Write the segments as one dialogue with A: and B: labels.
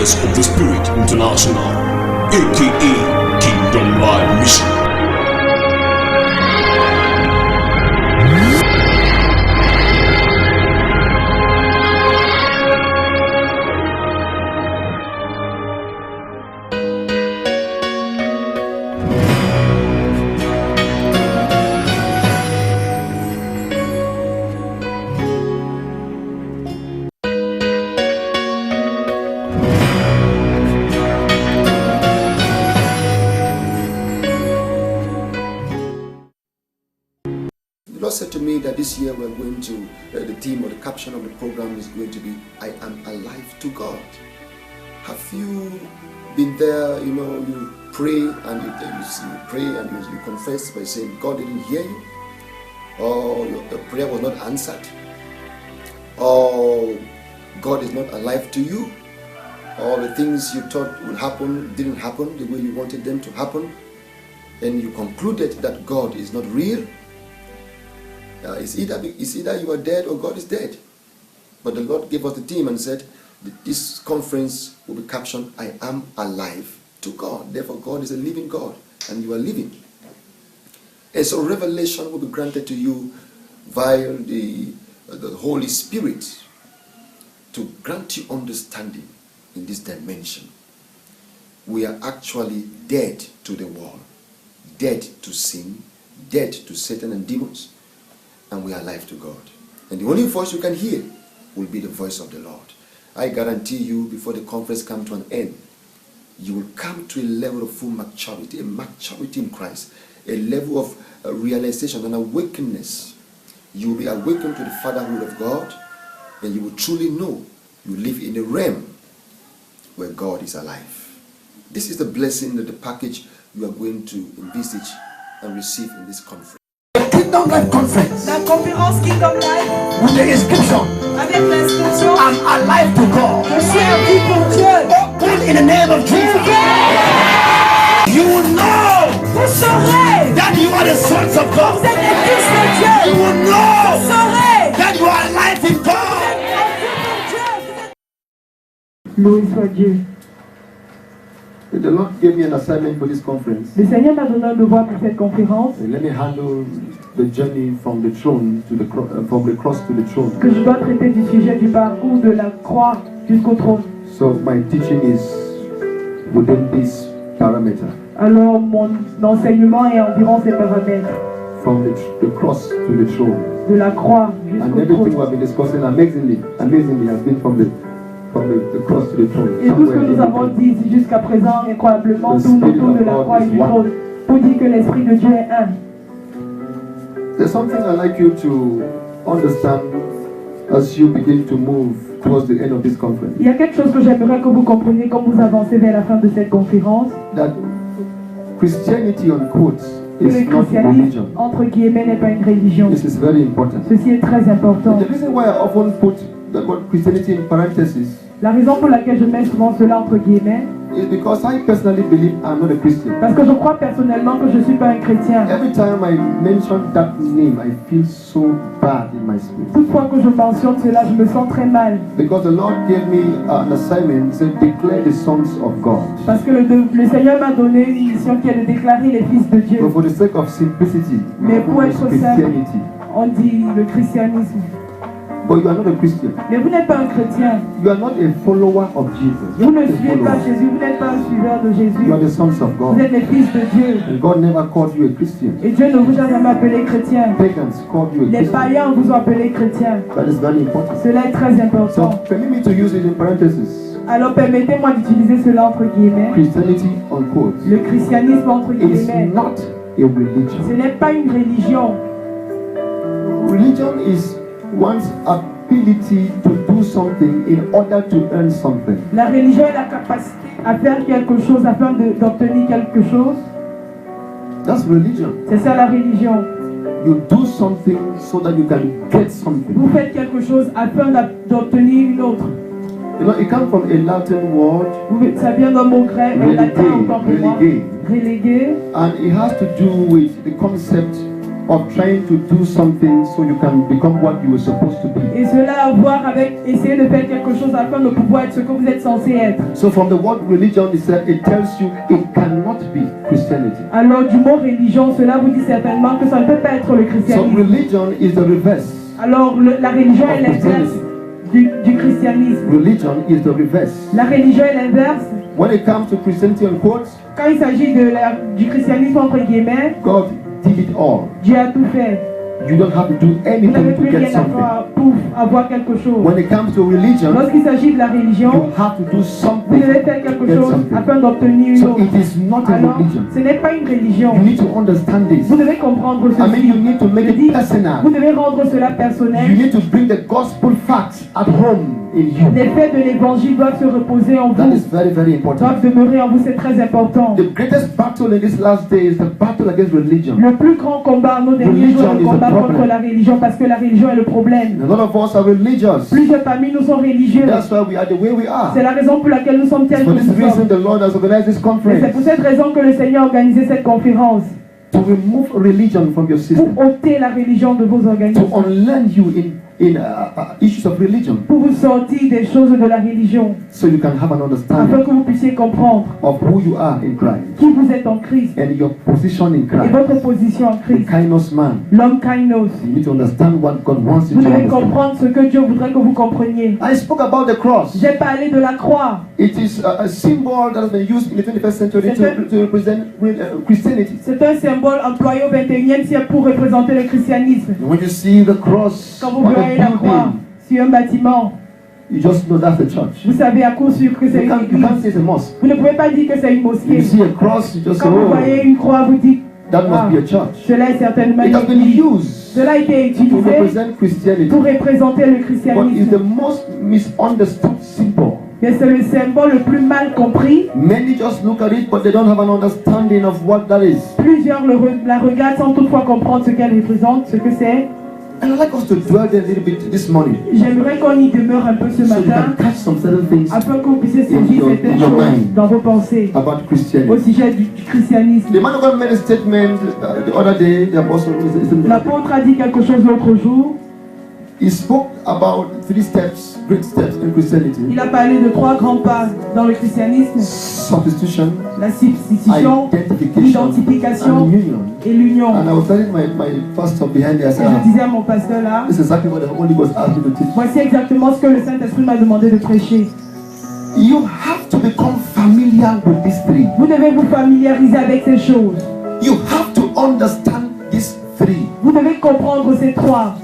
A: Warriors of the Spirit International, aka Kingdom Life Mission.
B: The Lord said to me that this year we're going to, the theme or the caption of the program is going to be, I am alive to God. Have you been there, you pray and you pray and you confess by saying God didn't hear you, or your prayer was not answered, or God is not alive to you, or the things you thought would happen didn't happen the way you wanted them to happen, and you concluded that God is not real. It's either you are dead or God is dead. But the Lord gave us the theme and said that this conference will be captioned, I am alive to God. Therefore, God is a living God and you are living. And so revelation will be granted to you via the Holy Spirit to grant you understanding in this dimension. We are actually dead to the world, dead to sin, dead to Satan and demons, and we are alive to God. And the only voice you can hear will be the voice of the Lord. I guarantee you, before the conference comes to an end, you will come to a level of full maturity, a maturity in Christ, a level of realization and awakeness. You will be awakened to the fatherhood of God, and you will truly know you live in a realm where God is alive. This is the blessing, the package you are going to envisage and receive in this conference.
C: Kingdom Life Conference.
D: La conférence Kingdom Life.
C: With the inscription.
D: Avec l'inscription.
C: I'm alive to God.
D: Je suis en vie pour Dieu.
C: Open in the name of Jesus. You will know.
D: Vous saurez.
C: That you are the sons of God.
D: Vous êtes les fils de Dieu.
C: You will know.
D: Vous saurez.
C: That you are alive in God.
D: Loué soit Dieu.
B: The Lord gave me an assignment for this conference.
D: Le Seigneur m'a donné un devoir pour cette conférence.
B: Let me handle the journey from the throne to from the cross to the throne.
D: Que je dois traiter du sujet du parcours de la croix jusqu'au trône.
B: So my teaching is within this parameter.
D: Alors mon enseignement est environ ces paramètres.
B: From the cross to the throne.
D: De la croix
B: And
D: jusqu'au
B: everything we
D: trône.
B: have been discussing amazingly has been from the cross to the throne.
D: Et tout ce que nous avons dit jusqu'à présent, incroyablement, tourne autour de la croix et du trône. Pour dire que l'Esprit de Dieu est un.
B: There's something I'd like you to understand as you begin to move towards the end of this conference.
D: Il y a quelque chose que j'aimerais que vous compreniez quand vous avancez vers la fin de cette conférence.
B: That Christianity on quotes
D: Que le
B: is not
D: christianisme,
B: religion.
D: entre guillemets, n'est pas une religion.
B: This is very important.
D: Ceci est très important.
B: The reason why I often put the word Christianity in parentheses
D: La raison pour laquelle je mets souvent cela entre guillemets,
B: is because I personally believe I'm not a Christian.
D: parce que je crois personnellement que je ne suis pas un chrétien.
B: Every time I mention that name, I feel so bad in my spirit.
D: Toute fois que je mentionne cela, je me sens très mal.
B: Because the Lord gave me an assignment to declare the sons of God.
D: Parce que le Seigneur m'a donné une mission qui est de déclarer les fils de Dieu.
B: But for the sake of simplicity,
D: Mais pour être simple,
B: Christianity.
D: on dit le christianisme.
B: But you are not a Christian.
D: Mais vous n'êtes pas un chrétien.
B: You are not a follower of Jesus.
D: Vous ne suivez pas Jésus. Vous n'êtes pas un suiveur de Jésus.
B: You are the sons of God.
D: Vous êtes les fils de Dieu.
B: And God never called you a Christian.
D: Et Dieu ne vous a jamais appelé chrétien.
B: Pagans called you a
D: Les
B: Christian.
D: païens vous ont appelé chrétien.
B: That is very important.
D: Cela est très
B: So
D: important.
B: permit me to use it in parentheses.
D: Alors permettez-moi d'utiliser cela entre guillemets.
B: Christianity on quotes
D: Le christianisme entre
B: is
D: guillemets.
B: not a religion.
D: Ce n'est pas une religion.
B: Religion is one's ability to do something in order to earn something.
D: La religion est la capacité à faire quelque chose afin d'obtenir quelque chose.
B: That's religion.
D: C'est ça la religion.
B: You do something so that you can get something.
D: Vous faites quelque chose afin d'obtenir une autre.
B: You know, it comes from a Latin word,
D: Ça vient d'un mot grec, un latin encore pour moi.
B: relegé.
D: Relégué.
B: And it has to do with the concept
E: of trying to do something so you can become what you were supposed to be.
D: Et cela a à voir avec essayer de faire quelque chose afin de pouvoir être ce que vous êtes censé être.
E: So from the word religion, it tells you it cannot be Christianity.
D: Alors du mot religion, cela vous dit certainement que ça ne peut pas être le
E: So
D: christianisme.
E: religion is the reverse.
D: Alors la religion est l'inverse du christianisme.
E: Religion is the reverse.
D: La religion est l'inverse.
E: When it comes to Christianity and quotes,
D: Quand il s'agit du christianisme entre guillemets,
E: God did it all.
D: Dieu a tout fait.
E: You don't have to do
D: Vous n'avez
E: anything to
D: plus
E: get
D: rien à
E: something.
D: faire pour avoir quelque chose.
E: When it comes to religion,
D: Lorsqu'il s'agit de la
E: you
D: religion,
E: have to do
D: vous
E: something
D: devez
E: to
D: faire quelque
E: get
D: chose
E: something.
D: afin d'obtenir une
E: So
D: autre.
E: it is not a
D: Alors,
E: religion.
D: ce n'est pas une religion.
E: You need to understand this.
D: Vous devez comprendre
E: I mean, you
D: ceci.
E: need to make
D: Je
E: it
D: dis, vous
E: personal.
D: devez rendre cela
E: You
D: personnel.
E: need to bring the gospel facts at home in
D: Les
E: you.
D: faits de l'évangile doivent se reposer en
E: That
D: vous,
E: is very, very important.
D: doivent demeurer en vous, c'est très important.
E: The greatest battle in this last day is the battle against religion.
D: Le plus grand combat en nos derniers jours est le combat contre la religion, parce que la religion est le problème.
E: A lot of us are religious.
D: Plusieurs parmi nous sont religieux.
E: That's why we are the way we are.
D: C'est la raison pour laquelle nous sommes tels que
E: For
D: nous
E: this reason,
D: sommes.
E: the Lord has organized this
D: Et c'est pour
E: conference
D: cette raison que le Seigneur a organisé cette conférence,
E: to remove religion from your
D: pour
E: system,
D: ôter la religion de vos
E: to
D: organismes,
E: unlearn you in issues of religion,
D: pour vous sortir des choses de la religion,
E: so you can have an
D: afin
E: understanding
D: que vous puissiez comprendre
E: of who you are in Christ
D: qui vous êtes en Christ
E: and your position in
D: et
E: Christ.
D: votre position en
E: The
D: Christ.
E: kindness man.
D: L'homme kainos.
E: You need to understand what God wants you
D: Vous
E: to
D: devez
E: understand.
D: comprendre ce que Dieu voudrait que vous compreniez.
E: I spoke about the cross.
D: J'ai parlé de la croix.
E: It is a symbol that has been used in the 21st century to represent Christianity.
D: C'est un symbole employé au 21e siècle pour représenter le christianisme.
E: And when you see the cross
D: Quand
E: on
D: vous
E: a
D: voyez la croix
E: building,
D: sur un bâtiment,
E: you just know that's the church.
D: vous savez à coup sûr que c'est
E: You
D: une
E: can't
D: église.
E: say it's a mosque.
D: Vous ne pouvez pas dire que c'est une
E: You
D: mosquée.
E: see a cross, you just say,
D: Quand vous
E: oh,
D: voyez une croix, vous dites,
E: that must
D: ah,
E: be a church.
D: cela est certainement
E: It
D: une
E: has been
D: église.
E: used
D: Cela a été
E: to
D: utilisé
E: represent Christianity,
D: pour représenter le
E: but it's
D: christianisme.
E: the most misunderstood symbol.
D: Mais c'est le symbole le plus mal compris.
E: Many just look at it, but they don't have an understanding of what that is.
D: Plusieurs la regardent sans toutefois comprendre ce qu'elle représente, ce que c'est.
E: And I'd like us to dwell there a little bit this morning,
D: J'aimerais qu'on y demeure un peu ce
E: so you
D: matin,
E: can catch some certain things
D: afin que vous puissiez
E: In
D: saisir
E: your
D: certaines
E: mind.
D: choses dans vos pensées
E: about
D: au
E: Christianity.
D: sujet du christianisme.
E: The man of God made a statement the other day, the apostle,
D: L'apôtre a dit quelque chose l'autre jour.
E: he spoke about 3 steps, great steps in Christianity.
D: Il a parlé de 3 grands pas dans le christianisme:
E: Substitution,
D: la substitution,
E: identification,
D: l'identification
E: and union.
D: et l'union.
E: And I was telling my pastor behind there, I
D: Et
E: said,
D: je disais à mon pasteur là,
E: this is exactly what the Holy Ghost asked me to teach.
D: voici exactement ce que le Saint-Esprit m'a demandé de prêcher.
E: You have to become familiar with these 3.
D: Vous devez vous familiariser avec ces choses.
E: You have to understand these 3.
D: Vous devez comprendre ces 3.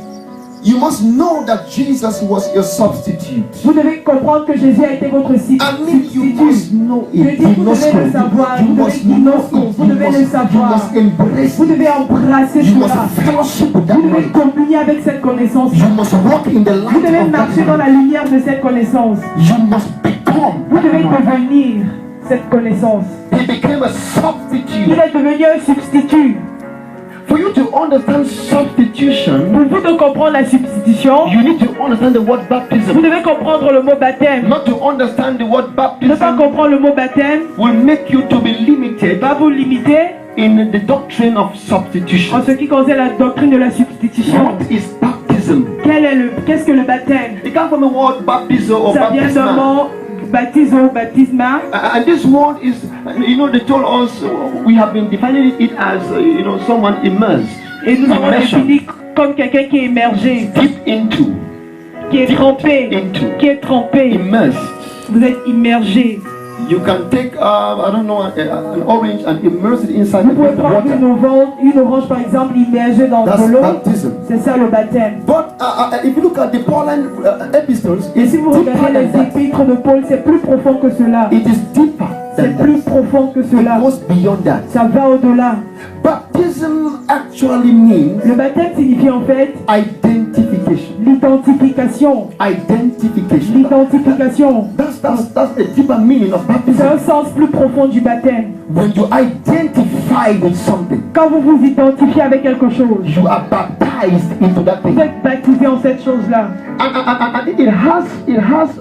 E: You must know that Jesus was your substitute.
D: Vous devez comprendre que Jésus a été votre
E: I mean, you must
D: substitut.
E: know
D: Je
E: it.
D: dis,
E: You
D: vous
E: must
D: devez
E: know
D: le
E: it.
D: savoir,
E: You
D: vous devez
E: must know
D: ignorer,
E: it.
D: vous devez le
E: You
D: savoir.
E: must embrace
D: Vous
E: it.
D: devez embrasser
E: You must
D: cela.
E: fellowship with that
D: Vous devez
E: knowledge.
D: communier avec cette connaissance.
E: You must walk in the
D: Vous
E: light
D: devez
E: of that
D: marcher dans la
E: knowledge.
D: lumière de cette connaissance.
E: You must become.
D: Vous devez devenir cette connaissance.
E: He became a
D: Il
E: substitute.
D: est devenu un substitut.
E: For you to understand substitution,
D: Pour vous de comprendre la substitution,
E: you need to understand the word
D: vous
E: baptism.
D: devez comprendre le mot baptême.
E: Not to understand the word
D: Ne pas
E: baptism
D: comprendre le mot baptême
E: will make you to be limited
D: va vous limiter
E: in the doctrine of
D: en
E: substitution.
D: ce qui concerne la doctrine de la substitution.
E: What is baptism?
D: Qu'est-ce que le baptême?
E: It comes from the word baptizo or
D: Ça vient d'un
E: baptisma.
D: mot baptizo, baptisma.
E: And this word is, they told us we have been defining it as, someone immersed,
D: Et nous avons
E: immersion,
D: défini comme quelqu'un qui est immergé,
E: deep into,
D: qui est trempé,
E: into,
D: qui est trempé.
E: immersed.
D: Vous êtes immergé.
E: You can take, an orange and immerse it inside
D: Vous pouvez
E: the
D: prendre
E: water.
D: une orange par exemple, immergée dans
E: That's
D: de l'eau.
E: baptism.
D: C'est ça le baptême.
E: But if you look at the Pauline epistles,
D: Et
E: it's
D: si vous
E: deeper
D: regardez
E: than
D: les
E: that.
D: épîtres de Paul, c'est plus profond que cela.
E: It is deeper than
D: C'est plus
E: that.
D: profond que
E: It
D: cela.
E: goes beyond that.
D: Ça va au-delà.
E: Baptism actually means
D: Le baptême signifie en fait
E: identification.
D: l'identification.
E: Identification.
D: L'identification.
E: That's the deeper meaning of
D: C'est
E: baptism.
D: un sens plus profond du baptême.
E: When you identify with something,
D: Quand vous vous identifiez avec quelque chose,
E: you are baptized into that
D: vous
E: thing.
D: êtes baptisé en cette chose-là.
E: And it has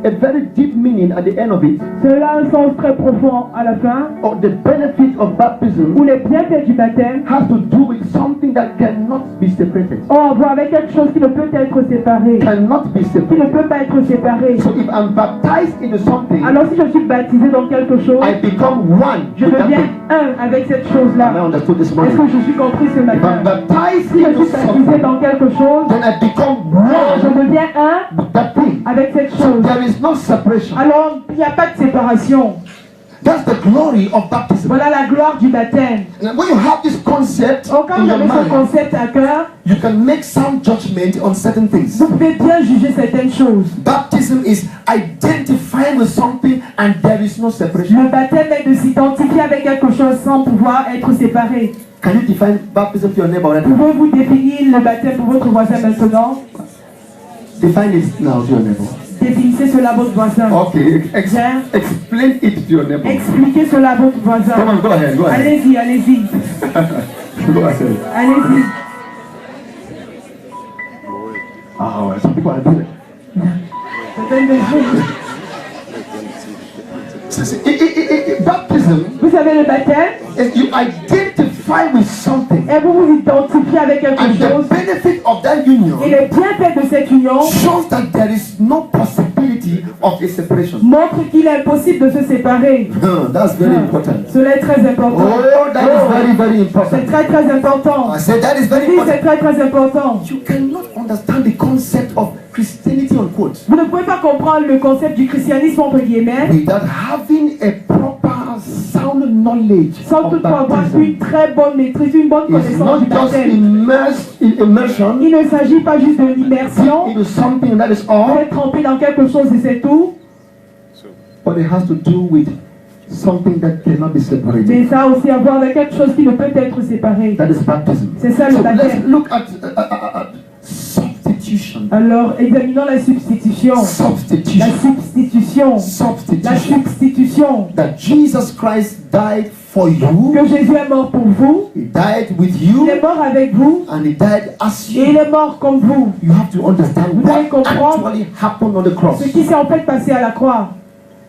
E: a very deep meaning at the end of it.
D: Cela a un sens très profond à la fin.
E: Or the benefit of baptism
D: Où les bienfaits du baptême
E: has to do with something that cannot be separated.
D: ont à voir avec quelque chose qui ne peut être séparé.
E: Cannot be
D: Qui ne
E: separated.
D: peut pas être séparé.
E: So if I'm baptized into something,
D: Alors si je suis baptisé dans quelque chose,
E: I become one
D: je
E: with that
D: deviens
E: thing.
D: un avec cette
E: Am I
D: chose-là.
E: understood this
D: Est-ce
E: morning?
D: que je suis compris ce
E: If
D: matin?
E: I'm baptized
D: Si je
E: into
D: suis baptisé
E: something,
D: dans quelque chose,
E: then I become
D: je
E: one
D: deviens un
E: with that thing.
D: avec cette
E: So
D: chose.
E: there is no separation.
D: Alors il n'y a pas de séparation.
E: That's the glory of baptism.
D: Voilà la gloire du baptême.
E: And when you have this concept
D: Donc quand
E: in
D: vous
E: your
D: avez ce
E: mind,
D: concept à cœur,
E: you can make sound judgment on certain things.
D: vous pouvez bien juger certaines choses.
E: Baptism is identifying with something and there is no separation.
D: Le baptême est de s'identifier avec quelque chose sans pouvoir être séparé.
E: Can you define baptism to your neighbor right now?
D: Pouvez-vous définir le baptême pour votre voisin maintenant?
E: Define it now to your neighbor.
D: Définissez cela à votre voisin.
E: Okay, explain it to your neighbor.
D: Expliquez cela à votre voisin.
E: Come on, go ahead, go ahead.
D: Allez-y, allez-y,
E: Go ahead.
D: allez-y.
E: Oh, some people are doing it.
D: Certaines des choses.
E: Baptism
D: Vous savez, le baptême,
E: is you identify with something.
D: et vous vous identifiez avec quelque
E: And the
D: chose.
E: benefit of that union
D: Et les bienfaits de cette union
E: shows that there is no possibility of a separation.
D: montrent qu'il est impossible de se séparer.
E: That's very important.
D: Cela est très important.
E: Oh, that is very, very
D: C'est
E: important.
D: très très important.
E: I said that is very
D: Oui, c'est
E: important.
D: très très important.
E: You cannot understand the concept of Christianity on quote
D: Vous ne pouvez pas comprendre le concept du christianisme entre guillemets
E: without having a proper sound knowledge
D: sans
E: of
D: toutefois avoir
E: baptism.
D: une très bonne maîtrise, une bonne
E: It's
D: connaissance du
E: not just
D: baptême.
E: immersion
D: Il ne s'agit pas juste de l'immersion,
E: into something that is all,
D: d'être trempé dans quelque chose et c'est tout,
E: but it has to do with something that cannot be separated.
D: mais ça a aussi à voir avec quelque chose qui ne peut être séparé.
E: That is baptism.
D: C'est ça le
E: So let's
D: baptême.
E: look at substitution.
D: Alors, examinons la substitution. La
E: Substitution.
D: substitution. La
E: Substitution.
D: substitution.
E: That Jesus Christ died for you.
D: Que Jésus est mort pour vous,
E: He died with
D: il
E: you
D: est mort avec vous,
E: and he died as
D: et il
E: you.
D: est mort comme vous.
E: You have to understand
D: Vous devez
E: what
D: comprendre
E: actually happened on the cross.
D: Ce qui s'est en fait passé à la croix.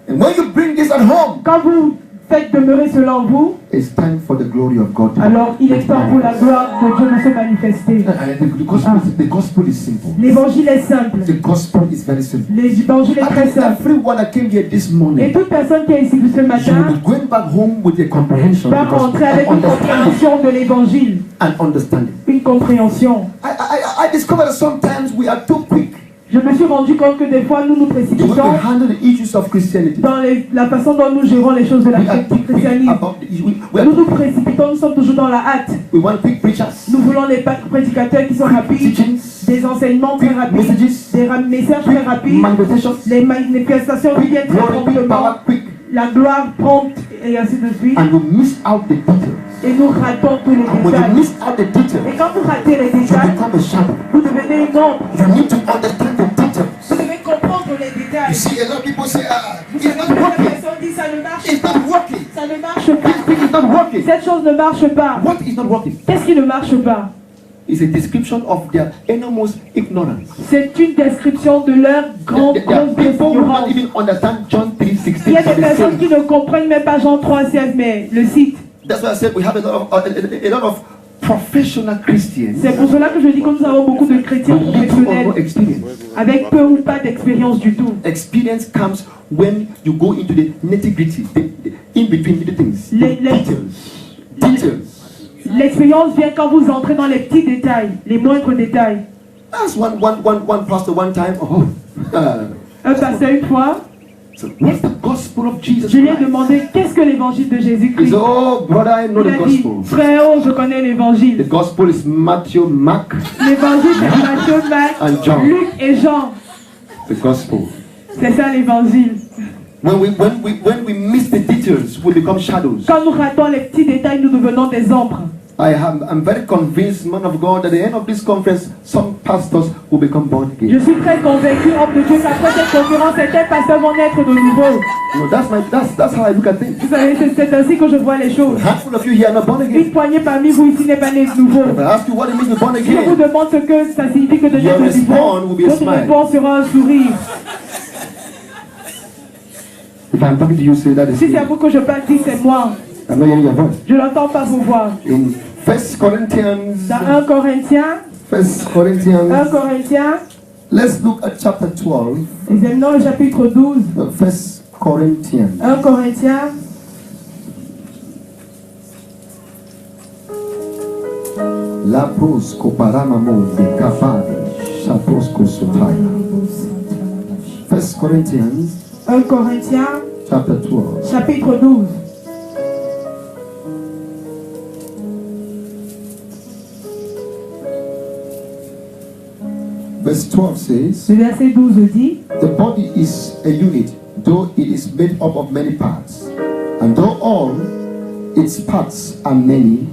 E: And when you bring this at home,
D: Quand vous faites demeurer cela en vous,
E: it's time for the glory of God to
D: alors il est temps pour la gloire de Dieu de se manifester.
E: The gospel is simple.
D: L'évangile est simple.
E: The gospel is very simple.
D: L'évangile est
E: I
D: très
E: think
D: simple.
E: everyone that came here this
D: Et
E: morning,
D: toute personne qui est ici ce
E: you
D: matin
E: will be going back home with a comprehension
D: va rentrer avec une compréhension de l'évangile.
E: and understanding.
D: Une compréhension.
E: I discovered that sometimes we are too quick
D: Je me suis rendu compte que des fois nous nous
E: to
D: précipitons
E: handle the issues of Christianity.
D: dans la façon dont nous gérons les choses de la
E: We are
D: du
E: too quick
D: christianisme.
E: about the issue.
D: Nous nous précipitons, nous sommes toujours dans la hâte.
E: We want quick preachers,
D: Nous voulons des prédicateurs qui sont rapides,
E: teachings,
D: des enseignements très rapides,
E: messages,
D: des messages très rapides,
E: manifestations,
D: les manifestations qui viennent très
E: glory, quick
D: promptement,
E: power, quick,
D: la gloire prompte et ainsi de suite.
E: and we miss out the details.
D: Et nous ratons tous les
E: And when you
D: détails.
E: miss out the
D: Et
E: details,
D: quand vous ratez les
E: you
D: détails,
E: become a shadow.
D: vous devenez une ombre.
E: You need to understand the details.
D: Vous devez comprendre les
E: You
D: détails.
E: see, a lot of people say,
D: Vous
E: it's
D: savez,
E: not
D: certaines
E: working.
D: personnes disent ça ne marche
E: It's
D: pas.
E: not working.
D: Ça ne marche pas.
E: This thing is not working.
D: Cette chose ne marche pas.
E: What is not working?
D: Qu'est-ce qui ne marche pas?
E: Is a description of their enormous ignorance.
D: C'est une description de leur grande,
E: There are
D: grande
E: people who don't
D: ignorance.
E: even understand John 3:16.
D: Il y a des personnes qui ne comprennent même pas Jean 3,16, mais le cite.
E: That's why I said we have a lot of professional Christians
D: C'est pour cela que je dis que nous avons beaucoup de chrétiens
E: with little or
D: professionnels
E: no experience.
D: avec peu ou pas d'expérience du tout.
E: Experience comes when you go into the nitty-gritty, the in between little things,
D: Les- les-
E: details.
D: L'expérience vient quand vous entrez dans les petits détails, les moindres détails.
E: That's one pastor one time.
D: Un pasteur une fois,
E: So what's the gospel of Jesus
D: je lui ai
E: Christ?
D: demandé qu'est-ce que l'évangile de
E: He
D: Jésus-Christ.
E: said, oh brother, I know
D: Il
E: the
D: a dit,
E: gospel.
D: frère, oh, je connais
E: The
D: l'évangile.
E: gospel is Matthew, Mark,
D: L'évangile c'est Matthieu, Marc,
E: and John.
D: Luc et Jean.
E: The gospel.
D: C'est ça l'évangile.
E: When we miss the details, we become shadows.
D: Quand nous ratons les petits détails, nous devenons des ombres.
E: I'm very convinced, man of God, at the end of this conference, some pastors will become born
D: Je
E: again.
D: suis très convaincu, homme de Dieu, qu'après cette conférence, certains pasteurs vont naître de nouveau.
E: That's how I look at things.
D: Vous savez, c'est ainsi que je vois les choses.
E: A handful of you here are not born again.
D: Une poignée parmi vous ici n'est pas né de nouveau.
E: If I ask you what it means to be born
D: Si je vous
E: again,
D: demande ce que ça signifie que de
E: Your
D: naître de nouveau,
E: response will be a
D: votre
E: smile.
D: réponse sera un sourire.
E: if I'm talking to you, say that is
D: Si c'est à
E: me.
D: vous que je parle, dites c'est moi.
E: I'm not hearing your voice.
D: Je n'entends pas vos voix.
E: In 1 Corinthians,
D: Dans 1 Corinthiens,
E: 1 Corinthians,
D: 1 Corinthiens,
E: let's look at chapter 12.
D: examinons le chapitre 12.
E: 1 Corinthians.
D: 1 Corinthiens,
E: La prosco paramamonde capade, shaprosco sotaya. 1 Corinthians,
D: 1 Corinthiens,
E: chapter 12.
D: chapitre 12.
E: Verse 12 says,
D: Le verset 12 dit,
E: the body is a unit, though it is made up of many parts. And though all its parts are many,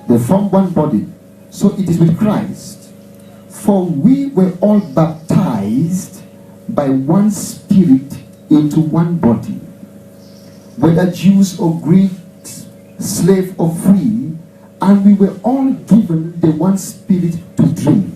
E: they form one body. So it is with Christ. For we were all baptized by one Spirit into one body. Whether Jews or Greeks, slave or free, and we were all given the one Spirit to drink.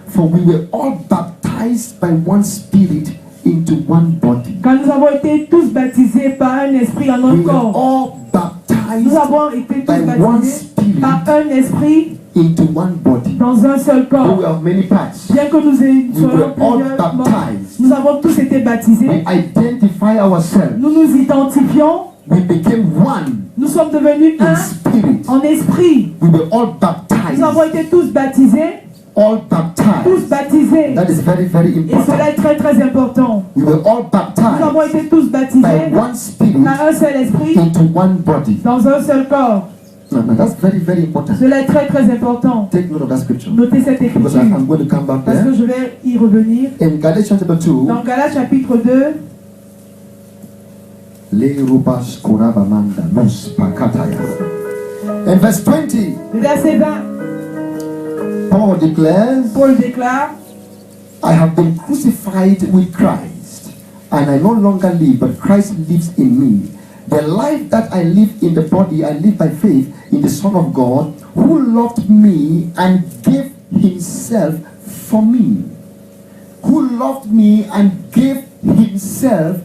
E: For we were all baptized by one Spirit into one body.
D: quand nous avons été tous baptisés par un esprit en
E: We
D: notre
E: were
D: corps,
E: all baptized
D: nous avons été tous
E: by one
D: baptisés
E: Spirit
D: par un esprit
E: into one body.
D: dans un seul
E: Though we
D: corps.
E: have many parts,
D: Bien que nous soyons
E: were all
D: plusieurs membres,
E: baptized.
D: nous avons tous été
E: we
D: baptisés.
E: identify ourselves.
D: Nous nous identifions.
E: We became one
D: Nous sommes devenus
E: in
D: un
E: spirit.
D: en esprit.
E: We were all
D: Nous
E: baptized.
D: avons été tous baptisés.
E: All baptized.
D: Tous baptisés.
E: That is very, very
D: Et cela
E: important.
D: est très très important.
E: We were all
D: Nous avons
E: baptized
D: été tous
E: by
D: baptisés
E: one spirit
D: par un seul esprit
E: into one body.
D: dans un seul corps.
E: No, that's very, very important.
D: Cela est très très important.
E: Take note of that scripture.
D: Notez cette
E: Because
D: écriture.
E: I'm going to come back
D: Parce que
E: there.
D: je vais y revenir.
E: In Galatians chapter 2,
D: Dans Galates chapitre 2,
E: Le Rupas Korabamanda Nos Pakataya. In verse 20,
D: le verset 20,
E: Paul declares,
D: Paul déclare,
E: I have been crucified with Christ, and I no longer live, but Christ lives in me. The life that I live in the body, I live by faith in the Son of God, who loved me and gave himself for me. Who loved me and gave himself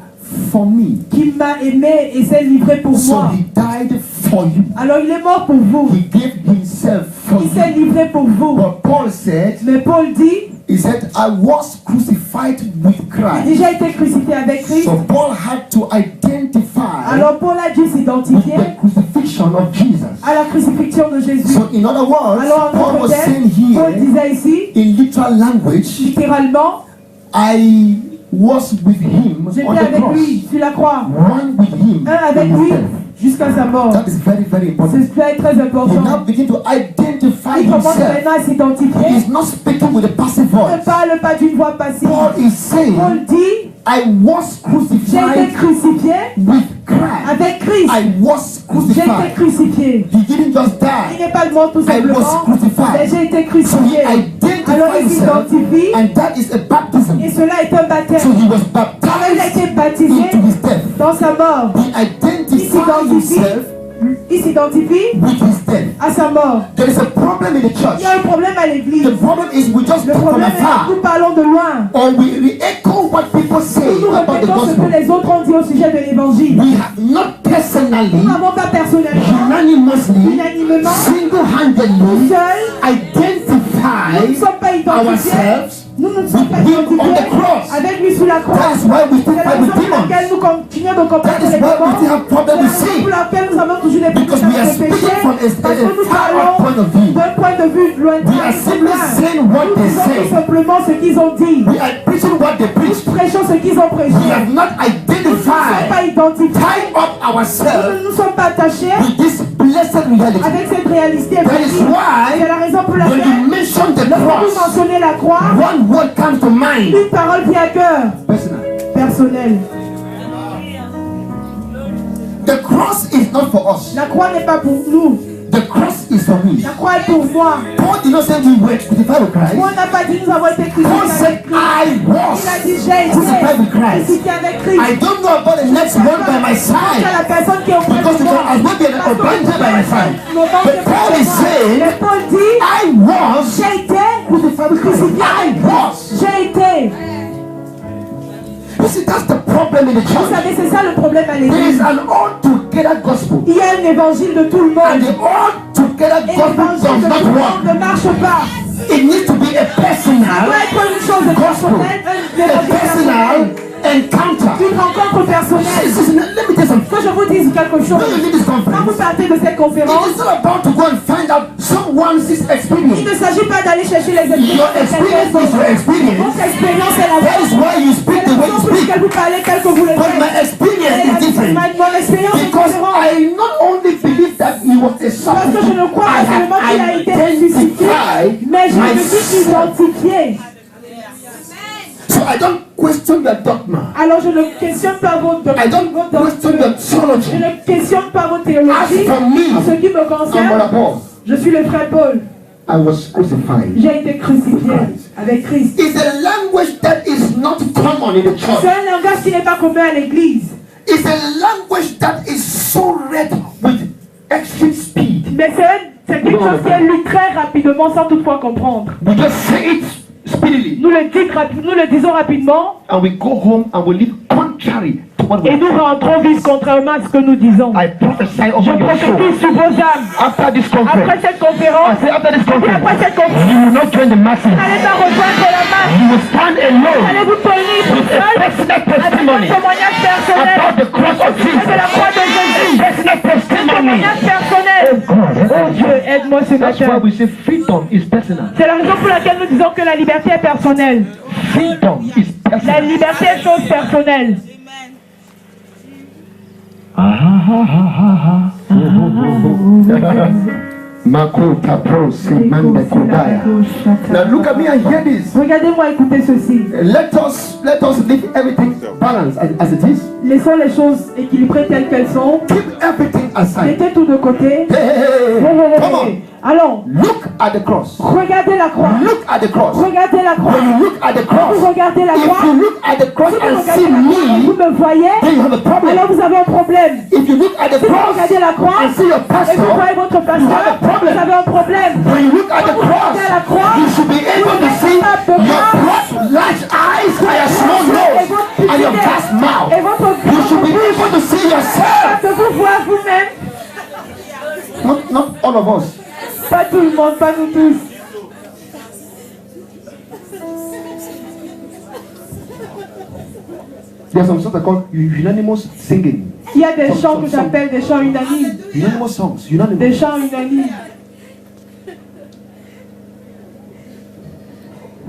E: for me.
D: qui m'a aimé et s'est livré pour
E: So
D: moi.
E: he died for you.
D: Alors il est mort pour vous.
E: He gave himself for
D: Il s'est
E: you.
D: livré pour vous.
E: But Paul said,
D: Mais Paul dit,
E: he said, I was crucified with
D: j'ai
E: Christ.
D: déjà été crucifié avec Christ.
E: So Paul had to identify
D: Alors Paul a dû
E: with
D: s'identifier
E: the crucifixion of Jesus.
D: à la crucifixion de Jésus.
E: So in other words,
D: Alors en
E: Paul
D: autre
E: was
D: terme,
E: saying
D: Paul
E: here,
D: disait ici,
E: in literal language,
D: littéralement,
E: I was with him
D: j'étais
E: on the
D: avec
E: cross.
D: lui sur la croix.
E: One with him
D: Un avec
E: in his
D: lui
E: death.
D: jusqu'à sa mort.
E: That is very, very important.
D: Cela est très
E: He now
D: important.
E: begin to identify
D: Il commence
E: himself.
D: maintenant à
E: He
D: s'identifier.
E: is not speaking with a passive
D: Il ne
E: voice.
D: parle pas d'une voix passive.
E: Paul is saying,
D: Paul dit,
E: I was
D: j'ai été
E: crucified
D: crucifié
E: with Christ.
D: avec Christ.
E: I was
D: J'ai été
E: crucified.
D: crucifié.
E: He didn't just
D: Il
E: die.
D: n'est pas mort tout
E: I
D: simplement,
E: was crucified.
D: mais j'ai été
E: So he
D: crucifié. Alors
E: identified
D: il
E: himself,
D: s'identifie
E: and that is a baptism.
D: et cela est un
E: So
D: baptême.
E: he was
D: Alors il a
E: baptized
D: été baptisé
E: into his death.
D: dans sa mort.
E: He identified himself
D: Il s'identifie
E: with his death.
D: à sa mort.
E: There is a problem in the
D: Il
E: church.
D: y a un problème à l'église.
E: The problem is we just
D: Le
E: talk from
D: problème est que
E: afar,
D: nous parlons de loin.
E: or we re-echo what people say
D: Nous
E: about the
D: répétons ce que
E: gospel.
D: les autres ont dit au sujet de l'évangile.
E: We have not personally,
D: Nous n'avons pas personnellement,
E: unanimously,
D: unanimement,
E: single-handedly
D: seuls, nous ne
E: identified
D: sommes pas identifiés.
E: ourselves.
D: Nous ne sommes pas
E: with him on the
D: identifiés
E: cross.
D: avec lui sous la croix.
E: That is why we still
D: C'est la
E: fight
D: raison
E: with
D: pour laquelle
E: demons.
D: nous continuons de combattre
E: That is
D: les
E: why we
D: démons.
E: still have
D: C'est
E: problems
D: la
E: with
D: raison
E: sin.
D: pour laquelle nous avons toujours des
E: Because
D: problèmes
E: we are
D: avec le péché.
E: speaking from
D: Parce que nous
E: a far-off point of
D: parlons
E: view.
D: d'un point de vue lointain.
E: We are simply saying what
D: Nous
E: they
D: disons
E: say.
D: tout simplement ce qu'ils ont dit.
E: We are preaching what they
D: Nous
E: preach.
D: prêchons ce qu'ils ont prêché.
E: We have not
D: Nous ne sommes
E: identified,
D: pas identifiés.
E: tied up
D: Nous
E: ourselves
D: ne nous sommes pas attachés
E: with this blessed reality.
D: avec cette réalité.
E: That is
D: C'est
E: why
D: la raison pour
E: when
D: laquelle,
E: you mention the
D: lorsque vous
E: cross,
D: mentionnez la croix,
E: one word comes to mind.
D: une parole vient à cœur.
E: Personal.
D: Personnel.
E: The cross is not for us.
D: La croix n'est pas pour nous.
E: The cross is for for me.
D: La croix est pour moi.
E: Paul did not say we were crucified with Christ.
D: Paul n'a pas dit nous avons été
E: Paul
D: crucifiés
E: said,
D: avec Christ.
E: I
D: Il a dit
E: was
D: j'ai
E: crucified with
D: été
E: Christ.
D: crucifié avec Christ.
E: I don't know about the next one by my
D: C'est
E: side.
D: la personne qui est auprès
E: Because
D: de
E: it
D: moi.
E: has not been a branch by my side. But Paul is saying,
D: Mais Paul dit
E: I was
D: j'ai été
E: crucified with Christ. I was.
D: j'ai été.
E: You see, that's the problem in the
D: Vous
E: church.
D: savez, c'est ça le problème à
E: There is
D: l'église.
E: an all-together gospel.
D: Il y a un évangile de tout le
E: And
D: monde.
E: the all-together
D: Et
E: gospel
D: l'évangile
E: does
D: de
E: not
D: tout le monde
E: work.
D: ne marche pas.
E: It needs to be a
D: Ça
E: personal,
D: doit être une chose de personnelle, un
E: a
D: évangile
E: personal
D: personnel.
E: encounter.
D: Une rencontre personnelle.
E: Listen, let me tell you something.
D: Que je vous dise quelque chose.
E: When you leave this
D: Quand vous
E: conference,
D: partez de cette conférence,
E: it is not about to go and find out someone's
D: il
E: experience.
D: ne s'agit pas d'aller chercher les
E: Your
D: expériences.
E: experience is your experience.
D: Votre expérience est la
E: That is
D: vôtre.
E: why you speak the way you
D: Pour
E: speak.
D: laquelle vous parlez tel que vous le
E: But my
D: faites.
E: experience is different.
D: Mon expérience est
E: Because
D: différente.
E: I not only believe that he was a
D: Parce que je ne crois
E: I
D: pas seulement qu'il a
E: have
D: été ressuscité,
E: identified
D: mais je me
E: myself.
D: suis identifié.
E: So I don't question the dogma.
D: Alors je ne questionne pas votre
E: I don't question the
D: Je
E: theology.
D: ne questionne pas votre théologie.
E: As for me,
D: En ce qui me
E: I'm
D: concerne,
E: Brother Paul.
D: je suis le frère Paul.
E: I was crucified.
D: J'ai été crucifié avec Christ.
E: It's a language that is not common in the
D: C'est
E: church.
D: un langage qui n'est pas commun à l'église.
E: It's a language that is so read with extreme speed.
D: Mais c'est quelque chose qui est lu très rapidement sans toutefois comprendre.
E: We just say it speedily,
D: Nous le disons rapidement
E: and we go home and we live contrary to what we
D: et nous rentrons vite contrairement à ce que nous disons.
E: I prophesy
D: Je
E: over your soul.
D: prophétise sur vos âmes.
E: After this
D: Après
E: conference,
D: cette conférence,
E: I say after this
D: et après
E: conference,
D: cette conférence,
E: you will not join the masses.
D: vous n'allez pas rejoindre la masse.
E: You will stand
D: Vous
E: alone
D: allez vous tenir tout seul
E: personal
D: avec un
E: testimony
D: témoignage personnel
E: about the cross of
D: et de
E: Jesus.
D: la croix de Jésus.
E: Personal
D: Un
E: testimony.
D: témoignage personnel. Oh Dieu, aide-moi ce
E: That's why
D: matin.
E: we say freedom is personal.
D: C'est la raison pour laquelle nous disons que la liberté est personnelle.
E: Freedom is
D: La
E: personal.
D: liberté est chose personnelle.
E: Makota pro simanda kodaya. Now look at me and hear this.
D: Regardez-moi écouter ceci.
E: Let us leave everything balanced as it is.
D: Laissons les choses équilibrées telles qu'elles sont.
E: Keep everything aside.
D: Mettez tout de côté.
E: Come on.
D: Allons,
E: Look at the cross.
D: regardez la croix.
E: Look at the cross.
D: Regardez la croix.
E: When you look at the
D: Vous
E: cross,
D: regardez la
E: if
D: croix.
E: you look at the cross
D: Si vous
E: and
D: regardez
E: see
D: la croix et vous
E: me,
D: me voyez,
E: then you have a problem.
D: alors vous avez un problème.
E: If you look at the
D: Si vous
E: cross
D: regardez la croix
E: and see your
D: et vous
E: pastor,
D: voyez votre pasteur, vous avez un problème.
E: when you look at the cross,
D: Regardez la croix.
E: you should be able to see your broad, large eyes and your small nose and your vast mouth.
D: Et votre
E: You should be able to see yourself.
D: de vous voir vous-même.
E: Not all of us.
D: Pas tout le monde, pas nous tous.
E: There's some songs that are called unanimous singing.
D: Il y a des chants que j'appelle des chants unanimes.
E: Unanimous songs. Unanimous.
D: Des chants unanimes.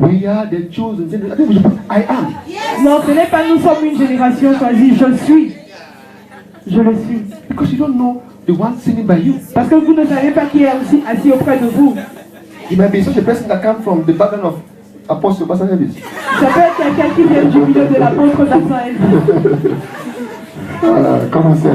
E: We are the chosen generation. I think we should put, I am.
D: Non, ce n'est pas nous sommes une génération choisie. Je suis. Je le suis.
E: Because you don't know the one singing by you.
D: Parce que vous ne savez pas qui est aussi assis auprès de vous.
E: It might be such a person that comes from the background of Apostle Pastor Elvis.
D: Ça peut être quelqu'un qui vient du milieu de l'apôtre Raphaël.
E: Comment c'est?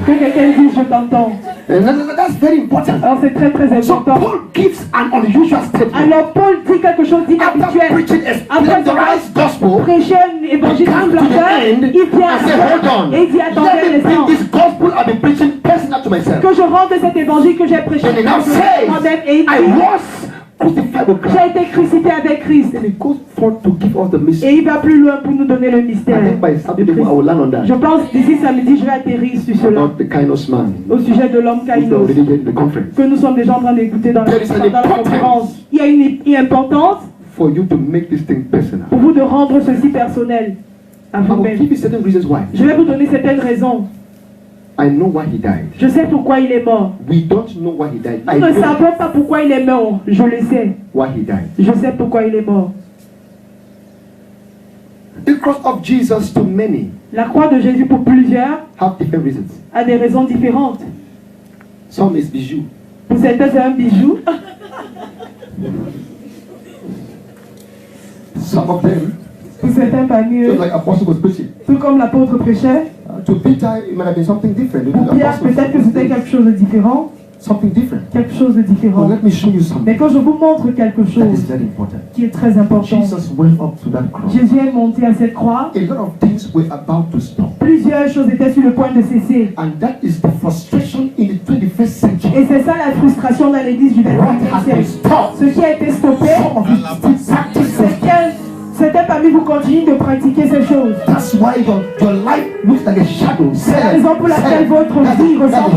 D: Que quelqu'un dise je t'entends.
E: That's very important.
D: Alors c'est très très
E: So
D: important.
E: Paul gives an unusual statement.
D: Alors Paul dit quelque chose
E: After
D: d'inhabituel.
E: preaching a
D: Après
E: splendorous gospel,
D: prêcher un évangile
E: he comes to the
D: splendeur,
E: end
D: il vient
E: and say, hold on.
D: et il dit attendez un
E: Let me bring
D: instant.
E: this gospel I've been preaching personal to myself.
D: Que je rende cet évangile que j'ai prêché
E: And he now says,
D: moi-même et il
E: I
D: dit
E: was crucified with Christ.
D: j'ai été crucifié avec Christ.
E: Then he goes forth to give us the mystery.
D: Et il va plus loin pour nous donner le mystère.
E: I think by Saturday I will land on that.
D: Je pense d'ici samedi je vais atterrir sur cela.
E: About the Kainos man.
D: Au sujet de l'homme
E: Which we
D: Kainos.
E: already did in the conference.
D: Que nous sommes déjà en train d'écouter dans
E: There is an
D: la conférence.
E: importance.
D: Il y a une importance
E: For you to make this thing personal.
D: pour vous de rendre ceci personnel à
E: I will
D: vous-même.
E: give you certain reasons why.
D: Je vais vous donner certaines raisons.
E: I know why he died.
D: Je sais pourquoi il est mort.
E: We don't know why he died. I
D: Nous ne
E: know
D: savons pas pourquoi il est mort. Je le sais.
E: why he died.
D: Je sais pourquoi il est mort.
E: The cross of Jesus to many
D: La croix de Jésus pour plusieurs
E: have different reasons.
D: a des raisons différentes.
E: Some is bijou.
D: Pour certains, c'est un bijou.
E: Some of them,
D: Pour certains parmi eux,
E: just like Apostle was preaching.
D: tout comme l'apôtre prêchait.
E: To Peter, it might have been something different.
D: Pour Pierre, peut-être que c'était quelque chose de différent.
E: something different.
D: quelque chose de différent.
E: But let me show you
D: Mais
E: something
D: quand je vous montre quelque
E: that is
D: chose
E: very important.
D: qui est très important,
E: Jesus went up to that cross.
D: Jésus est monté à cette croix.
E: A lot of things were about to stop.
D: Plusieurs choses étaient sur le point de cesser.
E: And that is the frustration in the 21st century.
D: Et c'est ça la frustration dans l'église du
E: What
D: 21e
E: has been
D: siècle.
E: stopped?
D: Ce qui a été stoppé,
E: Some of you still practice those things.
D: certains parmi vous continuent de pratiquer ces choses.
E: That's why your life looks like a shadow.
D: C'est la raison pour laquelle votre vie ressemble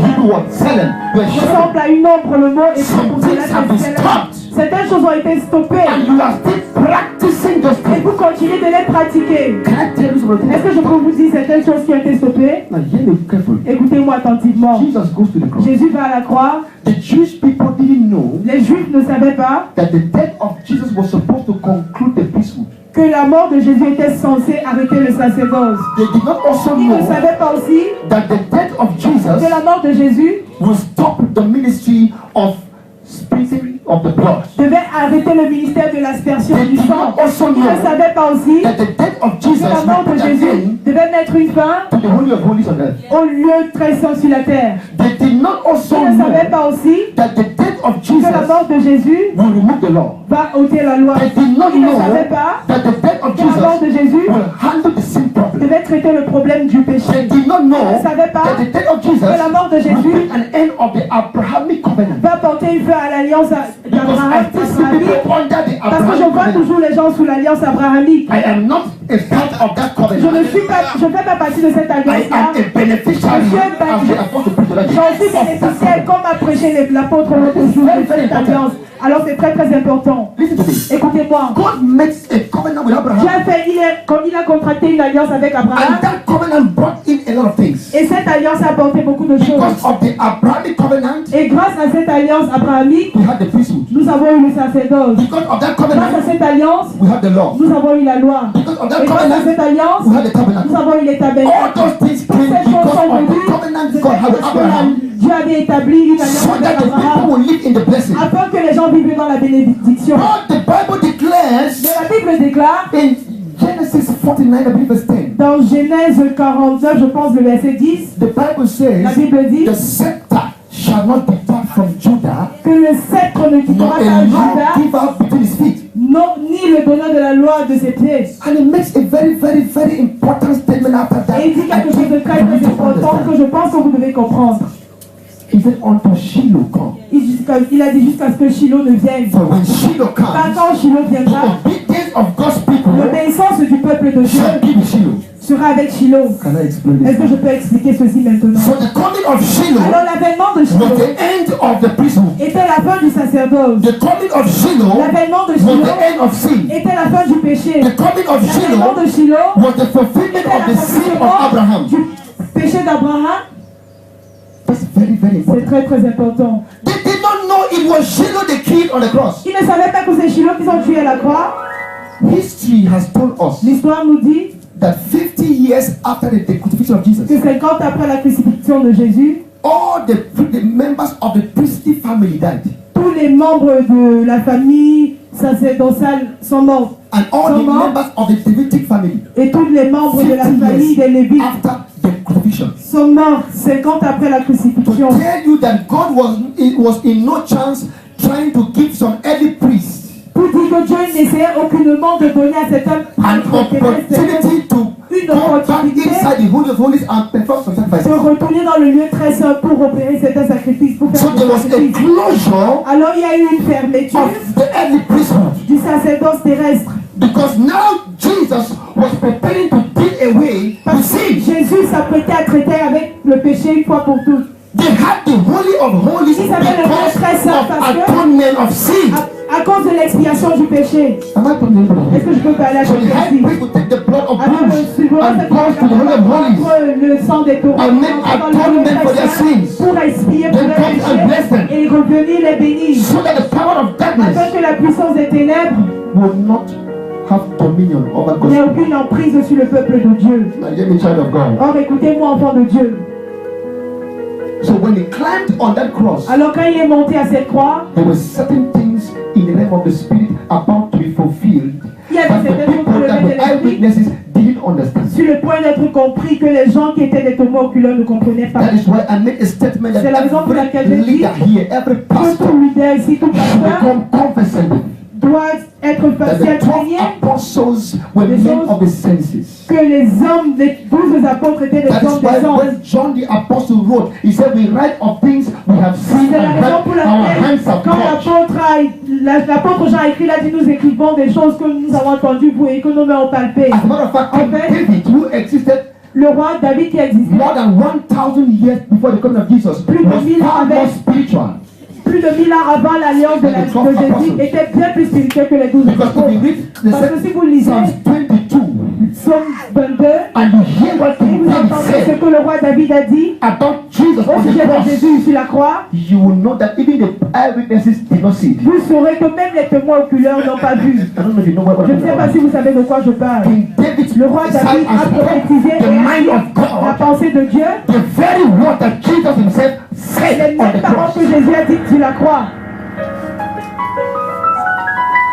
D: à une ombre, le mot est
E: Some
D: pour
E: things have been
D: cela.
E: stopped.
D: Certaines choses ont été stoppées.
E: And you are still practicing those
D: Et
E: things.
D: vous continuez de les pratiquer.
E: Can I tell you something?
D: Est-ce que je peux vous dire certaines choses qui ont été stoppées?
E: Now hear me carefully.
D: Écoutez-moi attentivement.
E: Jesus goes to the cross.
D: Jésus va à la croix.
E: The Jewish people didn't know
D: Les Juifs ne savaient pas
E: that the death of Jesus was supposed to conclude the priesthood.
D: que la mort de Jésus était censée arrêter le sacerdoce.
E: They did not also
D: Ils ne
E: know
D: savaient pas aussi
E: that the death of Jesus
D: que la mort de Jésus
E: will stop the ministry of sprinkling of the blood.
D: devait arrêter le ministère de l'aspersion
E: They
D: du
E: did
D: sang.
E: not also
D: Ils ne
E: know
D: savaient pas aussi
E: that the death of
D: que
E: Jesus
D: la mort
E: will
D: de
E: put an
D: Jésus
E: end
D: devait mettre une fin
E: to the Holy of Holies on earth.
D: au lieu très saint sur la terre.
E: They did not also
D: Ils ne savaient
E: know
D: pas aussi
E: that the death of
D: que la
E: Jesus
D: mort de Jésus
E: will remove the law.
D: va ôter la loi.
E: They did not
D: Ils ne
E: know
D: savaient pas
E: that the death of
D: que la mort de
E: Jesus
D: Jésus
E: will handle the sin problem.
D: devait traiter le problème du
E: They
D: péché.
E: did not know
D: Ils ne savaient pas
E: that the death of Jesus
D: que la mort de
E: will
D: Jésus
E: put an end of the Abrahamic covenant.
D: va porter une fin à l'alliance
E: Because I still see
D: abrahamique.
E: people under the
D: Parce que je
E: Abrahamic
D: vois
E: covenant.
D: toujours les gens sous l'alliance abrahamique.
E: I am not a part of that
D: Je ne
E: covenant.
D: fais pas partie de cette
E: I
D: alliance-là.
E: am a beneficiary as the apostle preacher.
D: J'en suis bénéficiaire, comme a prêché l'apôtre l'autre jour de cette alliance. Alors c'est très très important.
E: Listen to this.
D: Écoutez-moi.
E: God makes a covenant with Abraham,
D: Il a contracté une alliance avec Abraham.
E: and that covenant brought in a lot of things.
D: Et cette alliance a apporté beaucoup de
E: Because
D: choses.
E: of the Abrahamic covenant,
D: Et grâce à cette alliance abrahamique,
E: we had the priesthood.
D: nous avons eu le sacerdoce.
E: Because of that
D: Grâce à
E: covenant,
D: cette alliance,
E: we had the law.
D: nous avons eu la loi.
E: Because of that
D: Et grâce à
E: covenant,
D: cette alliance,
E: we had the
D: nous
E: tabernacle.
D: avons eu les
E: All
D: tabernacles.
E: those things
D: Toutes
E: came
D: ces choses
E: because
D: sont
E: of the
D: venues
E: covenant
D: de
E: God had with
D: parce que
E: Abraham,
D: Dieu avait établi une alliance
E: so
D: avec
E: that the people
D: Abraham
E: will live in the blessing.
D: afin que les gens vivent dans la bénédiction.
E: But the Bible
D: Mais
E: declares
D: la Bible déclare
E: in Genesis 49, I believe verse 10,
D: dans Genèse 49, je pense le verset 10,
E: the Bible
D: la
E: says,
D: Bible dit
E: the scepter shall not depart from Judah,
D: que le sceptre ne
E: nor
D: quittera
E: a
D: pas
E: law
D: Juda,
E: give out between his feet.
D: non, ni le donneur de la loi de ses pieds.
E: And it makes a very, very, very important statement after that.
D: Et il dit quelque chose de très
E: I need
D: très
E: to
D: important que
E: understand.
D: je pense que vous devez comprendre.
E: He said, until Shiloh come.
D: Il a dit jusqu'à ce que Shiloh ne vienne.
E: For when Shiloh
D: Car
E: comes,
D: quand Shiloh
E: the
D: viendra,
E: obedience of God's people
D: l'obéissance du peuple de Dieu
E: shall be with Shiloh.
D: sera avec Shiloh.
E: Can I explain
D: Est-ce que
E: this?
D: je peux expliquer ceci maintenant?
E: So the coming of Shiloh
D: Alors l'avènement de
E: was
D: Shiloh
E: the end of the priesthood.
D: était la fin du sacerdoce.
E: The coming of Shiloh
D: L'avènement de
E: was
D: Shiloh
E: the end of sin.
D: était la fin du péché.
E: The coming of
D: L'avènement
E: Shiloh
D: de Shiloh
E: was the fulfillment
D: était
E: of the sin of Abraham.
D: du péché d'Abraham.
E: That's very, very
D: C'est
E: important.
D: très très important.
E: They did not know it was Shiloh they killed on the cross.
D: Ils ne savaient pas que c'est Shiloh qu'ils ont tué à la croix.
E: History has told us
D: L'histoire nous dit
E: that 50 years after the crucifixion of Jesus,
D: que 50 après la crucifixion de Jésus,
E: all the members of the priestly family died.
D: tous les membres de la famille sacerdotale sont morts.
E: And all the
D: Comment?
E: members of the Davidic family,
D: Et tous les membres de la
E: 50
D: famille des
E: years
D: Lévites
E: after the crucifixion.
D: sont morts 50 après la
E: To
D: crucifixion.
E: tell you that God was in no chance trying to give some early priests
D: Pour dire que Dieu n'essayait aucunement de donner à cet homme
E: an opportunity to
D: une
E: come back
D: opportunité
E: inside the Holy of Holies and perform some
D: de
E: sacrifices.
D: retourner dans le lieu très saint pour opérer certains sacrifices, pour
E: So
D: faire
E: there
D: des
E: was a
D: sacrifices.
E: closure
D: Alors il y a eu une fermeture
E: of the early priesthood
D: du sacerdoce terrestre.
E: because now Jesus was preparing to deal away with
D: Parce que
E: sin.
D: Jésus s'apprêtait à traiter avec le péché une fois pour toutes.
E: They had the Holy of Holies
D: Il s'appelle le
E: because
D: très saint
E: of
D: parce que
E: atonement of sin.
D: à cause de l'expiation du péché.
E: Am I talking to
D: Est-ce que je peux parler à
E: So the
D: quelqu'un
E: high
D: ici?
E: priest would take the blood of
D: Alors
E: bulls
D: le souverain
E: and goes to the Holy of Holies.
D: le sang des taureaux
E: And make
D: dans le lieu
E: atonement for
D: très
E: their
D: saint
E: sins.
D: pour expier pour
E: Then
D: les
E: comes and bless them.
D: péchés et revenir les bénir.
E: So that the power of
D: Afin
E: darkness
D: que la puissance des ténèbres
E: will not have dominion over
D: n'ait
E: God's people.
D: aucune emprise sur le peuple de Dieu.
E: Now hear me, child of God.
D: Or écoutez-moi, enfant de Dieu.
E: So when he climbed on that cross,
D: Alors quand il est monté à cette croix,
E: there were certain things in the realm of the spirit about to be fulfilled
D: il y avait
E: that the
D: certaines choses
E: people,
D: pour le
E: that
D: mettre
E: the
D: de l'esprit
E: eyewitnesses didn't understand.
D: Sur le point d'être compris que les gens qui étaient des témoins oculaires ne comprenaient pas.
E: That is why I made a statement that
D: C'est la raison pour laquelle je
E: every
D: dis
E: leader here, every
D: que
E: pastor
D: tout leader ici, tout
E: should
D: pasteur
E: become conversant with
D: doit être
E: that
D: facile
E: the 12
D: à
E: apostles were
D: Des
E: men
D: choses
E: of the senses.
D: que les hommes, les 12 apôtres étaient des
E: That is
D: hommes
E: why
D: des sens.
E: when John the apostle wrote, he said, we write of things we have seen
D: C'est la
E: and
D: raison
E: heard,
D: pour
E: our
D: laquelle,
E: hands have touched.
D: l'apôtre Jean a écrit là, dit nous écrivons des choses que nous avons entendues vous et que nos mains ont palpées.
E: As a matter of fact,
D: En
E: King
D: fait,
E: David, who existed
D: le roi David qui existait
E: more than 1,000 years before the coming of Jesus,
D: Plus de
E: was
D: 1000 ans
E: far more
D: avec-
E: spiritual.
D: plus de 1000 ans avant l'alliance de Jésus, était bien plus spirituel que les 12
E: Because if
D: apôtres.
E: you read the
D: Parce que si vous lisez
E: Psalms 22,
D: Psaume 22,
E: and you hear what
D: et
E: King
D: vous
E: David
D: entendez ce
E: said
D: que le roi David a dit
E: about Jesus
D: au
E: on the
D: sujet de
E: cross,
D: Jésus sur la croix,
E: you will know that even the eyewitnesses did not see it.
D: vous saurez que même les témoins oculaires n'ont pas vu.
E: I don't know if you know what
D: Je
E: I'm
D: ne sais
E: talking
D: pas
E: about.
D: si vous savez de quoi je parle.
E: King David
D: Le roi David a prophétisé
E: the mind
D: et
E: of
D: la
E: God,
D: pensée de Dieu,
E: the very word that Jesus himself
D: les
E: said on
D: mêmes
E: the
D: paroles
E: cross.
D: que Jésus a dites sur la croix.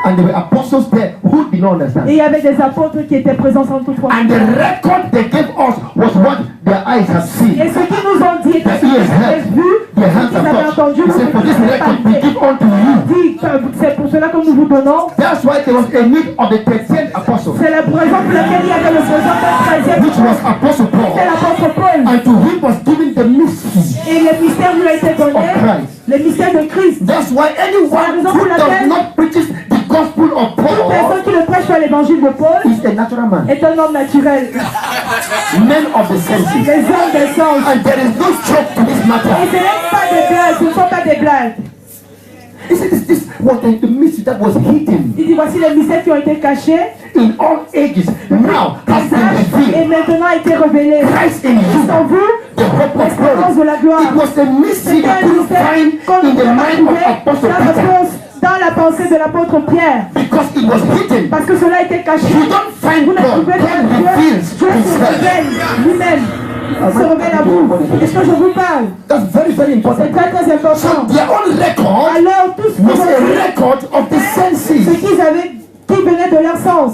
E: And there were apostles there who did not understand.
D: Et il y avait des apôtres qui étaient présents sans toutefois.
E: And the record they gave us was what their eyes have seen.
D: Et ce qu'ils nous ont dit était ce qu'ils avaient vu,
E: Their
D: ce
E: hands
D: qu'ils avaient
E: have touched.
D: entendu,
E: He said, for this record we give unto you.
D: dit que c'est pour cela que nous vous donnons.
E: That's why there was a need of the 13th apostle,
D: C'est la raison pour laquelle il y avait le présent de 13e,
E: which was Apostle
D: c'est
E: Paul.
D: l'apôtre Paul.
E: And to him was given the mystery.
D: Et le mystère lui a été donné,
E: Of Christ.
D: le mystère de Christ.
E: That's why anyone who does not preach the gospel of
D: Toute
E: Paul
D: personne qui ne prêche pas l'évangile de Paul
E: is a natural man.
D: est un homme naturel.
E: Men of the senses.
D: Les hommes des sens.
E: And there is no joke to this
D: Et
E: matter.
D: ce n'est pas des blagues, ce ne sont pas des blagues.
E: He said this was the mystery that was hidden
D: Il dit voici les mystères qui ont été cachés,
E: in all ages. Now has been
D: et
E: revealed.
D: maintenant été révélés.
E: Christ in
D: Christ en
E: you,
D: vous,
E: the hope of
D: l'espérance de
E: glory.
D: la gloire.
E: It was a mystery
D: C'était
E: that
D: un
E: couldn't
D: mystère
E: find
D: qu'on
E: in
D: ne
E: the
D: peut pas
E: mind of
D: trouver
E: Apostle
D: dans
E: Peter
D: la pensée de l'apôtre Pierre.
E: because it was hidden.
D: Parce que cela a été caché.
E: You don't find
D: Vous ne
E: God.
D: trouvez pas
E: God
D: Dieu.
E: reveals
D: Dieu se
E: himself.
D: révèle lui-même. Il se révèle à vous. Est-ce que je vous parle?
E: That's very, very
D: C'est
E: important.
D: très très
E: So
D: important.
E: their own record
D: Alors tout ce
E: was
D: qu'ils
E: a
D: ont vu,
E: record of the
D: ce
E: senses.
D: qu'ils avaient, qui venait de leur sens.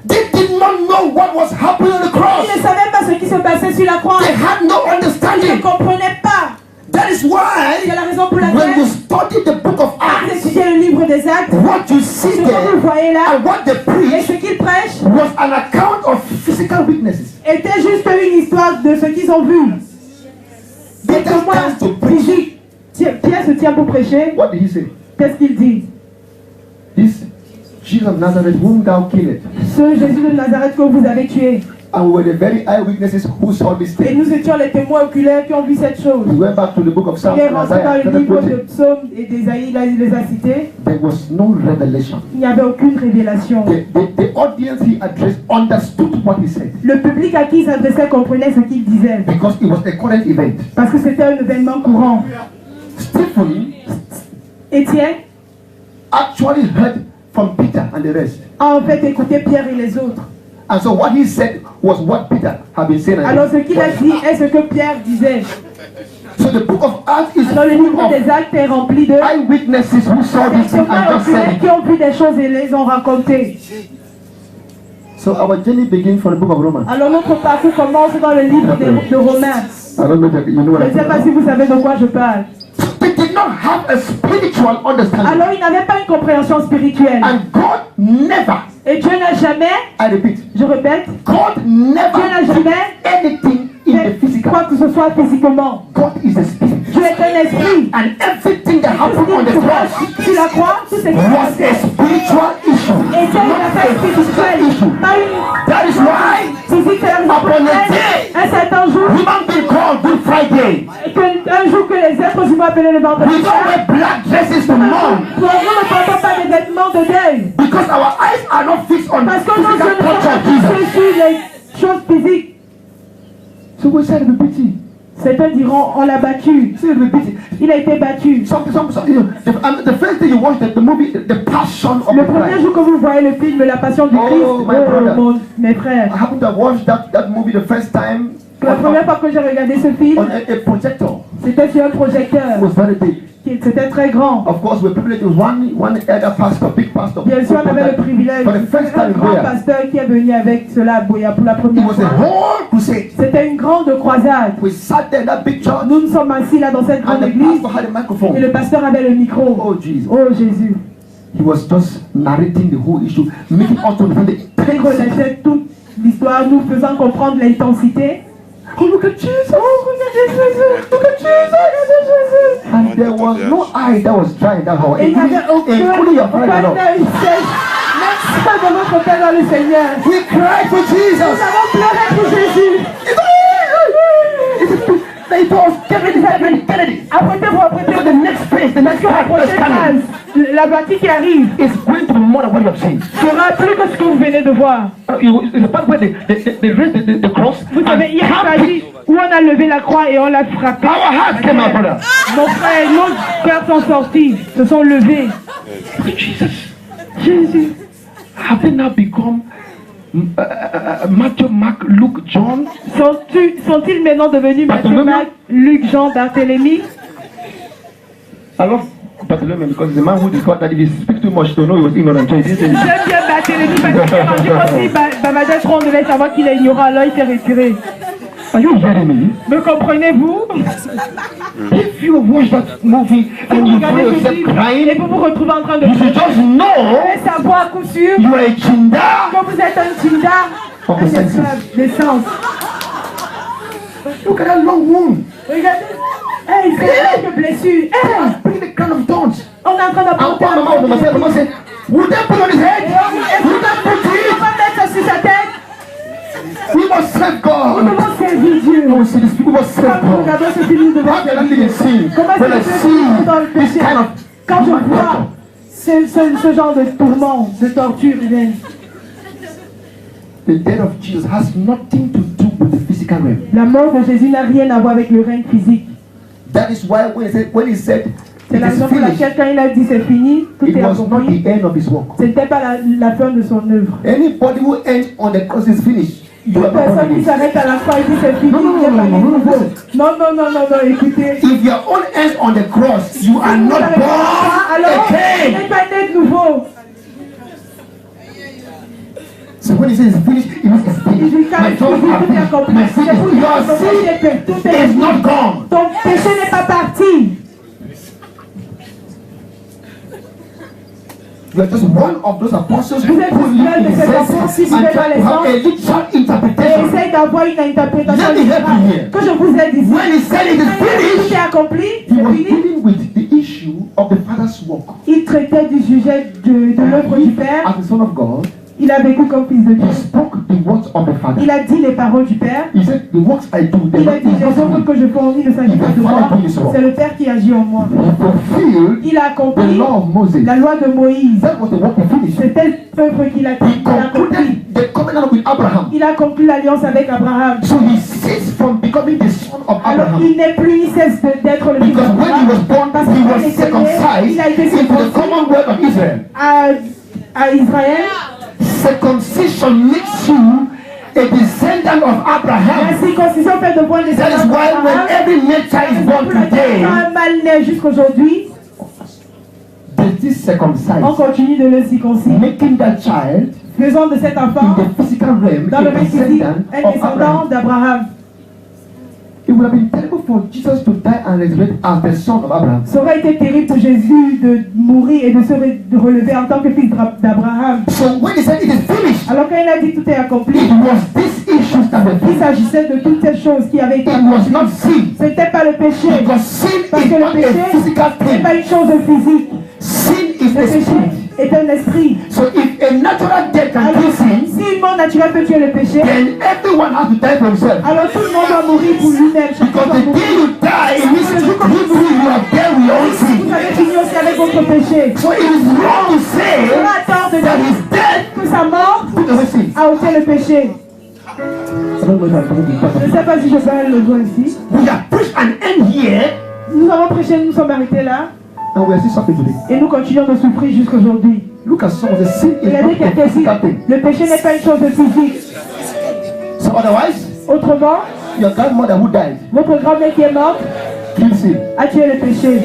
E: They did not know what was happening on the
D: Ils
E: cross.
D: ne savaient pas ce qui se passait sur la croix.
E: They had no
D: Ils ne
E: understanding.
D: comprenaient pas.
E: That is
D: C'est
E: why
D: la raison pour
E: when you
D: laquelle
E: study the book of
D: vous
E: Acts,
D: étudiez le livre des actes,
E: what you see
D: ce que vous
E: there
D: voyez là,
E: and what they
D: et
E: preach
D: ce qu'ils prêchent,
E: was an account of physical witnesses.
D: était juste une histoire de ce qu'ils ont vu. Des
E: Peter
D: témoins
E: stands to preach.
D: physiques. Pierre se tient pour prêcher.
E: What did he say?
D: Qu'est-ce qu'il dit?
E: This Jesus of Nazareth, whom thou killed.
D: Ce Jésus de Nazareth que vous avez tué.
E: And we were the very eyewitnesses who saw this
D: Et
E: thing.
D: nous étions les témoins oculaires qui ont vu cette chose.
E: We went back to the book of Psalms
D: Il est
E: and
D: rentré dans
E: Isaiah.
D: le livre de
E: There
D: Psaumes et d'Ésaïe, là il les a cités.
E: was no revelation.
D: Il n'y avait aucune révélation.
E: The audience he addressed understood what he said
D: Le public à qui il s'adressait comprenait ce qu'il disait.
E: because it was a current event.
D: Parce que c'était un événement courant.
E: Stephen
D: Étienne
E: actually heard from Peter and the rest.
D: a en fait écouté Pierre et les autres.
E: And so what he said was what Peter had been saying.
D: Alors ce qu'il a dit est ce que Pierre disait.
E: So the book of Acts is
D: Alors le
E: full
D: livre
E: of
D: des actes est rempli de
E: eyewitnesses who saw this thing and
D: témoins
E: just said
D: oculaires
E: it.
D: qui ont vu des choses et les ont racontées.
E: So our journey begins from the book of Romans.
D: Alors notre parcours commence dans le livre de Romains.
E: I don't know if you know what
D: Je
E: I'm
D: ne sais pas
E: saying.
D: si vous savez de quoi je parle.
E: They did not have a spiritual understanding.
D: Alors ils n'avaient pas une compréhension spirituelle.
E: And God never,
D: Et Dieu n'a jamais,
E: I repeat,
D: je répète,
E: God
D: Dieu n'a
E: never did
D: jamais
E: anything in the
D: fait
E: physical.
D: quoi que ce soit physiquement.
E: God is a spirit.
D: Dieu est un esprit.
E: And everything that
D: Tout
E: happened on
D: ce
E: the
D: qui se
E: cross
D: passe sur la croix, tout ce qui se
E: was
D: passe
E: a spiritual issue.
D: était une
E: Not
D: affaire
E: a physical
D: spirituelle,
E: issue.
D: pas une
E: That is why
D: physique. C'est la raison pour laquelle un certain jour,
E: human being called Good Friday.
D: un jour que les êtres humains appelaient le vendredi
E: We don't wear black dresses to mourn
D: nous ne portons pas des vêtements de deuil.
E: because our eyes are not fixed on the
D: Parce que nos yeux
E: physical
D: ne sont
E: culture
D: pas
E: of Jesus.
D: fixés sur les choses physiques.
E: So we said repeat.
D: Certains diront, on l'a battu.
E: Say repeat.
D: Il a été battu.
E: You know, the first thing you watch the movie, the Passion of
D: Le
E: the
D: premier
E: Christ.
D: jour que vous voyez le film La Passion du Christ,
E: Oh, my brother.
D: mes
E: I
D: frères,
E: happened to watch that movie the first time
D: la première fois que j'ai regardé ce film,
E: on a projector.
D: c'était sur un
E: It
D: projecteur.
E: was very big.
D: C'était très grand.
E: Of course, we're privileged with one elder pastor, big pastor.
D: Bien sûr, on avait le privilège
E: For the first time
D: d'un
E: in
D: grand
E: Boya.
D: pasteur qui est venu avec cela à Boya pour la
E: It
D: première
E: was a
D: fois.
E: whole crusade.
D: C'était une grande croisade.
E: We sat there in that big church,
D: Nous nous sommes assis là dans cette
E: and
D: grande
E: the
D: église
E: pastor had a
D: et
E: microphone.
D: le pasteur avait le micro.
E: Oh Jesus!
D: Oh Jésus.
E: He was just narrating the whole issue, making us to understand the
D: Il
E: intensity.
D: relatait toute l'histoire, nous faisant comprendre l'intensité.
E: Oh, look at Jesus!
D: Oh, regardez Jésus! Look at Jesus! Regardez Jésus!
E: And there was no eye that was dry in that hall,
D: Et il n'y avait
E: including your father.
D: aucun œil sèche, même ceux de notre Père dans le Seigneur.
E: We cried for
D: Nous
E: Jesus.
D: avons pleuré pour Jésus.
E: They told us, get ready, get ready, get ready.
D: Apprêtez-vous, apprêtez-vous.
E: The next phase, the next part
D: La
E: is
D: prochaine
E: coming.
D: phase, la partie qui arrive,
E: It's going to be more than what you have seen.
D: sera plus que ce que vous venez de voir.
E: It's the part where they raised the cross.
D: Vous savez, il y a une partie où on a levé la croix et on l'a frappé.
E: Our hearts came out, brother.
D: Nos frères, nos cœurs sont sortis, se sont levés.
E: Jesus.
D: Jésus.
E: Have they now become Matthew, Mark, Luke, John?
D: Sont-ils maintenant devenus Matthieu,
E: Bartholomew?
D: Marc, Luc, Jean, Barthélemy?
E: I love Bartholomew because the man who discovered that if he speaks too much to know he was ignorant. So he didn't say anything.
D: J'aime bien Barthélemy parce qu'il a rendu aussi bavardage trop, on devait savoir qu'il est ignorant, alors il s'est retiré.
E: Are you hearing me?
D: Me comprenez-vous?
E: If you watch that movie and you find
D: Regardez ce
E: yourself
D: film et
E: crying,
D: vous vous retrouvez en train de
E: you should just know
D: Vous savoir à coup sûr
E: you are a chinda.
D: que vous êtes un Tinda,
E: Of the
D: un
E: senses.
D: esclave des sens.
E: Look at that long wound.
D: Regardez. Hey, c'est quelques blessures. Hey,
E: Bring the crown of thorns.
D: on est en train
E: And
D: d'apporter
E: one mama of the Messiah said, would they put on his head? Would they put
D: On
E: it?
D: va mettre sur sa tête.
E: We must serve
D: Nous
E: God.
D: devons servir Dieu.
E: No, see, these people must serve
D: Quand nous
E: God.
D: regardons ce film, nous devons
E: How can I
D: servir
E: live in
D: Dieu.
E: sin?
D: Comment
E: When I
D: est-ce que je
E: see
D: peux dans le
E: this
D: péché?
E: kind of
D: Quand je
E: human
D: vois
E: nature?
D: ce genre de tourment, de torture humaine.
E: The death of Jesus has nothing to do with the physical realm.
D: La mort de Jésus n'a rien à voir avec le règne physique.
E: That is why when he said
D: C'est
E: it
D: la
E: is
D: raison pour
E: finished,
D: laquelle quand il a dit c'est fini, tout
E: it
D: est
E: was not
D: accompli.
E: the end of his work.
D: Ce n'était pas la fin de son œuvre.
E: Anybody who ends on the cross is finished. You
D: Toute
E: are not
D: personne qui
E: finished.
D: s'arrête à la croix et dit c'est fini,
E: Non, non,
D: il n'y a
E: non,
D: pas de
E: non, non,
D: nouveau.
E: non.
D: Non, écoutez.
E: If your own ends on the cross, you are
D: Si vous
E: not
D: n'arrêtez pas, alors vous
E: born
D: n'êtes
E: again.
D: pas né de nouveau.
E: So when he says it's finished, it means it's
D: Il dit
E: finished.
D: quand
E: My
D: il
E: job
D: dit
E: is
D: tout est accompli.
E: finished. My sin
D: C'est pour
E: is
D: ça
E: your
D: que
E: sin
D: tout est
E: is not gone.
D: Ton péché n'est pas parti.
E: You are just one of those apostles who
D: Vous êtes
E: live
D: l'un de
E: in
D: ces
E: the
D: apôtres
E: senses
D: qui
E: and
D: vivent
E: try
D: dans
E: to have a
D: les
E: literal
D: Et
E: interpretation.
D: essaye d'avoir une interprétation
E: Let me help you here.
D: que je vous ai dit.
E: When he said it is
D: Tout
E: finished,
D: est accompli,
E: he
D: c'est
E: was
D: fini.
E: dealing with the issue of the Father's work.
D: Il traitait du sujet de l'œuvre du Père.
E: As the Son of God,
D: Il a vécu comme fils de Dieu.
E: he spoke the words of the Father.
D: Il a dit les paroles du Père.
E: He said, the works I do, they
D: Il a
E: are
D: dit les œuvres
E: not
D: que je fais en lui ne s'agit pas de moi. C'est le Père qui agit en moi.
E: He fulfilled
D: Il a
E: the
D: accompli
E: law of Moses.
D: la loi de Moïse.
E: That was the work he finished.
D: C'était l'œuvre qu'il a
E: He
D: accompli.
E: concluded the covenant with Abraham.
D: Il a accompli l'alliance avec Abraham.
E: So he ceased from becoming the son of
D: Alors
E: Abraham.
D: il n'est plus, il cesse d'être le fils
E: Because when he
D: d'Abraham.
E: was born,
D: Parce
E: he
D: qu'il
E: was
D: était né,
E: circumcised
D: il a été
E: into the
D: circoncis
E: commonwealth of Israel.
D: à Israël.
E: Circumcision makes you a descendant of
D: La
E: Abraham.
D: circoncision fait de vous un
E: That is
D: descendant
E: why when
D: d'Abraham.
E: every nature is born today,
D: Quand un mâle naît jusqu'aujourd'hui,
E: they still
D: on
E: circumcise,
D: continue de le circoncire,
E: making that child
D: faisant de cet enfant,
E: in the physical realm
D: dans
E: a
D: le règne physique,
E: descendant
D: un
E: of
D: descendant
E: Abraham.
D: d'Abraham.
E: It would have been terrible for Jesus to die and resurrect as the son of Abraham.
D: Ça aurait été terrible pour Jésus de mourir et de se relever en tant que fils d'Abraham.
E: So when he said it is finished,
D: Alors quand il a dit tout est accompli,
E: it was these issues that were
D: il
E: finished.
D: s'agissait de toutes ces choses qui avaient été
E: It was
D: accomplies.
E: not sin.
D: Ce n'était pas le péché,
E: Because sin
D: parce
E: is
D: que le
E: not
D: péché
E: a physical
D: n'est
E: thing.
D: pas une chose physique.
E: Sin is
D: Le
E: a
D: péché
E: spirit.
D: est un esprit.
E: So if a natural death can
D: Alors,
E: kill sin,
D: si une mort naturelle peut tuer le péché,
E: then everyone has to die for himself.
D: alors tout le monde doit mourir pour lui-même. Chacun
E: Because
D: doit
E: the
D: mourir.
E: day you die, it means you are there with your own
D: Vous
E: sin.
D: avez fini aussi avec votre péché.
E: So it is wrong to say
D: On a tort de
E: that
D: dire
E: his death
D: que sa mort
E: took away sin.
D: a ôté le péché.
E: I don't know if I'm talking to
D: Je ne
E: you.
D: sais pas si je parle le doigt ici.
E: We have preached an end here,
D: Nous avons prêché, nous nous sommes arrêtés là.
E: and we are still suffering today.
D: Et nous continuons de souffrir jusqu'aujourd'hui.
E: Look at some of the sin is
D: Regardez
E: not a
D: quelqu'un ici.
E: physical thing.
D: Le péché n'est pas une chose physique.
E: So otherwise,
D: Autrement,
E: your grandmother who died
D: votre grand-mère qui est morte
E: killed sin.
D: a tué le péché.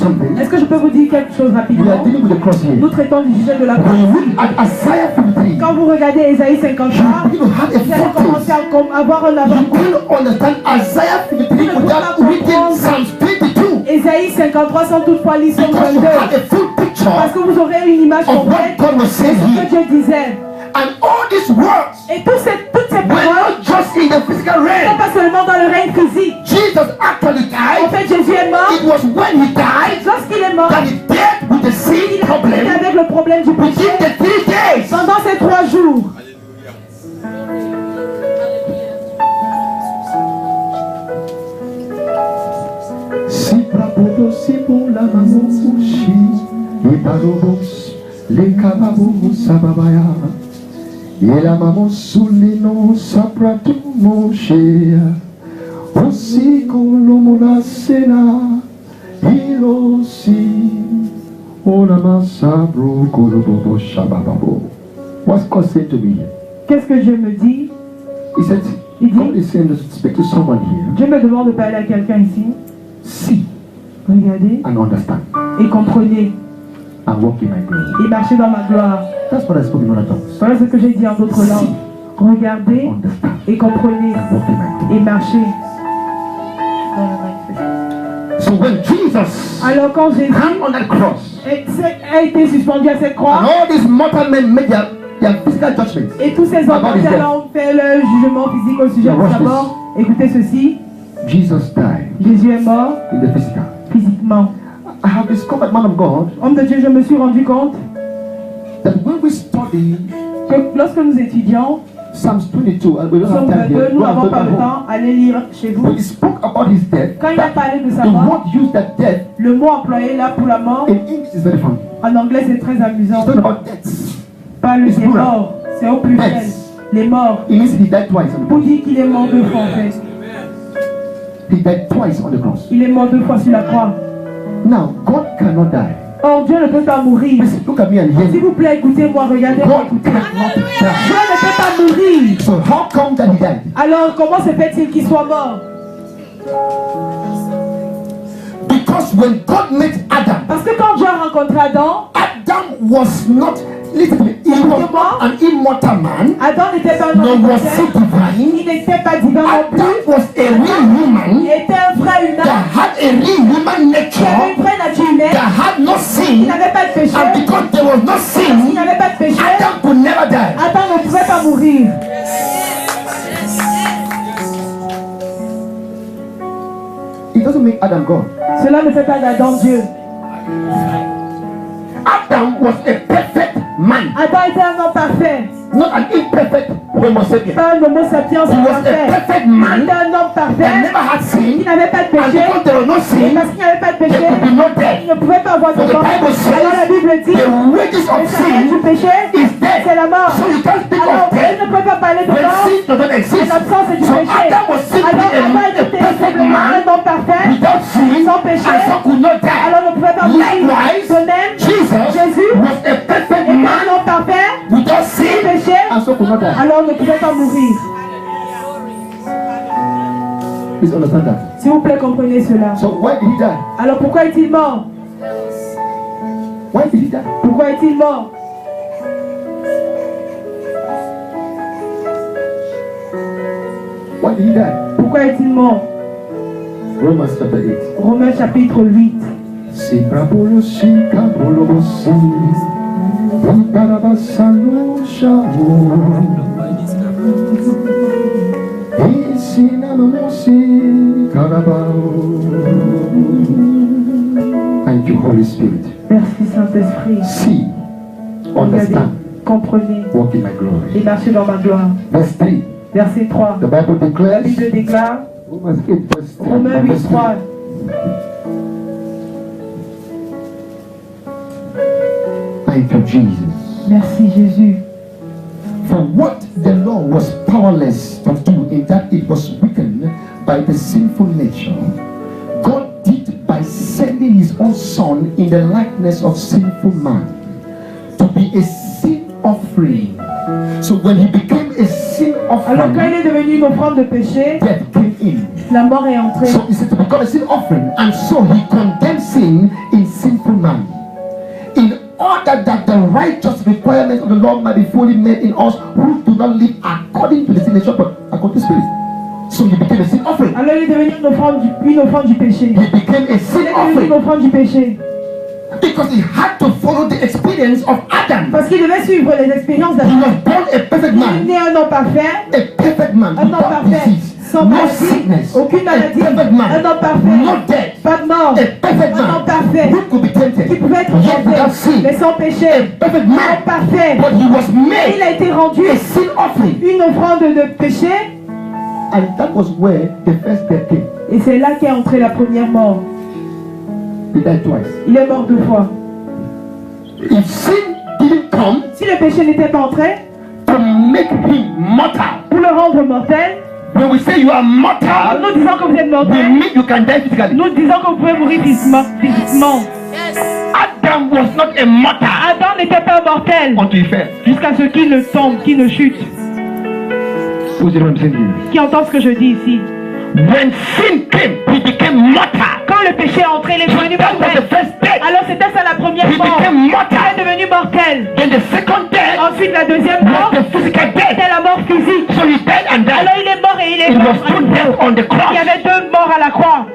E: something?
D: Est-ce que je peux vous dire quelque chose
E: We are
D: rapidement?
E: dealing with the cross here.
D: Nous traitons du sujet de la croix.
E: When you look at Isaiah 53,
D: Quand vous regardez Ésaïe 53,
E: you have a
D: vous allez commencer
E: focus.
D: à avoir un
E: You
D: avant-goût.
E: couldn't understand Isaiah 53 without reading Psalms 22.
D: Ésaïe 53 sans toutefois lire son
E: Because you
D: 22.
E: have a full picture
D: Parce que vous aurez une image
E: of what
D: complète
E: God was
D: de
E: saying
D: ce que
E: here.
D: Dieu disait.
E: And all these words
D: Et toutes ces
E: were
D: paroles
E: not just in the physical
D: ne sont
E: realm.
D: pas seulement dans le règne physique.
E: Jesus actually
D: En
E: died.
D: fait, Jésus est mort.
E: It was when he died
D: Lorsqu'il est mort,
E: that he dealt with the sin
D: il a
E: problem
D: fini avec le problème du
E: within
D: péché
E: the 3 days.
D: pendant ces 3 jours.
E: Si prapoto si pour la maman sushi, et barobos, les kababos sababaya, et la maman soulino saprato moshe, aussi kolomona sena, il aussi, olama sabro kolobobo shabababo. What's God saying to me?
D: Qu'est-ce que Dieu me dit?
E: He said,
D: Il
E: God
D: dit,
E: is saying to speak to someone here.
D: Dieu me demande de parler à quelqu'un ici.
E: See
D: Regardez
E: and understand
D: et comprenez
E: and walk in my glory.
D: et marchez dans ma gloire.
E: That's what I spoke in other tongues.
D: Voilà ce que j'ai dit en d'autres langues. Regardez
E: Understand
D: et comprenez
E: and walk in my glory.
D: et marchez.
E: So when Jesus
D: Alors quand Jésus
E: hung on that cross,
D: a été suspendu à cette croix,
E: and all these mortal men made their physical judgments,
D: et tous ces hommes
E: About his death.
D: ont fait le jugement physique au sujet
E: Now
D: de
E: watch
D: sa
E: this.
D: mort. Écoutez ceci,
E: Jesus died
D: Jésus est mort
E: in the physical.
D: physiquement.
E: I have discovered, man of God,
D: Homme de Dieu, je me suis rendu compte
E: that when we study
D: que lorsque nous étudions
E: Psalms 22, and we don't have
D: Psaume
E: time
D: 22,
E: here,
D: nous
E: go and
D: n'avons
E: do it
D: pas
E: at
D: le
E: home.
D: temps, allez lire chez vous.
E: When he spoke about his death,
D: Quand il a parlé de sa
E: the
D: mort,
E: word used that death
D: le mot employé là pour la mort,
E: in English is very funny.
D: en anglais c'est très amusant.
E: It's not about deaths.
D: Pas le
E: It's
D: des
E: plural.
D: morts, c'est au pluriel.
E: Deaths.
D: Les morts,
E: It means he died twice on the
D: pour
E: cross.
D: dire qu'il est mort 2 fois en fait.
E: He died twice on the cross.
D: Il est mort 2 fois sur la croix.
E: Now, God cannot die.
D: Or Dieu ne peut pas mourir.
E: Listen, look at me and hear
D: S'il
E: me.
D: vous plaît, écoutez-moi, regardez-moi,
E: God
D: écoutez.
E: cannot
D: Dieu
E: die.
D: ne peut pas mourir.
E: So how come that he died?
D: Alors comment se fait-il qu'il soit mort?
E: Because when God met Adam,
D: Parce que quand Dieu a rencontré Adam,
E: Adam was not, listen to me, he was not an immortal man,
D: Adam n'était pas un
E: nor
D: homme
E: was he
D: immortel,
E: divine.
D: il n'était pas divin non
E: Adam
D: plus,
E: was a real
D: il
E: human
D: était un vrai humain,
E: that had a real human
D: qui avait une
E: nature,
D: vraie nature humaine,
E: that had no
D: qui
E: sin,
D: n'avait pas de péché,
E: and because there was no
D: il
E: sin,
D: n'avait pas de péché,
E: Adam could never die.
D: Adam ne pouvait pas mourir.
E: It doesn't make Adam God.
D: Cela ne fait pas d'Adam Dieu.
E: Adam was a perfect man,
D: Adam était un homme parfait,
E: not an imperfect Homo sapien.
D: pas un homo sapiens
E: He was a
D: parfait.
E: perfect
D: Il
E: man
D: était un homme
E: that
D: parfait,
E: never had
D: qui
E: sin,
D: n'avait pas de
E: and
D: péché,
E: because there was no
D: et
E: sin,
D: parce qu'il n'avait pas de
E: there
D: péché,
E: could be no
D: il
E: death.
D: ne pouvait pas avoir de
E: But the
D: mort.
E: Bible says
D: Alors la Bible dit,
E: the wages
D: le
E: of
D: salaire du
E: sin
D: péché,
E: is death.
D: c'est la mort.
E: So you can't speak
D: Alors,
E: of
D: il
E: death
D: ne peut pas parler de
E: when
D: mort
E: sin doesn't exist.
D: en absence du
E: So
D: péché.
E: Adam was simply
D: Alors, Adam
E: a
D: était
E: perfect
D: simplement
E: man
D: un homme parfait,
E: without sin,
D: sans péché,
E: and so could not die.
D: alors ne pouvait pas mourir.
E: Likewise,
D: De même,
E: Jesus
D: Jésus
E: was a perfect
D: était un
E: man
D: homme parfait,
E: without
D: sans
E: sin,
D: péché,
E: and so could not die.
D: alors ne pouvait pas mourir.
E: Please understand that.
D: S'il vous plaît, comprenez cela.
E: So why did he die?
D: Alors pourquoi est-il mort?
E: Why did he die?
D: Pourquoi est-il mort?
E: Why did he die?
D: Pourquoi est-il mort?
E: Romans chapter 8.
D: Romains chapitre 8.
E: Si brabolo si cabolo si Utarabasano shamo Isinamo si carabao. Thank you, Holy Spirit.
D: Merci Saint-Esprit.
E: See,
D: Regardez,
E: understand,
D: comprenez
E: walk in my glory.
D: et marchez dans ma gloire.
E: Verse 3.
D: Verset 3.
E: The Bible
D: La
E: declares,
D: Bible déclare,
E: Romans 8, verse 3.
D: Romains 8, 3.
E: Thank you, Jesus.
D: Merci Jésus.
E: For what the law was powerless to do, in that it was weakened by the sinful nature, God did by sending his own Son in the likeness of sinful man to be a sin offering. So when he became a sin
D: Alors quand
E: offering,
D: il est devenu une offrande de péché,
E: death came in.
D: la mort est entrée.
E: So he said to be become a sin offering, and so he condemns sin in sinful man, in order that the righteous requirements of the law might be fully met in us who do not live according to the sin nature but according to the Spirit. So he became a sin offering.
D: Alors il est devenu une offrande du péché.
E: He became a sin
D: Une
E: offering
D: offrande du péché.
E: because he had to follow the experience of Adam.
D: Parce qu'il devait suivre les expériences
E: He
D: d'Adam.
E: was born a perfect
D: Il est
E: man,
D: né un homme parfait,
E: a perfect man
D: un homme
E: without
D: parfait,
E: disease,
D: sans
E: no
D: maladie,
E: sickness,
D: aucune
E: a
D: maladie,
E: perfect man,
D: un homme parfait,
E: no death,
D: pas de mort,
E: a perfect
D: un homme
E: man
D: parfait,
E: who could be
D: qui
E: tempted,
D: pouvait être
E: yet without
D: tenté,
E: sin,
D: mais sans péché,
E: a perfect
D: un homme
E: man,
D: parfait.
E: but he was
D: Il
E: made
D: a été rendu
E: a sin offering,
D: une offrande de péché,
E: and that was where the first death came.
D: et c'est là qu'est entrée la première mort.
E: He died twice.
D: Il est mort 2 fois.
E: If sin didn't come
D: Si le péché n'était pas entré,
E: to make him mortal,
D: pour le rendre mortel,
E: when we say you are mortal,
D: nous disons que vous êtes
E: we
D: mortel,
E: mean you can die physically.
D: nous disons que vous pouvez mourir physiquement.
E: Adam was not a mortal
D: Adam n'était pas mortel
E: until he fell.
D: jusqu'à ce qu'il ne tombe, qu'il ne chute.
E: Who's the one saying to you?
D: Qui entend ce que je dis ici?
E: When sin came, he became mortal.
D: Quand le péché est entré, il est devenu
E: That was the
D: mortel.
E: first death.
D: Alors c'était ça la première
E: He
D: mort.
E: became
D: Il
E: mortal.
D: est devenu mortel.
E: Then the second death
D: Ensuite la deuxième mort,
E: was the physical death.
D: c'était la mort physique.
E: So he died and died.
D: Alors il est mort et il est
E: It
D: mort.
E: was two deaths on the
D: Il
E: cross.
D: y avait 2 morts à la croix.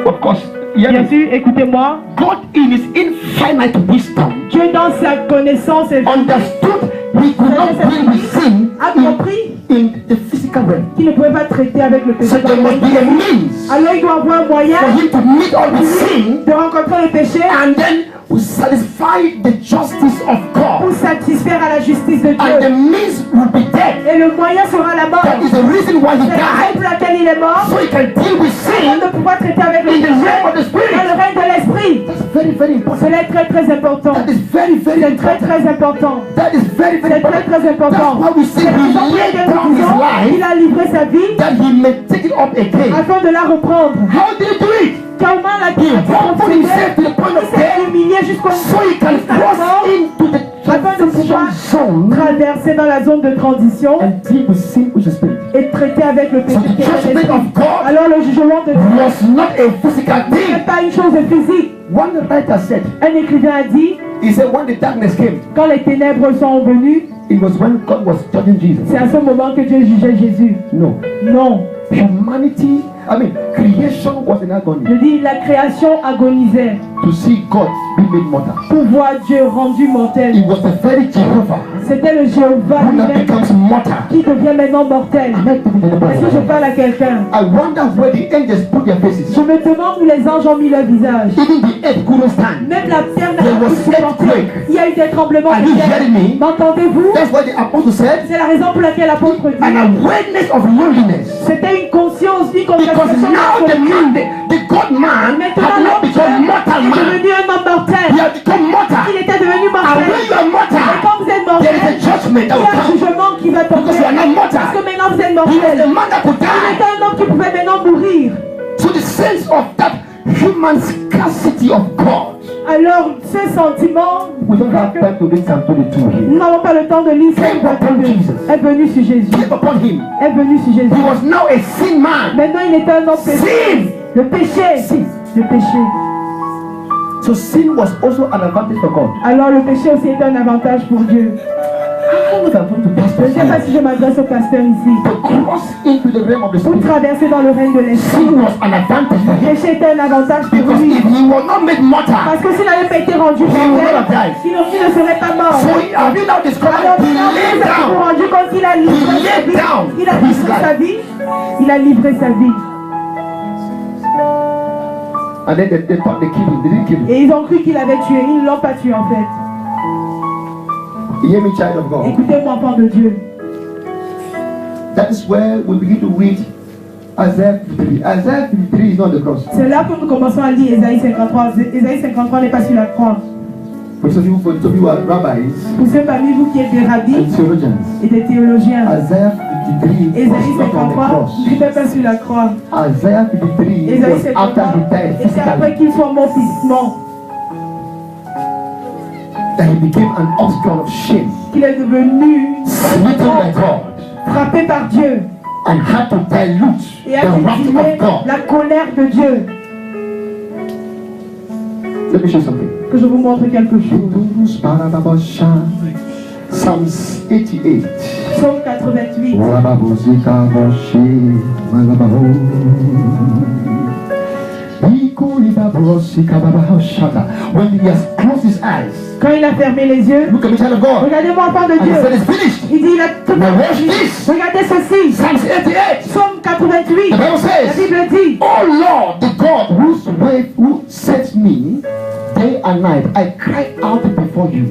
E: Of course, hear
D: Bien
E: me.
D: sûr, écoutez-moi.
E: God in his infinite wisdom
D: Dieu dans sa connaissance et
E: understood he could not deal with sin
D: a compris
E: in the physical realm.
D: qu'il ne pouvait pas traiter avec le péché.
E: So there must be a means
D: Alors il doit avoir un moyen
E: for him to meet all with sin
D: de rencontrer le péché
E: and then will satisfy the justice of
D: pour
E: God.
D: satisfaire à la justice de
E: And the
D: Dieu.
E: means will be death.
D: Et le moyen sera la mort.
E: That is the reason why he
D: C'est la raison
E: died.
D: pour laquelle il est mort.
E: So he can deal with
D: Afin
E: sin
D: de pouvoir traiter avec le
E: in
D: péché
E: the realm of the
D: dans
E: spirit.
D: le règne de l'esprit.
E: That's very, very important.
D: Cela est très très important.
E: That is very, very
D: C'est très
E: important.
D: très important.
E: That is very, very
D: C'est très
E: important.
D: très important.
E: That's why we say
D: C'est la raison
E: he
D: pour
E: laid
D: laquelle
E: down
D: nous
E: his
D: disons
E: life
D: qu'il a livré sa vie
E: that he may take it up again.
D: afin de la reprendre.
E: How did he do it?
D: Comment l'a
E: He humbled himself to the point
D: Il
E: of
D: s'est
E: death
D: humilié jusqu'au
E: so he can cross into the
D: afin de
E: transition
D: pouvoir
E: zone
D: traverser dans la zone de transition
E: and deal with sin which is spirit.
D: et traiter avec le péché
E: So the
D: qui est dans
E: judgment
D: l'esprit.
E: of God
D: Alors le jugement de Dieu
E: was not a physical
D: n'est
E: thing.
D: pas une chose physique.
E: One writer said,
D: Un écrivain a dit,
E: he said, when the darkness came,
D: quand les ténèbres sont venues,
E: it was when God was judging Jesus.
D: c'est à ce moment que Dieu jugeait Jésus.
E: No.
D: Non.
E: Humanity, creation was in agony
D: Je dis, la création agonisait
E: to see God be made mortal.
D: pour voir Dieu rendu mortel.
E: It was the very Jehovah
D: C'était le Jéhovah
E: who now
D: lui-même
E: becomes mortal.
D: qui devient maintenant mortel.
E: Am I talking to
D: Est-ce que je
E: anybody?
D: parle à quelqu'un?
E: I wonder where the angels put their faces.
D: Je me demande où les anges ont mis leur visage.
E: Even the earth couldn't stand.
D: Même la terre n'a
E: There
D: pas
E: was
D: pu supporter.
E: earthquake.
D: Il y a eu des tremblements
E: Are
D: de
E: you
D: terre.
E: hearing me?
D: M'entendez-vous?
E: That's why the apostle said,
D: C'est la raison pour laquelle l'apôtre
E: an
D: dit
E: awareness of loneliness.
D: c'était une conscience, une
E: Because
D: conversation.
E: now the man, the God man,
D: Maintenant,
E: had not
D: l'homme
E: become mortal
D: est
E: man.
D: devenu un homme
E: He
D: mortel.
E: had become mortal.
D: Il était devenu
E: And when
D: mortel.
E: you are
D: Et
E: mortal,
D: quand vous êtes
E: there
D: mortel,
E: is a judgment
D: il y
E: that
D: a
E: will
D: un
E: come.
D: jugement qui va tomber.
E: Because you are not
D: Parce
E: mortal.
D: que maintenant vous êtes
E: He was
D: mortel.
E: a man that could
D: Il
E: die.
D: était un homme qui pouvait maintenant mourir.
E: So the sense of that human scarcity of God.
D: Alors, ce sentiment,
E: We don't have time to read Psalm 22 here.
D: nous n'avons pas le temps de lire cette est venu sur Jésus.
E: Came upon him.
D: Est venu sur Jésus.
E: He was now a sin man.
D: Maintenant, il était un homme péché.
E: Sin.
D: Le péché.
E: Sin.
D: Le péché.
E: So sin was also an advantage for God.
D: Alors, le péché aussi était un avantage pour Dieu.
E: How would I want to pass
D: Je ne sais pas
E: by?
D: si je m'adresse au pasteur ici.
E: To cross into the realm of the
D: Pour
E: spirit.
D: traverser dans le règne de l'esprit.
E: Sin was an advantage for
D: Le
E: him.
D: péché était un avantage pour
E: Because
D: lui.
E: if he was not made mortal,
D: Parce que s'il n'avait pas été rendu
E: he would not
D: mortel,
E: have died.
D: il ne serait pas mort.
E: So have you now discovered
D: Alors,
E: he
D: finalement,
E: laid
D: nous avons
E: down?
D: rendu compte qu'il a livré
E: He
D: sa
E: laid
D: vie.
E: down
D: Il a
E: his
D: livré sa
E: life.
D: vie. Il a livré sa vie.
E: And then they thought they killed him. They didn't kill him.
D: Et ils ont cru qu'il avait tué. Ils ne l'ont pas tué en fait.
E: You hear me, child of God?
D: Écoutez-moi, enfant de Dieu.
E: That is where we begin to read Isaiah 53. Isaiah 53 is not the cross.
D: C'est là que nous commençons à lire Ésaïe 53. Ésaïe 53 n'est pas sur la croix.
E: For some of you are rabbis
D: Pour ceux parmi vous qui êtes des rabbis
E: and theologians,
D: et des théologiens,
E: Isaiah 53
D: Ésaïe
E: was not on the
D: 53
E: cross.
D: n'était pas sur la croix.
E: Isaiah 53
D: Ésaïe
E: was after
D: 53
E: he died
D: et c'est après
E: physically
D: qu'il soit mort physiquement
E: that he became an obstacle of shame,
D: qu'il est devenu
E: smitten by God,
D: frappé par Dieu
E: and had to dilute
D: et a
E: the wrath
D: diminué
E: of God.
D: la colère de Dieu.
E: Let me show you something.
D: Que je vous montre quelque chose.
E: Psalms 88.
D: Psaume 88.
E: When he has closed his eyes,
D: Quand il a fermé les yeux,
E: look at me, child of God,
D: regardez-moi, enfant de
E: and he said,
D: Dieu.
E: it's finished.
D: Il dit, il a tout
E: Now watch
D: fini.
E: this.
D: Regardez ceci.
E: Psalms 88.
D: Psaume 88.
E: The Bible
D: La
E: says,
D: Bible dit,
E: oh Lord, the God who sets me day and night, I cry out before you.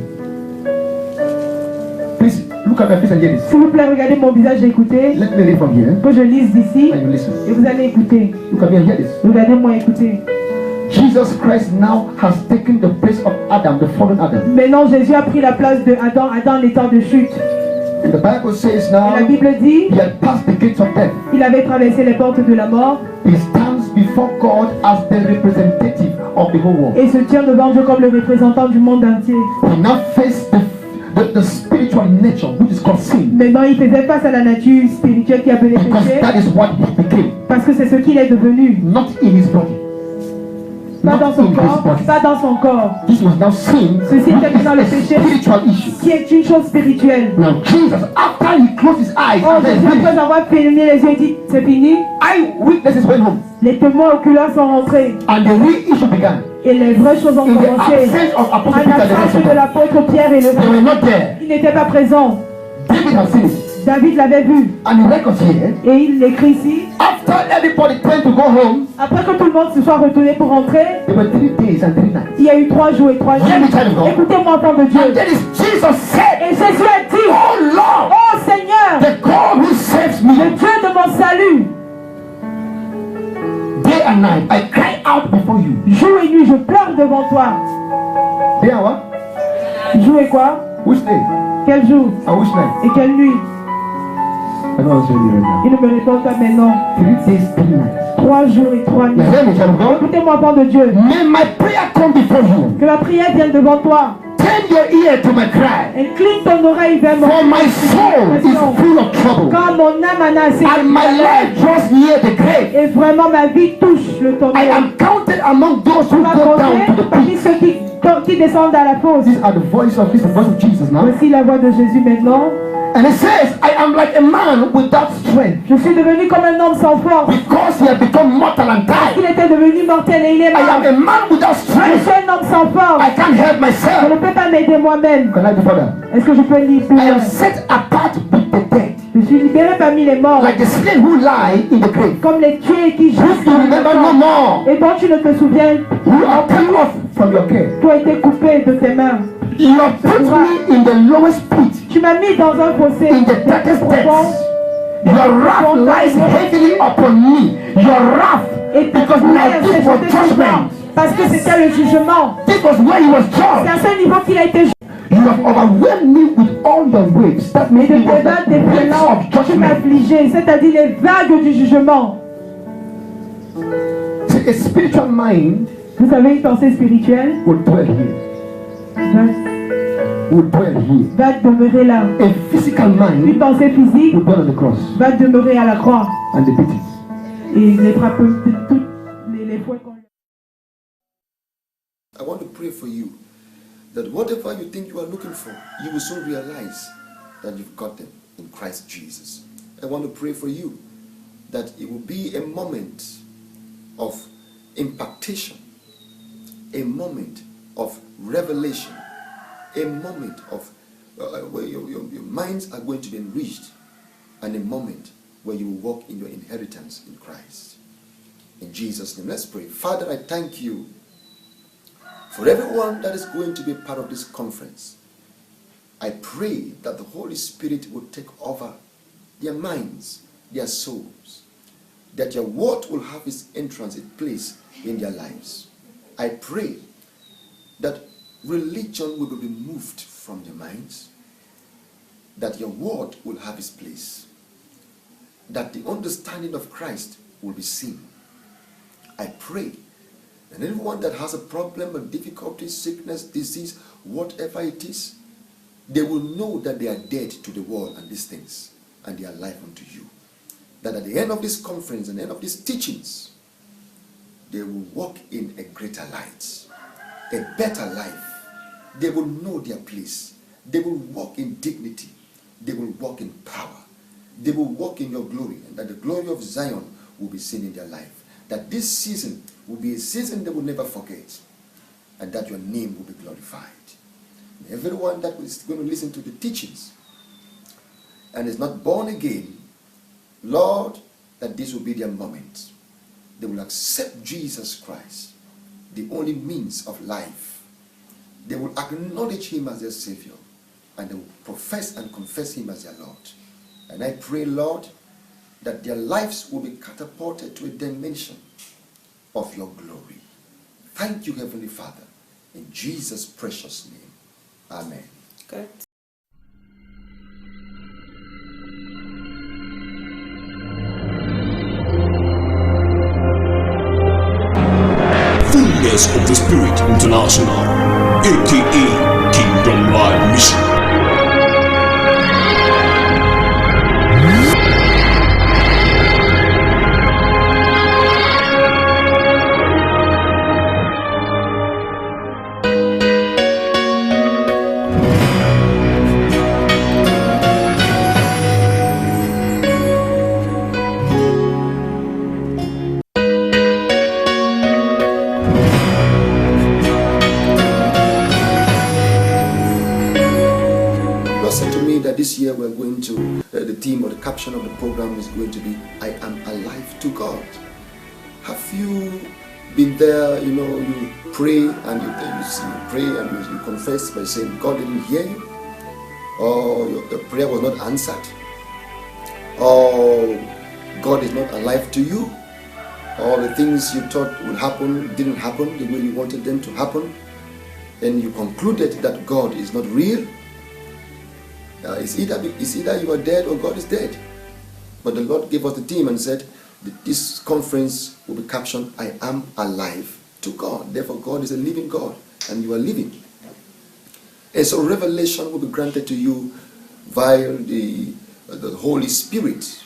E: Please look at my face and hear this.
D: s'il vous plaît, regardez mon visage et écoutez.
E: Let me read from here
D: Que je lise d'ici
E: and you listen.
D: et vous allez écouter.
E: Look at me and hear this.
D: Regardez-moi écouter.
E: Jesus Christ now has taken the place of Adam, the fallen Adam.
D: Maintenant, Jésus a pris la place de Adam, Adam l'état de chute.
E: And the Bible says
D: Et
E: now
D: la Bible dit,
E: he had passed the gates of death.
D: il avait traversé les portes de la mort
E: He stands before God as the representative of the whole world.
D: et se tient devant Dieu comme le représentant du monde entier.
E: He now faces the spiritual nature which is called sin.
D: Maintenant, il faisait face à la nature spirituelle qui appelait
E: Because
D: péché,
E: that is what he became.
D: parce que c'est ce qu'il est devenu.
E: Not in his body.
D: Pas dans
E: Not
D: son
E: in his
D: corps,
E: body.
D: pas dans son corps.
E: This was now sin,
D: Ceci
E: which
D: était dans le
E: is a
D: péché,
E: spiritual issue.
D: qui est une chose spirituelle.
E: Now Jesus, after he closed his eyes,
D: Oh,
E: and then
D: Jésus, après avoir fermé les yeux, dit, c'est fini.
E: eyewitnesses went home,
D: Les témoins oculaires sont rentrés
E: and the real issue began.
D: et les vraies choses ont
E: In the
D: commencé.
E: absence of
D: En
E: Apostle Peter and the rest
D: l'absence
E: of
D: de
E: them,
D: l'apôtre Pierre et le
E: they were not there.
D: il n'était pas présent.
E: David had seen it,
D: David l'avait vu
E: and he records here.
D: et il l'écrit ici.
E: After everybody turned to go home,
D: Après que tout le monde se soit retourné pour rentrer,
E: there were 3 days and 3 nights.
D: il y a eu 3 jours et 3 nuits.
E: Hear me, child of God.
D: Écoutez-moi, enfant de Dieu.
E: And then Jesus said,
D: Et Jésus a dit,
E: oh Lord,
D: oh Seigneur,
E: the God who saves
D: le
E: me
D: Dieu de mon salut,
E: day and night, I cry out before you.
D: jour et nuit, je pleure devant toi.
E: Day and what?
D: Jour et quoi?
E: Which day?
D: Quel jour?
E: And which night?
D: Et quelle nuit?
E: I don't answer you right now.
D: Il ne me répond pas maintenant.
E: 3 days, 3 nights.
D: 3 jours et 3 nuits.
E: Now hear me, child of God.
D: Écoutez-moi, enfant de Dieu.
E: May my prayer come before you.
D: Que ma prière vienne devant toi.
E: Turn your ear to my cry.
D: Incline ton oreille vers mon
E: For my soul is full of trouble,
D: Quand mon âme en a assez
E: and my life draws near the grave.
D: et vraiment ma vie touche le
E: I
D: tombeau.
E: am counted among those who
D: On va
E: go down to
D: compter
E: the
D: parmi
E: pit.
D: ceux qui descendent à la fosse.
E: These are the voice of Jesus now.
D: Voici la voix de Jésus maintenant.
E: And it says, I am like a man without strength,
D: Je suis devenu comme un homme sans force.
E: because he had become mortal and
D: Il
E: died.
D: était devenu mortel et il est
E: I am
D: mort.
E: a man without
D: Je
E: strength.
D: suis un homme sans force.
E: I can't help
D: Je ne
E: myself.
D: peux pas m'aider moi-même.
E: Can I do further?
D: Est-ce que je peux lire plus
E: I
D: loin?
E: am set apart with the dead,
D: Je suis libéré parmi les morts.
E: like the slain who lie in the grave,
D: Comme les tués qui
E: who
D: gisent
E: you
D: dans le
E: remember no
D: sang.
E: more,
D: Et dont tu ne te souviens,
E: who are cut off from your care.
D: tu as été coupé de tes mains.
E: You have put me in the lowest pit,
D: Tu m'as mis dans un fossé
E: in the darkest
D: profond.
E: depths. Your wrath lies heavily upon me. Your wrath,
D: Et
E: because
D: ta
E: now
D: colère s'est
E: this was
D: jetée sur moi.
E: judgment.
D: Parce que c'était le jugement.
E: This was where he was
D: C'est
E: judged.
D: à ce niveau qu'il a été jugé.
E: You have overwhelmed me with all your waves. That means
D: De
E: it
D: tes
E: was
D: vagues
E: the waves
D: déferlantes
E: of
D: qui
E: judgment.
D: m'affligeaient, c'est-à-dire les vagues du jugement.
E: See, a spiritual mind
D: Vous savez, une pensée spirituelle
E: will dwell here. Will dwell here.
D: va demeurer là.
E: A physical
D: Une
E: mind
D: pensée physique
E: will dwell on the cross
D: va demeurer à la croix.
E: and the beatings.
D: Et les frappes, toutes les fouets qu'on lui
B: I want to pray for you that whatever you think you are looking for, you will soon realize that you've got them in Christ Jesus. I want to pray for you that it will be a moment of impartation, a moment of revelation, a moment of where your minds are going to be enriched, and a moment where you will walk in your inheritance in Christ. In Jesus' name, let's pray. Father, I thank you for everyone that is going to be part of this conference. I pray that the Holy Spirit will take over their minds, their souls, that your word will have its entrance, its place in their lives. I pray that religion will be removed from their minds, that your word will have its place, that the understanding of Christ will be seen. I pray and everyone that has a problem, a difficulty, sickness, disease, whatever it is, they will know that they are dead to the world and these things, and they are alive unto you. that at the end of this conference and the end of these teachings, they will walk in a greater light, a better life. They will know their place. They will walk in dignity. They will walk in power. They will walk in your glory, and that the glory of Zion will be seen in their life. That this season will be a season they will never forget, and that your name will be glorified. And everyone that is going to listen to the teachings and is not born again, Lord, that this will be their moment. They will accept Jesus Christ, the only means of life. They will acknowledge him as their Savior, and they will profess and confess him as their Lord. And I pray, Lord, that their lives will be catapulted to a dimension of your glory. Thank you, Heavenly Father, in Jesus' precious name. Amen.
F: Good.
A: Fullness of the Spirit International, aka Kingdom Live Mission.
B: This year we're going to, the theme or the caption of the program is going to be, I am alive to God. Have you been there, you pray and you pray and you confess by saying God didn't hear you, or your prayer was not answered, or God is not alive to you, or the things you thought would happen didn't happen the way you wanted them to happen, and you concluded that God is not real. It's either you are dead or God is dead. But the Lord gave us the theme and said that this conference will be captioned, I am alive to God. Therefore, God is a living God and you are living. And so revelation will be granted to you via the Holy Spirit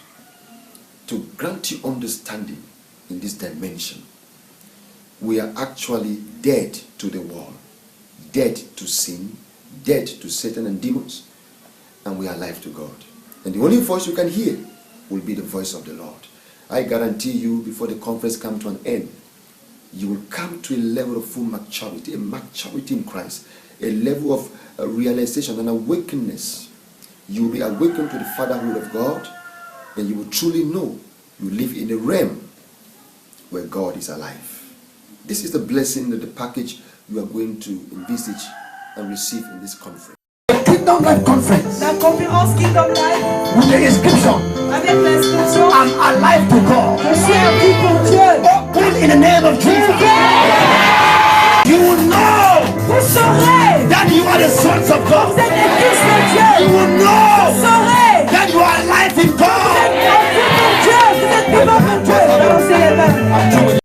B: to grant you understanding in this dimension. We are actually dead to the world, dead to sin, dead to Satan and demons, and we are alive to God. And the only voice you can hear will be the voice of the Lord. I guarantee you, before the conference comes to an end, you will come to a level of full maturity, a maturity in Christ, a level of realization and awakeness. You will be awakened to the fatherhood of God, and you will truly know you live in a realm where God is alive. This is the blessing of the package you are going to envisage and receive in this conference.
C: Kingdom Life Conference.
D: La conférence Kingdom Life
C: With the inscription,
D: avec l'inscription
C: I'm alive to God.
D: Je suis en vie pour Dieu.
C: Open in the name of Jesus. You will know
D: Vous saurez
C: that you are the sons of God.
D: vous êtes les fils de Dieu.
C: You will
D: Vous
C: know
D: saurez
C: that you are alive in
D: vous êtes
C: God.
D: en vie pour Dieu. Vous êtes vivant pour Dieu. Balancez les mains.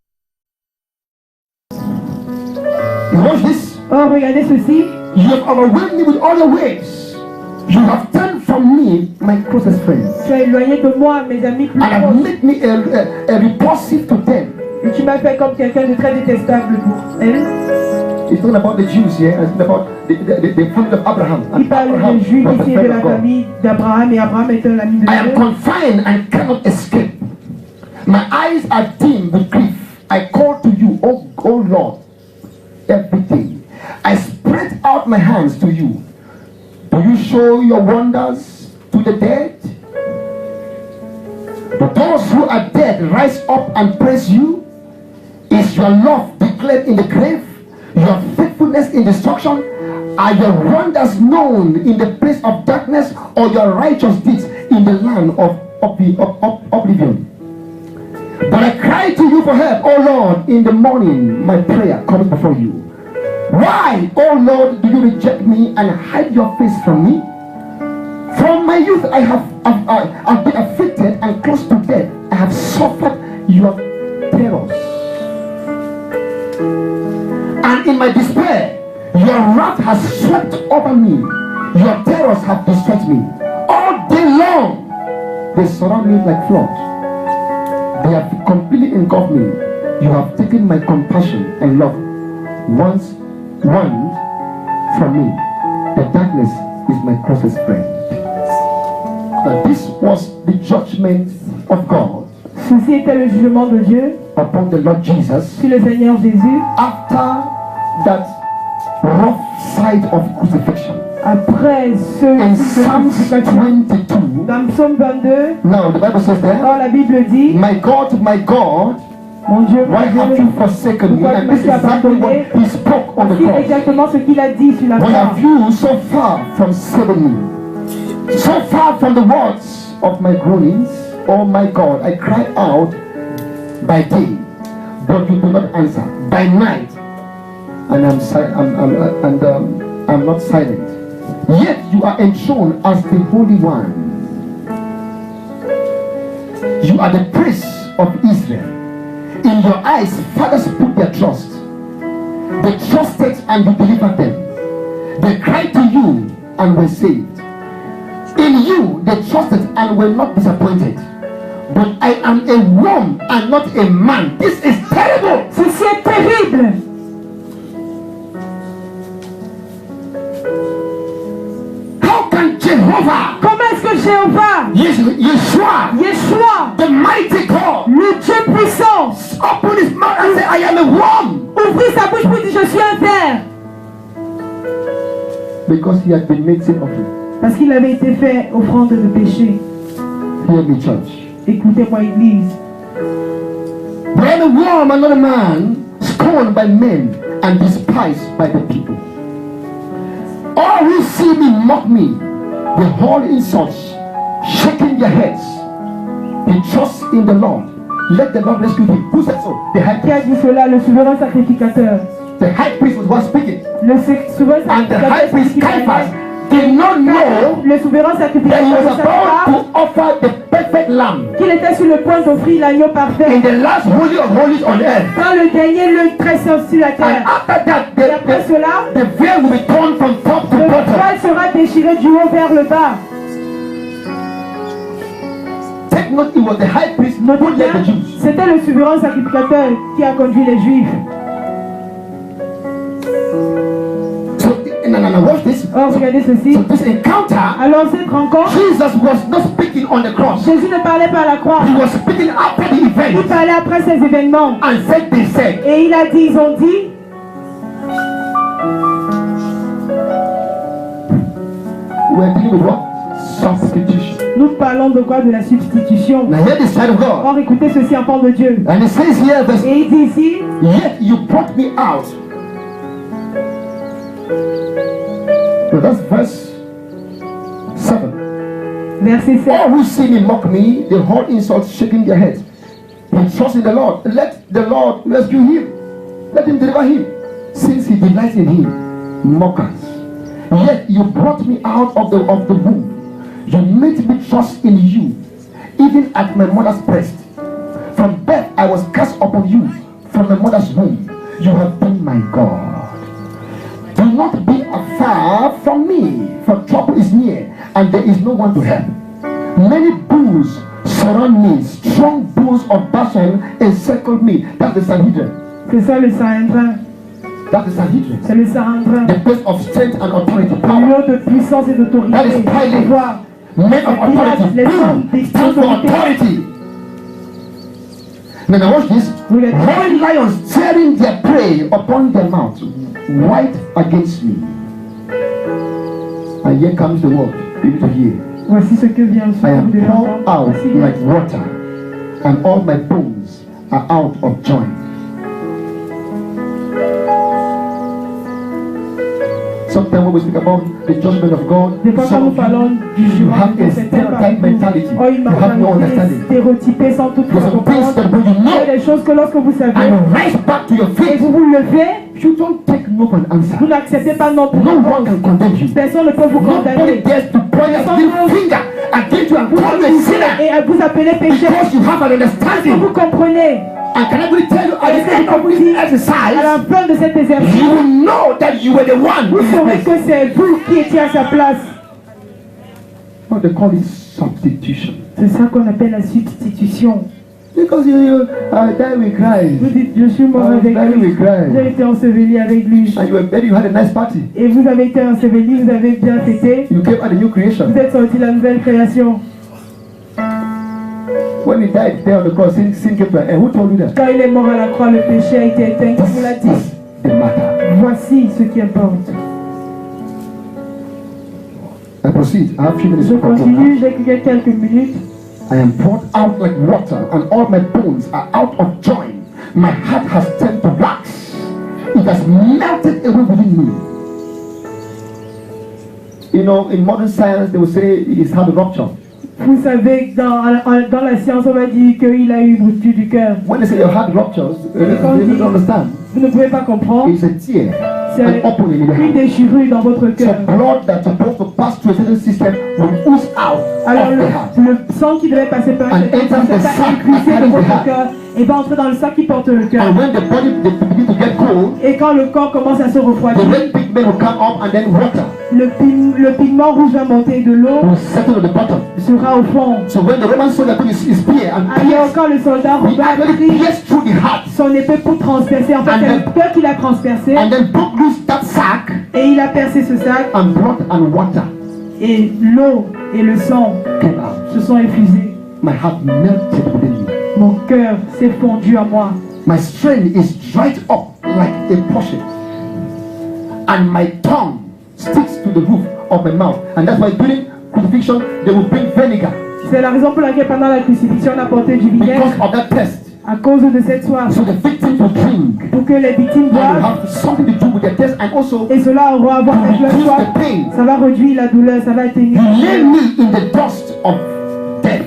E: Watch this.
D: Oh, regardez ceci.
E: You have overwhelmed me with all your ways. You have turned from me my closest friends.
D: Tu as éloigné de moi mes amis plus
E: And have
D: proches.
E: made me a repulsive to them.
D: Et tu m'as fait comme quelqu'un de très détestable pour elle.
E: He's talking about the Jews here, and about the family of Abraham.
D: Il
E: And
D: parle
E: Abraham
D: des Juifs
E: was a
D: ici de
E: friend
D: la
E: of God.
D: famille d'Abraham, et Abraham est un ami de
E: I am
D: Dieu.
E: confined and cannot escape. My eyes are dim with grief. I call to you, O Lord, every day. I spread out my hands to you. Do you show your wonders to the dead? Do those who are dead rise up and praise you? Is your love declared in the grave? Your faithfulness in destruction? Are your wonders known in the place of darkness, or your righteous deeds in the land of oblivion? But I cry to you for help, O Lord, in the morning, my prayer coming before you. Why, O Lord, do you reject me and hide your face from me? From my youth I have been afflicted and close to death. I have suffered your terrors. And in my despair, your wrath has swept over me. Your terrors have destroyed me. All day long, they surround me like floods. They have completely engulfed me. You have taken my compassion and love once one from me. The darkness is my closest friend. This was the judgment of God
D: Ceci était le jugement de Dieu
E: upon the Lord Jesus
D: sur le Seigneur Jésus
E: after that rough side of crucifixion.
D: après ce
E: In Psalm 22,
D: dans Psaume 22.
E: now the Bible says there,
D: Or la Bible dit,
E: my God,
D: mon Dieu,
E: why have you forsaken me?
D: pourquoi
E: And
D: tu
E: this is
D: m'as
E: exactly what
D: abandonné?
E: he spoke on the
D: C'est
E: cross.
D: exactement ce qu'il a dit sur la
E: Why
D: croix.
E: have you so far from saving me? So far from the words of my groanings, oh my God, I cry out by day, but you do not answer. By night, and I'm not silent. Yet you are enthroned as the Holy One. You are the priest of Israel. In your eyes, fathers put their trust. They trusted and you delivered them. They cried to you and were saved. In you, they trusted and were not disappointed. But I am a worm and not a man. This is terrible.
D: Ceci est terrible.
E: How can Jehovah,
D: Comment est-ce que Jéhovah, Yeshua,
E: the mighty God,
D: le Dieu puissant,
E: open his mouth and say, I am a worm?
D: ouvrit sa bouche pour dire je suis un ver?
E: Because he had been made sin offering.
D: Parce qu'il avait été fait offrande de péché.
E: Hear me, church.
D: Écoutez-moi, Église.
E: But I am a worm and not a man, scorned by men and despised by the people. All who see me mock me, they haul insults, shaking their heads. They trust in the Lord. Let the Lord rescue him. Who said so? The high
D: Qui a
E: priest.
D: dit cela? Le souverain sacrificateur.
E: The high priest was one speaking.
D: Le souverain
E: And the high
D: sacrificateur,
E: priest,
D: c'est qui
E: Caiaphas,
D: parlait.
E: did not know
D: Le souverain
E: that he
D: sacrificateur
E: was
D: ne savait
E: about
D: pas
E: to offer the perfect lamb
D: qu'il était sur le point d'offrir l'agneau
E: in
D: parfait
E: the last holy of holies on earth.
D: dans le dernier lieu très saint sur la
E: And
D: terre.
E: after that,
D: Et après cela,
E: the veil will be torn from top to
D: le
E: bottom.
D: voile sera déchiré du haut vers le bas.
E: Take note, it was the high priest who led the Jews.
D: C'était le souverain sacrificateur qui a conduit les Juifs.
E: So, no, watch this.
D: Or, regardez ceci.
E: So this encounter,
D: Alors, cette rencontre,
E: Jesus was not speaking on the cross.
D: Jésus ne parlait pas à la croix.
E: He was speaking after the
D: Il
E: event.
D: parlait après ces événements.
E: And said, they said,
D: Et il a dit, ils ont dit,
E: we're dealing with what? Substitution.
D: nous parlons de quoi? De la substitution.
E: Now hear this side of God.
D: Or, écoutez ceci, enfant de Dieu.
E: And it says here, verse,
D: Et il dit ici,
E: yet you brought me out. So that's verse 7.
D: verset 7.
E: All who see me mock me, they hold insults, shaking their heads. They trust in the Lord. Let the Lord rescue him. Let him deliver him. Since he delights in him, mockers. Yet you brought me out of the womb. You made me trust in you, even at my mother's breast. From birth I was cast upon you. From my mother's womb, you have been my God. Do not be afar from me, for trouble is near, and there is no one to help. Many bulls surround me, strong bulls of Bashan encircle me. That's the Sanhedrin.
D: C'est ça le Sanhedrin.
E: That's the Sanhedrin.
D: C'est le Sanhedrin.
E: The place of strength and authority, power.
D: Lieu de puissance et
E: That
D: d'autorité.
E: is Pilate.
D: Pouvoir.
E: Men of authority.
D: Les hommes
E: Bull stands for authority. Now watch this. Roaring lions tearing their prey upon their mouth, white against me. And here comes the word. You need to hear.
D: Voici ce que vient
E: I am
D: de
E: poured
D: l'entendre.
E: out
D: Voici
E: like water, and all my bones are out of joint. Sometimes when we speak about the judgment of God,
D: Des fois, quand nous parlons du
E: you
D: jugement
E: have
D: de
E: a
D: cette
E: stereotype mentality.
D: oh, une
E: You have no
D: mentalité
E: understanding.
D: stéréotypée sans toute
E: There's some things
D: comprendre.
E: that when you
D: Il y a
E: know
D: des choses que lorsque vous savez
E: and you rise back to your
D: et
E: feet,
D: vous vous levez,
E: you don't take no for an answer.
D: vous n'acceptez pas non pour
E: No
D: réponse.
E: one can condemn you.
D: Personne ne peut vous
E: Nobody
D: condamner.
E: dares to point a little finger against you and
D: Vous
E: call you a sinner
D: et vous appelez péché.
E: because you have an
D: Est-ce que
E: understanding.
D: vous comprenez?
E: And can I really tell you at the end of this
D: À la
E: exercise,
D: fin de cet exercice,
E: you will know that you were the one
D: vous
E: in this
D: saurez
E: place.
D: que c'est vous qui étiez à sa place.
E: No, they call it substitution.
D: C'est ça qu'on appelle la substitution.
E: Because you died with Christ.
D: Vous dites, je suis mort avec
E: buried
D: lui.
E: with Christ.
D: J'ai été enseveli avec lui.
E: And you were buried, you had a nice party.
D: Et vous avez été enseveli, vous avez bien fêté.
E: You came at the new creation.
D: Vous êtes sorti de la nouvelle création.
E: When he died there on the cross, sin came to an end. Who told you that?
D: Quand il est mort à la croix, le péché a été éteint. Qui vous l'a dit?
E: That's the matter.
D: Voici ce qui importe.
E: I proceed. I have 3 minutes
D: Je
E: to conclude.
D: continue, j'ai que quelques minutes.
E: I am poured out like water, and all my bones are out of joint. My heart has turned to wax. It has melted away within me. You know, in modern science, they will say he's had a rupture.
D: Vous savez que dans la science, on va dire qu'il a eu une rupture du cœur.
E: When they say your heart ruptures, they don't understand.
D: Vous ne pouvez pas comprendre.
E: It's a tear,
D: C'est
E: an opening in the
D: une
E: heart.
D: déchirure dans votre
E: So
D: cœur.
E: blood that's supposed to pass through a certain system will ooze out
D: Alors
E: of the heart.
D: le sang qui devait passer par
E: And
D: cette
E: enter the
D: va
E: sac
D: écouler
E: that
D: de
E: carries the
D: votre
E: heart.
D: cœur et va entrer dans le sang qui porte le cœur.
E: And when the body begins to get cold,
D: Et quand le corps commence à se
E: the
D: refroidir,
E: red pigment will come up, and then water
D: le pigment rouge va monter de l'eau
E: will settle at the bottom.
D: sera au fond.
E: So when the Roman soldier took his spear and
D: Alors
E: pierced,
D: quand le soldat
E: he
D: romain a
E: actually
D: pris
E: pierced through the heart
D: son épée pour transpercer, en fait
E: And
D: c'est
E: then-
D: le cœur qu'il a transpercé
E: and then broke loose that sack,
D: et il a percé ce sac
E: and blood and water
D: et l'eau et le sang
E: came out.
D: se sont effusés.
E: My heart melted within me.
D: Mon cœur s'est fondu à moi.
E: My strength is dried up like a potion, and my tongue sticks to the roof of my mouth. And that's why during crucifixion they will bring vinegar
D: C'est la raison pour laquelle pendant la crucifixion on a porté du
E: because
D: vinaigre
E: of that test.
D: à cause de cette soif
E: So the victims will drink,
D: pour que les victimes
E: and will
D: boivent
E: have something to do with their test, and also
D: et cela aura à voir avec leur
E: reduce
D: soif.
E: the pain.
D: Ça va réduire la douleur, ça va atténuer.
E: You lay me in the dust of death.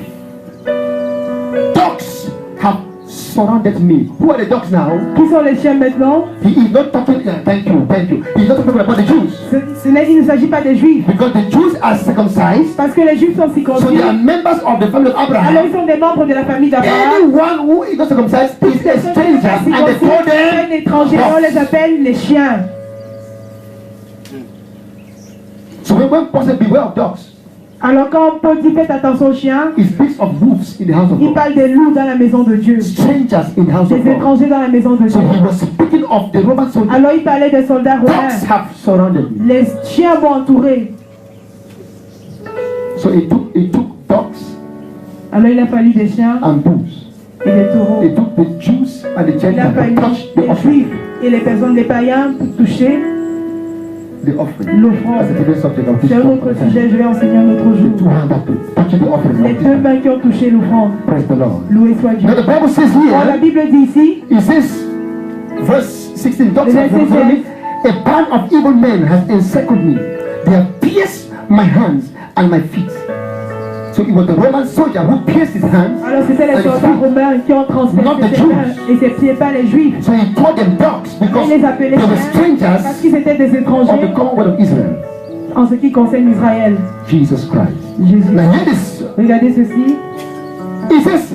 E: Dogs have surrounded me. Who are the dogs now?
D: Qui sont les chiens maintenant?
E: He is not talking. Thank you, thank you. He's not talking about the Jews
D: Il ne s'agit pas des juifs
E: because the Jews are circumcised,
D: parce que les juifs sont
E: so
D: circoncis.
E: they are members of the family of
D: Alors
E: Abraham.
D: ils sont des membres de la famille d'Abraham.
E: Anyone who is not circumcised is a stranger, and they call
D: Un
E: them
D: étranger, on les
E: dogs.
D: appelle les chiens.
E: So when Paul said, "Beware of dogs,"
D: Alors quand Paul dit faites attention aux chiens,
E: he speaks of wolves in the house of
D: il
E: God,
D: parle des loups dans la maison de Dieu,
E: strangers in the house of
D: des
E: God.
D: étrangers dans la maison de
E: So
D: Dieu.
E: he was speaking of the Roman soldiers.
D: Alors il parlait des soldats
E: Dogs
D: romains.
E: have surrounded me.
D: Les chiens m'ont entouré.
E: So he took dogs
D: Alors il a fallu des chiens
E: and bulls.
D: et des taureaux.
E: He took the Jews and the
D: Il a
E: Gentiles
D: fallu
E: to touch the
D: les
E: offering.
D: juifs et les personnes des païens pour toucher
E: The offering.
D: l'offrande.
E: That's a different subject of this
D: C'est un
E: talk.
D: autre sujet, je vais enseigner un autre
E: The
D: jour.
E: two hands that touching the offering.
D: Les deux mains qui ont touché l'offrande.
E: Praise the Lord.
D: Loué soit Dieu.
E: Now the Bible says
D: Or, la
E: here,
D: Bible dit ici,
E: it says, verse 16, talks
D: Le
E: about
D: verset
E: Deuteronomy, a band of evil men has encircled me. They have pierced my hands and my feet. So it was the Roman soldier who pierced his hands.
D: alors c'était les
E: and his
D: soldats
E: feet.
D: romains qui ont transpercé
E: Not the
D: ses mains
E: Jews.
D: et ses pieds, pas les juifs.
E: So he called them dogs because
D: Il les appelait
E: they were
D: chiens parce
E: strangers
D: qu'ils étaient des
E: of the
D: étrangers
E: Commonwealth of Israel.
D: en ce qui concerne Israël.
E: Jesus Christ.
D: Jésus.
E: Now hear this.
D: Regardez ceci.
E: He says,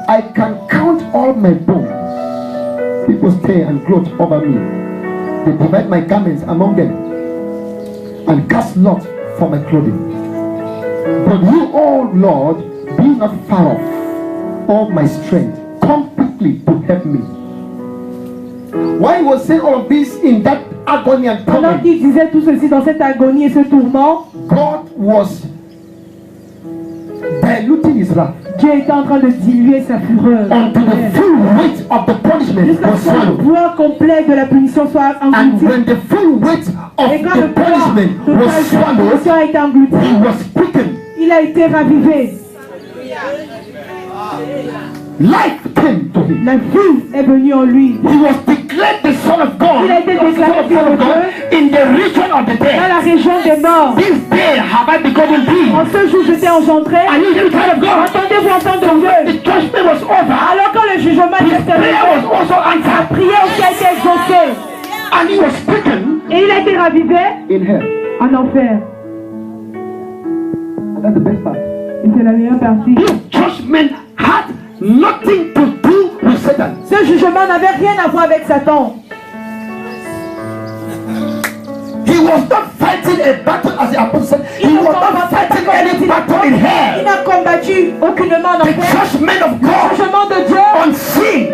E: I can count all my bones. People stay and gloat over me. They divide my garments among them and cast lot for my clothing. But you, O Lord, be not far off, all my strength. Come quickly to help me. Why he was saying all of this in that agony and
D: Pendant
E: torment?
D: qu'il disait tout ceci dans cette agonie et ce tourment,
E: God was diluting his wrath
D: Dieu était en train de diluer sa fureur.
E: until the full weight of the punishment
D: Jusqu'à
E: was
D: ce que le
E: swallowed.
D: poids complet de la punition soit
E: And
D: englouti.
E: when the full weight of
D: Et quand
E: the
D: le poids
E: punishment
D: total
E: was
D: de la
E: swallowed,
D: punition a été englouti,
E: he was quickened.
D: il a été ravivé.
E: Life came to him.
D: La vie est venue en lui.
E: He was declared the Son of God,
D: Il a été
E: the
D: déclaré
E: Son of
D: Fils de
E: God in the region of the
D: Dans
E: dead.
D: la région des morts.
E: This day have I become in thee.
D: En ce jour, je t'ai engendré.
E: Are you the child of God?
D: Entendez-vous entendre Dieu?
E: The judgment was over.
D: Alors quand le jugement
E: His
D: est terminé,
E: prayer was also
D: la
E: answered.
D: prière aussi a été exaucée.
E: And he was quickened
D: Et il a été ravivé
E: in hell.
D: en enfer.
E: That's the best part.
D: Et c'est la meilleure partie.
E: His judgment had nothing to do with Satan.
D: Ce jugement n'avait rien à voir avec Satan.
E: He was not fighting a battle as the apostle said. He was not fighting any battle in
D: Il
E: hell.
D: n'a combattu aucunement en
E: The
D: enfer.
E: judgment of
D: Le
E: God
D: jugement de Dieu
E: on sin.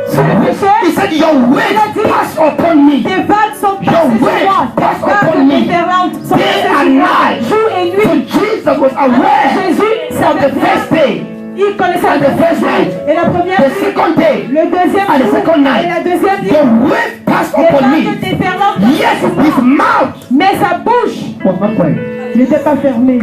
D: sur le péché.
E: He said, your waves pass upon me.
D: Tes vagues sont
E: Your
D: passées sur
E: waves
D: moi.
E: pass
D: Tes vagues
E: upon me.
D: différentes sont
E: Day
D: passées sur
E: and
D: moi.
E: night.
D: Jour et
E: So
D: nuit.
E: Jesus was aware
D: Jésus
E: of
D: savait
E: the first
D: bien.
E: day,
D: Il connaissait
E: and
D: la
E: the first
D: première
E: night,
D: nuit et la première
E: the
D: nuit.
E: second day,
D: Le deuxième
E: and the
D: jour
E: second night.
D: et la deuxième nuit.
E: The wave passed
D: Les
E: upon
D: vagues
E: me.
D: différentes
E: Yes,
D: passaient sur
E: his
D: moi.
E: mouth
D: Mais sa bouche
E: was not quiet.
D: n'était pas fermée.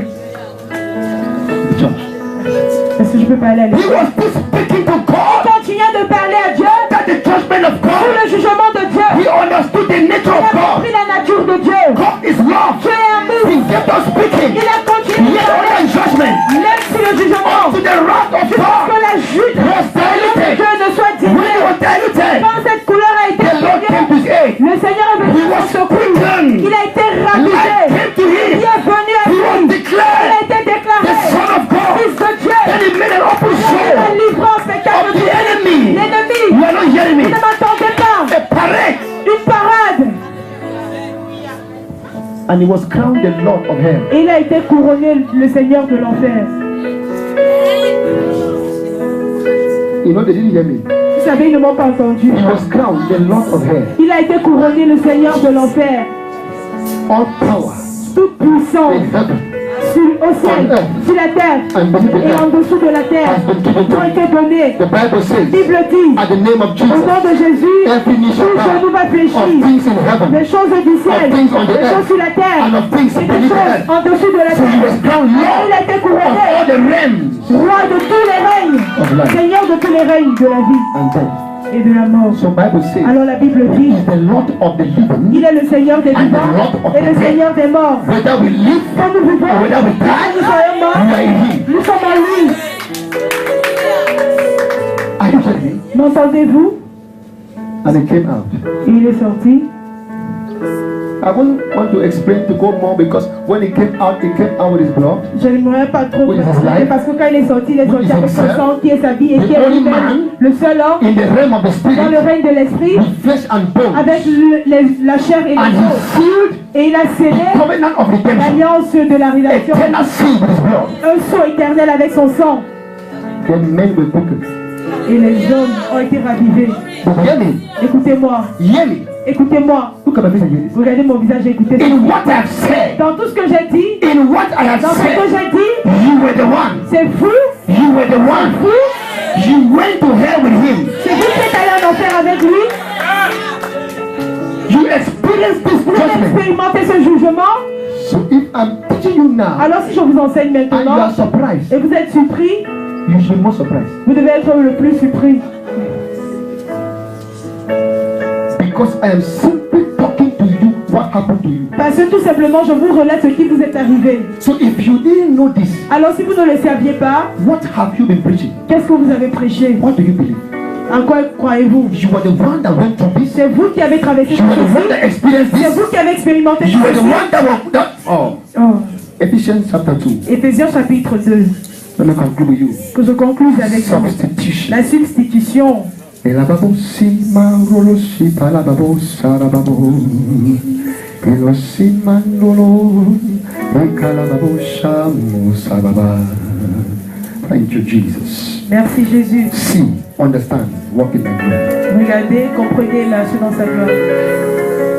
D: Est-ce que je peux parler à
E: He
D: lui?
E: was still speaking to God.
D: Continuez de parler à Dieu
E: That the judgment of
D: pour
E: God.
D: le jugement de Dieu.
E: He understood the nature
D: Il
E: of
D: a
E: God.
D: compris la nature de Dieu.
E: God is love.
D: Dieu est amour.
E: He kept on speaking.
D: Il a continué
E: Yet
D: de
E: under
D: parler.
E: judgment.
D: Même si le jugement
E: To the wrath of
D: que
E: God.
D: la chute
E: Was
D: de
E: diluted.
D: Dieu ne soit
E: When it
D: diluée.
E: was diluted,
D: Quand cette couleur a été
E: the Lord came to
D: diluée,
E: his aid.
D: le Seigneur est venu
E: He
D: à
E: was
D: son secours.
E: quickened.
D: Il a été
E: Life
D: ravisé.
E: came to
D: Il
E: him.
D: est venu à
E: He was
D: lui. Il a
E: declared
D: été déclaré
E: the Son of God.
D: fils de Dieu.
E: Then he made an open
D: Il a
E: show
D: livré en spectacle
E: of
D: de
E: the
D: Dieu.
E: enemy.
D: L'ennemi,
E: You are not hearing me.
D: vous ne m'entendez pas.
E: A parade.
D: Une parade.
E: And he was crowned the Lord of hell.
D: Et il a été couronné le Seigneur de l'enfer.
E: You know, they didn't hear me.
D: Vous savez, ils ne m'ont pas entendu.
E: He was crowned the Lord of hell.
D: Il a été couronné le Seigneur de l'enfer.
E: All power
D: Toute puissance
E: in heaven
D: au ciel, sur la terre
E: and beneath the
D: et en
E: earth
D: dessous de la terre
E: has been given to
D: ont
E: me.
D: été donnés.
E: The Bible says,
D: Bible dit,
E: at the name of
D: au
E: Jesus,
D: nom de Jésus,
E: every knee shall
D: tout genou va
E: bow of
D: fléchir.
E: things in heaven
D: Des choses du ciel,
E: of things on the
D: des
E: earth,
D: choses sur la terre
E: and of things
D: et des
E: beneath the
D: choses
E: earth.
D: en dessous de la
E: So he was
D: terre.
E: crowned
D: Il a
E: Lord
D: été
E: of
D: couronné,
E: all the realms.
D: roi de tous les règnes,
E: Of life.
D: Seigneur de tous les règnes de la vie
E: And death.
D: et de la mort.
E: So Bible says,
D: Alors la Bible
E: He
D: dit,
E: is the Lord of the living,
D: il est le Seigneur des
E: And the
D: vivants
E: Lord of
D: et le
E: the dead.
D: Seigneur des morts.
E: whether we live
D: Quand nous vivons,
E: or whether we
D: quand nous
E: die,
D: soyons
E: we
D: morts,
E: are in Him.
D: nous sommes en lui.
E: Are you hearing me?
D: M'entendez-vous?
E: And he came out.
D: Et il est sorti.
E: I won't want to explain to go more because when he came out with his blood.
D: Je n'aimerais pas trop
E: Which is
D: expliquer
E: life.
D: parce que quand il est sorti
E: Which is
D: avec son
E: himself.
D: sang qui est sa vie et
E: The
D: qui est
E: only
D: lui-même
E: man
D: le seul homme
E: In the realm of the
D: dans le
E: spirit,
D: règne de l'esprit
E: with flesh and bone,
D: avec la chair et
E: and
D: les
E: he
D: os.
E: sealed
D: Et il a
E: the
D: scellé
E: covenant of redemption,
D: l'alliance de la rédemption,
E: eternal seal with his blood.
D: un sceau éternel avec son sang.
E: Then men were quickened.
D: Et les hommes ont été ravivés.
E: You hear me?
D: Écoutez-moi,
E: Hear me?
D: écoutez-moi.
E: Look at my face and hear this.
D: Regardez mon visage et écoutez.
E: In what I have said,
D: Dans tout ce que j'ai dit,
E: in what I have
D: dans ce que
E: said,
D: j'ai dit,
E: you were the one.
D: c'est vous,
E: You were the one. You went to hell with him.
D: c'est vous qui êtes allé en enfer avec lui.
E: You experienced this
D: Vous
E: judgment.
D: expérimentez ce jugement.
E: So if I'm teaching you now
D: Alors si je vous enseigne
E: and you
D: maintenant
E: are surprised,
D: et vous êtes surpris,
E: you should be more surprised.
D: vous devez être le plus surpris.
E: Because I am simply talking to you what happened to you.
D: Parce que tout simplement, je vous relate ce qui vous est arrivé.
E: So if you didn't know this,
D: Alors si vous ne le saviez pas,
E: what have you been preaching?
D: qu'est-ce que vous avez prêché?
E: What do you believe?
D: En quoi croyez-vous?
E: You were the one that went through this.
D: C'est vous qui avez traversé
E: You were the one
D: ceci.
E: that experienced
D: C'est
E: this.
D: vous qui avez expérimenté
E: You were the
D: ceci.
E: one that was oh.
D: Oh.
E: Ephesians chapter 2.
D: Éphésiens chapitre 2.
E: Let me conclude with you.
D: Que je concluse avec vous.
E: Substitution.
D: La substitution.
E: Elababo simarolo sipalababo sarababo. Elo simanolo ekalababo shamu sababa. Thank you, Jesus.
D: Merci Jésus.
E: See, understand, walk in my glory.
D: Regardez, comprenez, marchez dans sa gloire.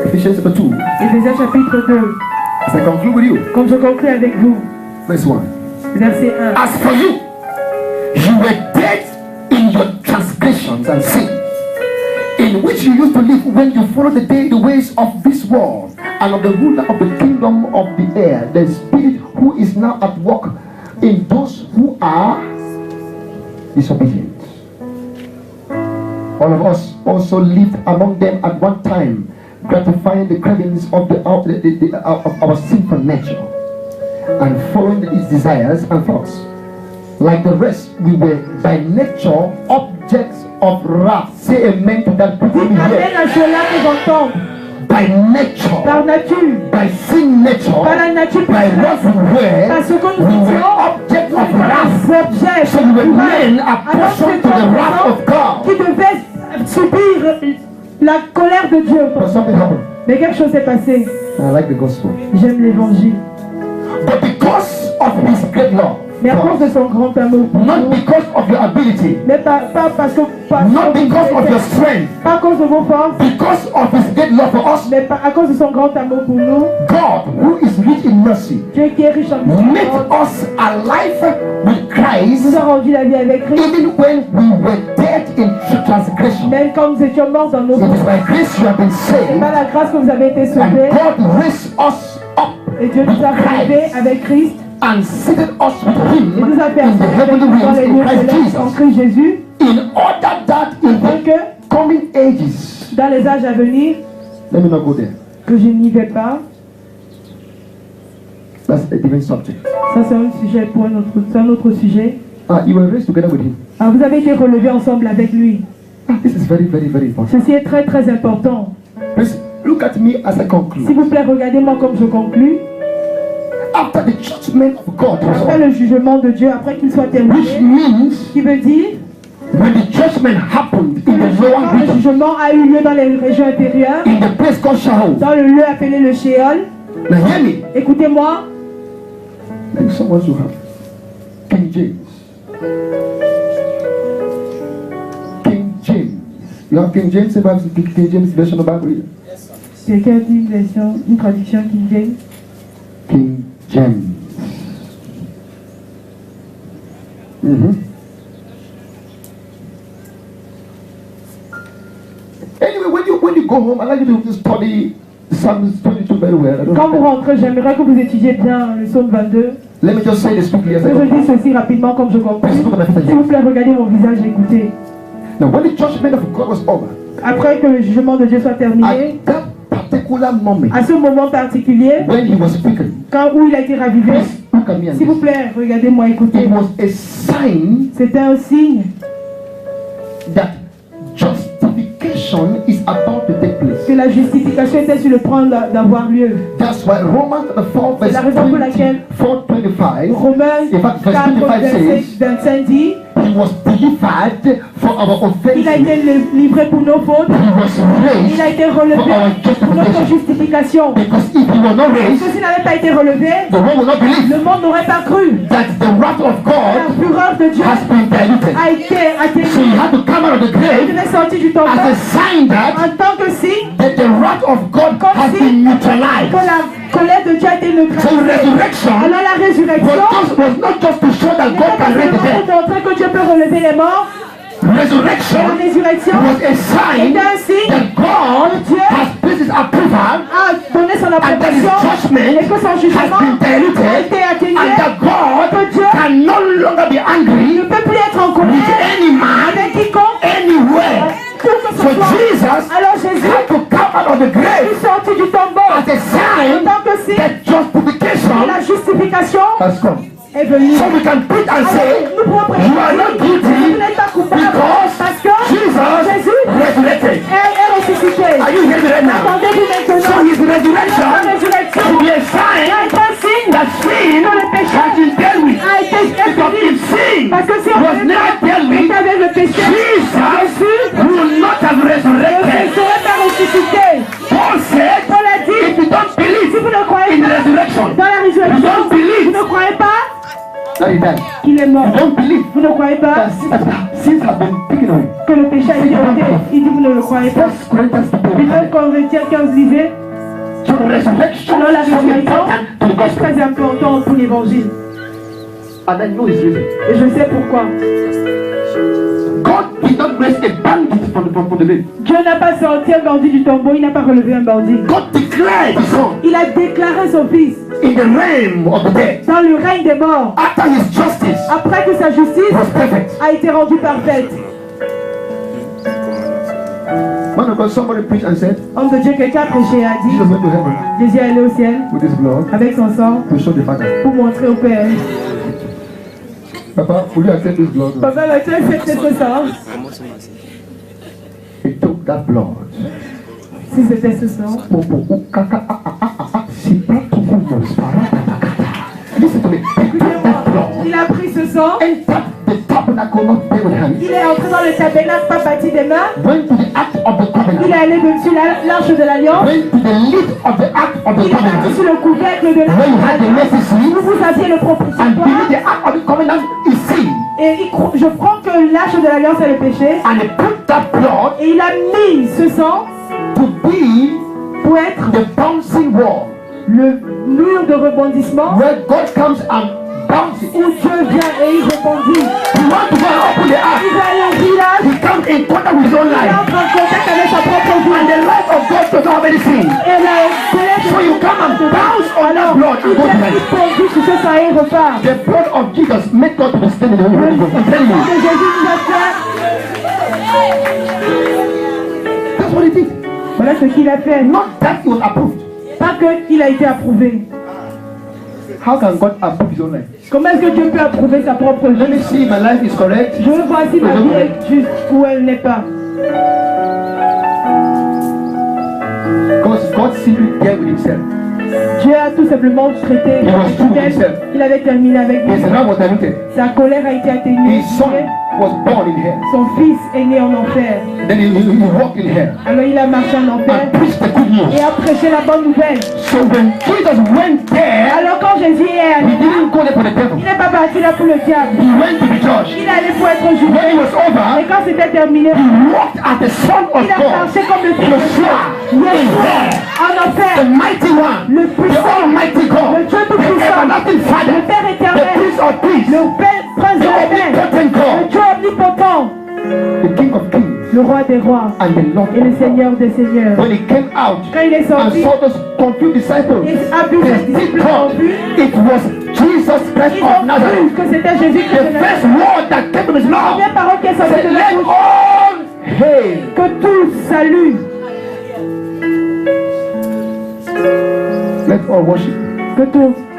E: Ephesians chapter 2.
D: Éphésiens chapitre 2.
E: As I conclude with you,
D: Comme je conclue avec vous.
E: verse 1.
D: Verset 1.
E: As for you, you were dead in your transgressions and sin, in which you used to live when you followed the ways of this world and of the ruler of the kingdom of the air, the spirit who is now at work in those who are disobedient. All of us also lived among them at one time, gratifying the cravings of of our sinful nature and following its desires and thoughts. Like the rest, we were by nature objects of wrath. Say amen to that people
D: Amen
E: here.
D: à cela que j'entends.
E: By nature,
D: Par nature.
E: by sin nature,
D: Par la nature
E: by what we were,
D: Parce que nous
E: we were
D: étions
E: objects of wrath.
D: objets.
E: So we were men apportioned to the wrath of God.
D: Qui devaient subir la colère de Dieu.
E: But something happened.
D: Mais quelque chose s'est passé.
E: I like the gospel.
D: J'aime l'évangile.
E: But because of his great love,
D: Mais à cause de son grand amour pour
E: not
D: nous,
E: because of your ability,
D: mais pas parce que
E: not because of your strength,
D: pas à cause de vos forces,
E: because of his great love for us,
D: mais pas à cause de son grand amour pour nous,
E: God, who is rich in mercy,
D: Dieu qui est riche en
E: made
D: miséricorde,
E: us alive with
D: nous
E: Christ,
D: a rendu la vie avec Christ,
E: even when we were dead in transgression.
D: même quand nous étions morts dans nos
E: It is
D: fautes.
E: by grace you have been
D: C'est
E: saved,
D: par la grâce que vous avez été
E: and
D: sauvés,
E: God raised us up
D: et Dieu nous a relevés avec Christ,
E: and seated us with
D: et
E: him
D: nous a
E: in
D: permis
E: the heavenly
D: dans
E: realms
D: les
E: in
D: lieux
E: Christ
D: célestes en
E: Jesus,
D: Christ Jésus,
E: in order that in
D: afin
E: the
D: que
E: coming ages,
D: dans les âges à venir,
E: let me not go there,
D: que je n'y vais pas.
E: that's a different subject.
D: Ça c'est un sujet pour un autre sujet.
E: You were raised together with him.
D: Alors, vous avez été relevés ensemble avec lui.
E: This is very, very, very important.
D: Ceci est très très important.
E: Please look at me as I
D: S'il
E: conclude.
D: vous plaît, regardez-moi comme je conclus.
E: After the judgment of God was
D: Après
E: over,
D: le jugement de Dieu, après qu'il soit
E: which
D: terminé,
E: means
D: qui veut dire
E: when the judgment happened in the lower
D: quand le
E: region,
D: jugement a eu lieu dans les régions intérieures,
E: in the place called Sheol.
D: dans le lieu appelé le Sheol.
E: Now hear me.
D: Écoutez-moi,
E: I think someone should have King James. King James. You have King James? Somebody have King James version of the Bible?
D: quelqu'un dit une version, une traduction King James.
E: King James. Anyway, when you go home, I'd like you to study Psalms 22 very well. I don't
D: Quand vous
E: know.
D: rentrez, j'aimerais que vous étudiez bien le psaume 22.
E: Let me just say this quickly as I
D: Que je
E: go.
D: dis ceci rapidement comme je conclue. S'il vous plaît, regardez mon visage et écoutez.
E: Now, when the judgment of God was over,
D: Après que le jugement de Dieu soit terminé,
E: at that particular moment,
D: à ce moment particulier,
E: when he was quickened,
D: où il a été ravivé,
E: please look at me and
D: s'il vous
E: listen.
D: plaît, regardez-moi, écoutez.
E: It was a sign
D: C'était un signe
E: that justification is about to take place.
D: que la justification était sur le point d'avoir lieu.
E: That's why Romans 4
D: C'est la raison pour laquelle
E: 25
D: Romains
E: in fact,
D: 4,
E: verse 25
D: verset
E: says,
D: 25 dit,
E: he was delivered for our
D: il a
E: offenses.
D: été livré pour nos fautes,
E: He was
D: il a
E: raised
D: été relevé
E: for our
D: pour notre
E: justification.
D: justification.
E: Because if he were not
D: Parce que
E: raised,
D: s'il n'avait pas été relevé,
E: the world will not believe
D: le monde n'aurait pas cru.
E: that the wrath of
D: La
E: God
D: fureur de Dieu
E: has been diluted.
D: a été
E: So
D: atténuée.
E: he had to come out of the
D: Il
E: grave
D: est sorti du
E: as
D: tombeau
E: a sign that,
D: en tant que signe
E: the wrath of God has been neutralized.
D: que la colère de Dieu a été
E: So
D: neutralisée.
E: resurrection
D: Alors la résurrection
E: was not just to show that God
D: n'était pas
E: can raise the
D: seulement
E: dead.
D: pour montrer que Dieu peut relever les morts.
E: Resurrection
D: La résurrection
E: was a sign
D: était un signe
E: that God has placed his approval
D: a donné son
E: and that his
D: approbation
E: judgment
D: et que son
E: has
D: jugement
E: been
D: a
E: diluted
D: été atténué.
E: and that God
D: Que Dieu
E: can no longer be
D: ne
E: angry
D: peut plus être en
E: with
D: colère
E: any man
D: avec quiconque.
E: anywhere.
D: Où que ce
E: So
D: soit.
E: Jesus
D: Alors Jésus
E: had to come out of the
D: est
E: grave
D: sorti du tombeau
E: as a
D: en
E: sign
D: tant que signe
E: that justification
D: que la justification
E: has come.
D: est venue.
E: So we can put and
D: Alors,
E: say,
D: nous pouvons
E: you are not
D: vous
E: guilty
D: n'êtes pas coupable
E: because
D: parce que
E: Jesus resurrected.
D: est ressuscité.
E: Are you hearing me right now?
D: Attendez-vous
E: So
D: maintenant.
E: his resurrection
D: La résurrection
E: should be a
D: est
E: sign
D: un signe
E: that sin
D: que le péché
E: has been dealt with.
D: a été
E: Because
D: fini.
E: if sin
D: Parce que si on
E: was never dealt with,
D: avec le péché,
E: Jesus would not have
D: ne
E: resurrected.
D: serait pas ressuscité.
E: Paul said,
D: Paul a dit,
E: if you don't
D: si
E: believe
D: vous ne croyez
E: in the
D: pas
E: resurrection,
D: dans la
E: you
D: résurrection,
E: don't believe
D: vous ne croyez pas
E: that he died.
D: qu'il est mort.
E: You don't believe
D: Vous ne croyez pas
E: that sins have been taken away.
D: que le péché a été ôté. Il dit, vous ne le croyez pas.
E: 1 Corinthians
D: 1 Corinthiens 15 disait,
E: So the resurrection
D: alors la
E: is so
D: résurrection
E: important to the
D: est
E: gospel.
D: très importante pour l'évangile.
E: And I know his reason.
D: Et je sais pourquoi.
E: God did not raise a bandit from the grave.
D: Dieu n'a pas sorti un bandit du tombeau, il n'a pas relevé un bandit.
E: God declared his son
D: Il a déclaré son fils
E: in the realm of the dead.
D: dans le règne des morts,
E: After his justice
D: après que sa justice
E: was perfect.
D: a été rendue parfaite.
E: Man of God, somebody preached and said,
D: Homme de Dieu, quelqu'un a prêché et a dit,
E: Jesus went to heaven
D: Jésus est allé au ciel
E: with his blood
D: avec son sang
E: to show the Father.
D: pour montrer au Père.
E: Papa, will you accept this blood?
D: Papa, vas-tu accepter ce sang?
E: He took that blood.
D: Si c'était ce sang.
E: Listen to me. He took that blood.
D: Il a pris ce sang,
E: Entered the tabernacle not there with hands.
D: il est entré dans le tabernacle, pas bâti des mains,
E: Went to the ark of the
D: il est
E: covenant.
D: allé sur l'arche de l'alliance.
E: went to the lid of the ark of the
D: Il est parti
E: covenant,
D: sur le couvercle de
E: where you had the
D: l'alliance.
E: mercy seat,
D: Où vous aviez le
E: and beneath
D: propitiatoire.
E: the ark of the covenant is sin.
D: Et je prends que l'arche de l'alliance est le péché.
E: And he put that blood
D: Et il a mis ce sang
E: to be
D: pour être
E: the bouncing wall,
D: le mur de rebondissement
E: where God comes and bounces.
D: où Dieu vient et il rebondit.
E: He wants to go and open the ark.
D: Il va aller au village.
E: He comes in contact with his own
D: Il
E: life.
D: entre en contact avec sa propre vie.
E: And the life of God does not have any sin.
D: Et la célèbre.
E: So you come and bounce on that
D: Alors,
E: blood
D: il
E: and go to
D: vient
E: heaven.
D: rebondir sur ce sang et il repart.
E: The blood of Jesus made God to be standing in the Holy Ghost. I'm telling
D: Que
E: you.
D: Jésus nous a fait.
E: That's what he did.
D: Voilà ce qu'il a fait.
E: Not that he was approved.
D: Pas qu'il a été approuvé.
E: How can God approve his own life?
D: Comment est-ce que Dieu peut approuver sa propre
E: Let me
D: vie?
E: see if my life is correct.
D: Je veux voir si ma vie est juste ou elle n'est pas.
E: Because God simply dealt with himself.
D: Dieu a tout simplement traité.
E: He was through with himself.
D: Il avait terminé avec
E: His
D: lui.
E: wrath was diluted.
D: Sa colère a été atténuée.
E: His son was born in hell.
D: Son fils est né en enfer.
E: Then he walked in hell
D: Alors il a marché en enfer
E: and preached the good news.
D: et a prêché la bonne nouvelle.
E: So when Jesus went there,
D: Alors quand Jésus est
E: he
D: allé,
E: didn't go there for the devil.
D: il n'est pas parti là pour le diable.
E: He went to be judged.
D: Il est allé pour être
E: When
D: jugé.
E: it was
D: Et
E: over,
D: quand c'était terminé,
E: he walked as the Son of
D: il a
E: God,
D: marché comme le Fils de Dieu.
E: Yeshua, in hell.
D: En
E: The
D: enfer.
E: mighty one,
D: Le
E: the
D: puissant.
E: almighty
D: Le
E: God,
D: Dieu
E: the
D: tout-puissant.
E: everlasting
D: Le
E: Father,
D: Père
E: the
D: éternel.
E: Prince of Peace,
D: Le Père, Prince de
E: the
D: la paix.
E: omnipotent
D: Le
E: God,
D: Dieu omnipotent.
E: the King of Kings,
D: Le roi des rois.
E: and the Lord
D: Et le
E: of Lords.
D: Seigneur des seigneurs.
E: When he came out
D: Quand il est
E: and
D: sorti,
E: saw those confused disciples,
D: il a vu
E: they
D: ses
E: still
D: disciples
E: thought
D: confus.
E: it was Jesus Christ
D: Ils
E: of
D: ont
E: Nazareth.
D: cru que c'était Jésus Christ
E: The
D: de
E: first
D: Nazareth.
E: word that came from his
D: La
E: mouth
D: première parole qui est sortie
E: said,
D: de la
E: let
D: bouche.
E: all hail.
D: Que tout salut.
E: Let all worship.
D: Que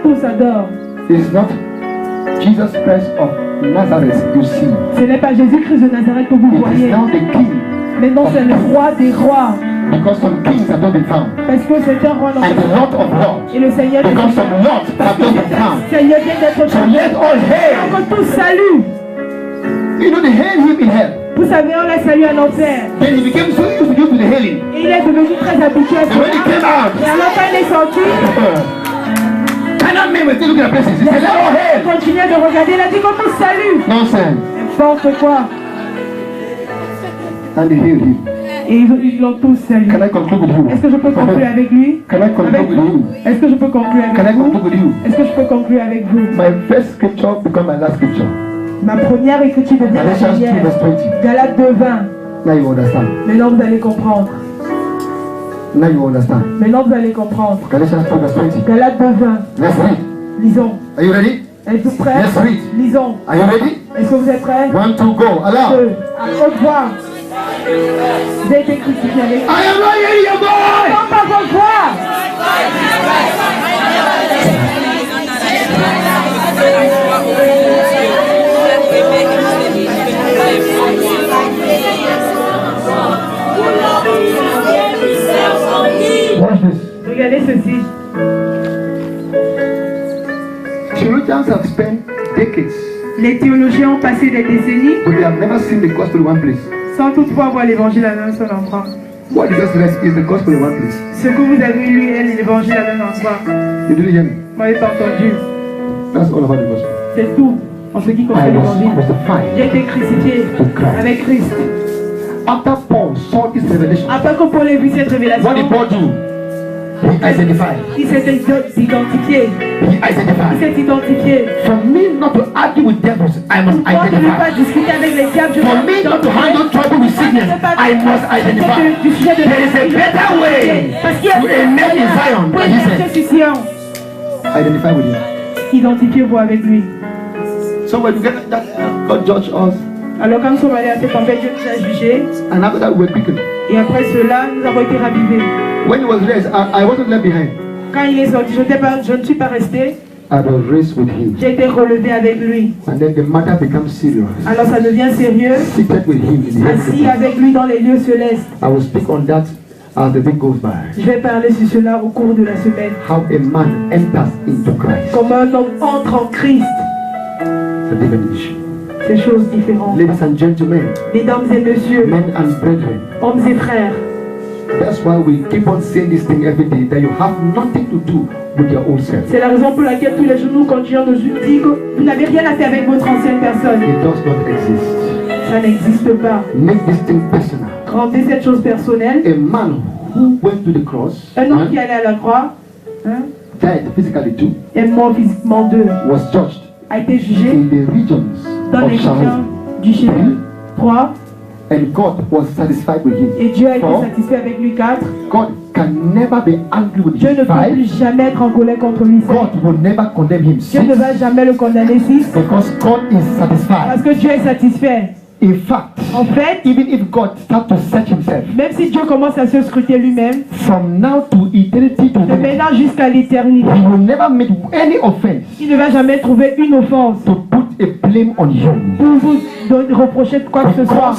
D: tous adorent.
E: It is not Jesus Christ of Nazareth you see.
D: Ce n'est pas Jésus-Christ de Nazareth que vous
E: It is
D: voyez.
E: now the King,
D: Mais non, c'est le roi des rois.
E: because some kings have not been found.
D: Parce que c'est un roi dans
E: And the Lord of Lords,
D: Et le Seigneur des
E: because
D: seigneurs.
E: some lords have not been found.
D: Seigneur vient d'être
E: So
D: changé.
E: let all hail.
D: Que tous saluent.
E: You know, they hail him in hell.
D: Vous savez, on l'a salué en enfer.
E: Then he became so used to the hailing.
D: Et il est devenu très habitué à
E: And when he
D: cela.
E: came out,
D: Et alors quand il est sorti,
E: Canaanite men were still looking at places. He
D: les
E: said, let all
D: gens
E: hail.
D: continuaient de regarder. Il a dit que tous saluent.
E: Nonsense.
D: N'importe quoi.
E: And they hailed him.
D: Et ils l'ont tous salué.
E: Can I conclude with you?
D: Est-ce que je peux conclure avec lui?
E: Can I conclude
D: Avec
E: with
D: vous?
E: you?
D: Est-ce que je peux conclure
E: Can I
D: avec vous?
E: conclude with you?
D: Est-ce que je peux conclure avec vous?
E: My first scripture become my last scripture.
D: Ma première écriture devient la
E: Galatians 2
D: dernière.
E: verse 20.
D: Galates 2:20.
E: Now you understand.
D: Maintenant vous allez comprendre.
E: Now you understand.
D: Maintenant vous allez comprendre.
E: Galatians 2 verse 20.
D: Galates 2:20.
E: Let's read.
D: Lisons.
E: Are you ready?
D: Êtes-vous prêts?
E: Let's read.
D: Lisons.
E: Are you ready?
D: Est-ce que vous êtes prêts?
E: 1, 2, go. Allow.
D: Deux. À haute voix. Vous avez été crucifié avec
E: I am not hearing your voice.
D: non pas votre voix.
E: Watch this.
D: Regardez ceci.
E: Theologians have spent decades,
D: Les théologiens ont passé des décennies
E: but they have never seen the gospel in one place.
D: sans toutefois voir l'évangile à un seul endroit.
E: What you just read is the gospel in one place.
D: Ce que vous avez lu est l'évangile à un endroit.
E: You didn't hear me?
D: Vous m'avez pas entendu.
E: That's all about the gospel.
D: C'est tout en ce qui
E: I
D: concerne
E: was
D: l'évangile.
E: crucified.
D: J'ai été crucifié avec Christ.
E: After Paul saw this revelation,
D: Après que Paul ait vu cette
E: what did
D: révélation,
E: Paul do? He identified.
D: il s'est identifié.
E: He
D: Il
E: identified.
D: s'est identifié.
E: For me not to argue with devils, I must
D: Moi, je ne veux pas
E: identify.
D: discuter avec les diables. Je
E: For
D: veux
E: me not to handle trouble with sickness, I must identify.
D: du sujet de
E: There is a better way
D: Parce qu'il y a
E: to a man in Zion,
D: pour
E: and he
D: être
E: said,
D: sur Sion.
E: identify with him.
D: Identifiez-vous avec lui.
E: So when we get that, God judged us,
D: Alors quand nous sommes allés à cette tempête, Dieu nous a jugés.
E: and after that we were quickened.
D: Et après cela, nous avons été ravivés.
E: When he was raised, I wasn't left behind.
D: Quand il est sorti, je ne suis pas resté.
E: I was raised with him.
D: J'ai été relevé avec lui.
E: And then the matter becomes serious.
D: Alors ça devient sérieux.
E: Seated with him in the
D: Assis
E: heavenly
D: avec lui dans les lieux célestes.
E: I will speak on that as the week goes by.
D: Je vais parler sur cela au cours de la semaine.
E: How a man enters into Christ.
D: Comment un homme entre en Christ.
E: A different issue.
D: C'est chose différente.
E: Ladies and gentlemen,
D: Mesdames et messieurs,
E: men and brethren,
D: hommes et frères,
E: That's why we keep on saying this thing every day, that you have nothing to do with your old self.
D: C'est la raison pour laquelle tous les jours nous continuons de dire que vous n'avez rien à faire avec votre ancienne personne.
E: It does not exist.
D: Ça n'existe pas.
E: Make this thing personal.
D: Rendez cette chose personnelle.
E: A man who went to the cross,
D: Un homme qui allait à la croix,
E: died physically too,
D: est mort physiquement d'eux,
E: was judged
D: a été jugé
E: in the regions
D: dans les
E: of
D: régions
E: Sharon.
D: du Chéri 3,
E: And God was satisfied with him.
D: et Dieu a été
E: Four,
D: satisfait avec lui 4.
E: God can never be angry with
D: Dieu ne
E: him.
D: peut
E: 5,
D: plus jamais être en colère contre lui. 6.
E: God will never condemn him.
D: Dieu
E: 6,
D: ne va jamais le condamner. 6.
E: because God is satisfied.
D: Parce que Dieu est satisfait.
E: In fact,
D: En fait,
E: even if God starts to search himself,
D: même si Dieu commence à se scruter lui-même,
E: from now to eternity to
D: de
E: eternity,
D: maintenant jusqu'à l'éternité,
E: he will never make any offense
D: il ne va jamais trouver une offense
E: to put a blame on you.
D: pour vous reprocher de quoi que ce soit.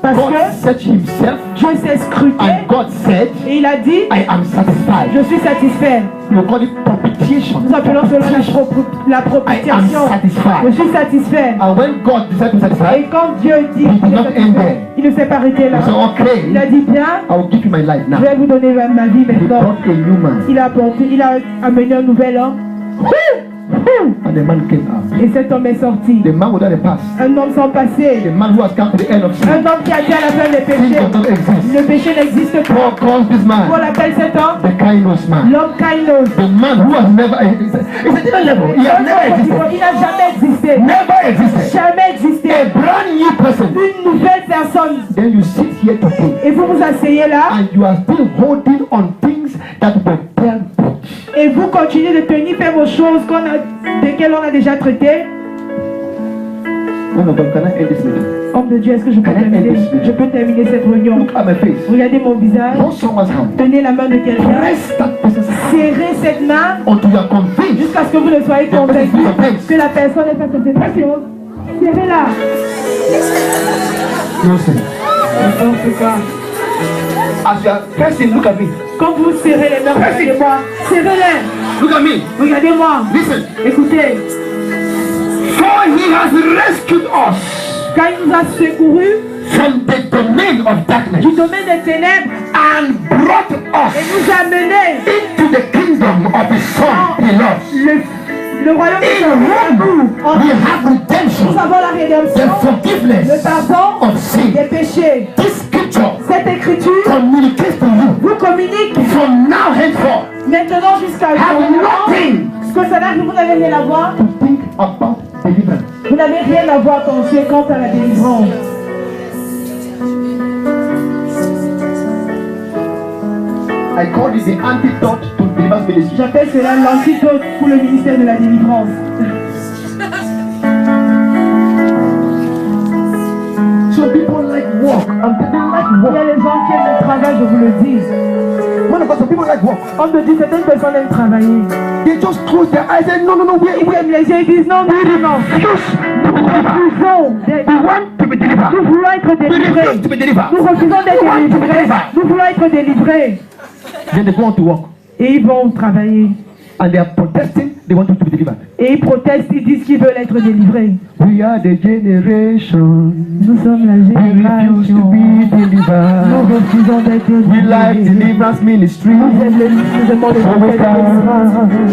D: Parce
E: God
D: que
E: searched himself
D: Dieu s'est scruté
E: and God said,
D: et il a dit,
E: I am satisfied.
D: je suis satisfait.
E: We call it propitiation.
D: Nous appelons cela la
E: I am
D: propitiation.
E: satisfied.
D: Je suis satisfait.
E: And when God decided to
D: Et
E: satisfy,
D: quand Dieu dit,
E: He did
D: je suis
E: not
D: satisfait,
E: end there.
D: il ne s'est pas arrêté là.
E: He said,
D: Il a
E: okay,
D: dit, bien,
E: I will give you my life
D: je
E: now.
D: vais vous donner ma vie
E: He
D: maintenant.
E: brought a new man.
D: Il a amené un nouvel homme.
E: And the man came out.
D: Et cet homme est sorti.
E: The man without a past.
D: Un homme sans passé.
E: The man who has come to the end of sin.
D: Un homme qui a dit à la fin des
E: Sin
D: péchés.
E: does not exist.
D: Le péché n'existe pas.
E: Paul calls this
D: Paul
E: man
D: appelle cet homme
E: the kindness man.
D: l'homme kainos.
E: The man who has never, it's a different level. He has never existed.
D: Il n'a jamais existé.
E: Never existed.
D: Jamais existé.
E: A brand new person.
D: Une nouvelle personne.
E: Then you sit here today
D: Et vous vous asseyez là.
E: and you are still holding on things that were dealt with.
D: Et vous continuez de tenir ferme aux choses desquelles on a déjà traité.
E: Man of God, can I end this meeting?
D: Homme de Dieu, est-ce que je peux terminer cette réunion?
E: Look at my face.
D: Regardez mon visage.
E: Hold someone's hand.
D: Tenez la main de quelqu'un.
E: Press that person's hand
D: Serrez cette main
E: until you are convinced.
D: jusqu'à ce que vous ne soyez convaincu que la personne est face à cette chose. Serrez-la.
E: No sin.
D: N'importe quoi.
E: As you are pressing, look at me.
D: Quand vous serrez les mains, regardez-moi. Serrez-les.
E: Look at me.
D: Regardez-moi.
E: Listen.
D: Écoutez.
E: For he has rescued us
D: Quand il nous a secourus
E: from the domain of darkness
D: du domaine des ténèbres
E: and brought
D: et
E: us
D: nous a menés
E: into the kingdom of his son he loves.
D: le royaume de
E: In
D: son
E: whom
D: amour.
E: we have redemption,
D: Nous avons la
E: the
D: rédemption, le
E: forgiveness
D: pardon
E: of sin.
D: des péchés.
E: This scripture
D: Cette écriture
E: communicates to you
D: vous communique
E: from now henceforth.
D: maintenant jusqu'à
E: Have
D: maintenant.
E: nothing
D: Ce que ça n'arrive, vous n'avez rien à voir.
E: to think about deliverance.
D: Vous n'avez rien à voir quant à la délivrance.
E: I call it the antidote to deliverance ministry.
D: J'appelle cela l'antidote pour le ministère de la délivrance.
E: So people like work and people like
D: Il y a
E: work.
D: les gens qui aiment le travail, je vous le dis.
E: One of us, some people like work.
D: On me dit certaines personnes aiment travailler.
E: They just close their eyes and no,
D: Ils ferment les yeux et disent non, non, non, non. Refusons
E: we want to be delivered.
D: Nous voulons être
E: We
D: délivrés.
E: refuse to be delivered.
D: Nous refusons d'être délivrés. Nous voulons être délivrés.
E: Then they go on to work
D: Et ils vont travailler.
E: and they are protesting. They want you to be delivered.
D: Et ils protestent, ils disent qu'ils veulent être délivrés.
E: We are the generation.
D: Nous sommes la
E: We refuse to
D: génération.
E: be
D: Nous
E: delivered.
D: refusons d'être
E: We like
D: délivrés.
E: deliverance ministry.
D: Nous aimons les
E: So we
D: prophètes.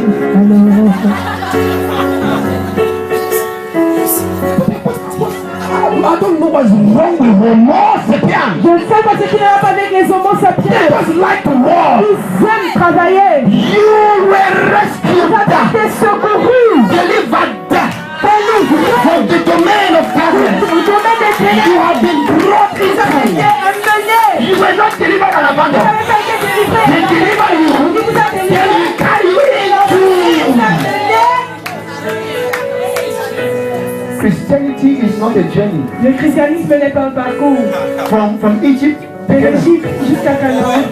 E: I don't know what's wrong with Homo sapiens.
D: Je ne sais pas ce qui ne va pas avec les homo
E: They
D: sapiens.
E: just like to work.
D: Ils aiment travailler.
E: You were
D: Vous
E: rescued,
D: avez été secourus.
E: delivered
D: Délivrés.
E: from the domain of darkness.
D: Vous domaine des
E: You
D: ténèbres.
E: have been brought
D: Vous avez été
E: inside.
D: amenés.
E: You were not delivered and
D: Vous
E: abandoned.
D: n'avez pas été
E: They
D: délivrés.
E: deliver you.
D: Il vous a
E: They
D: délivré.
E: will carry you
D: Il vous
E: into.
D: a amené.
E: Christianity is not a journey
D: Le christianisme n'est pas un parcours.
E: from Egypt
D: De
E: to Canaan.
D: l'Égypte jusqu'à Canaan.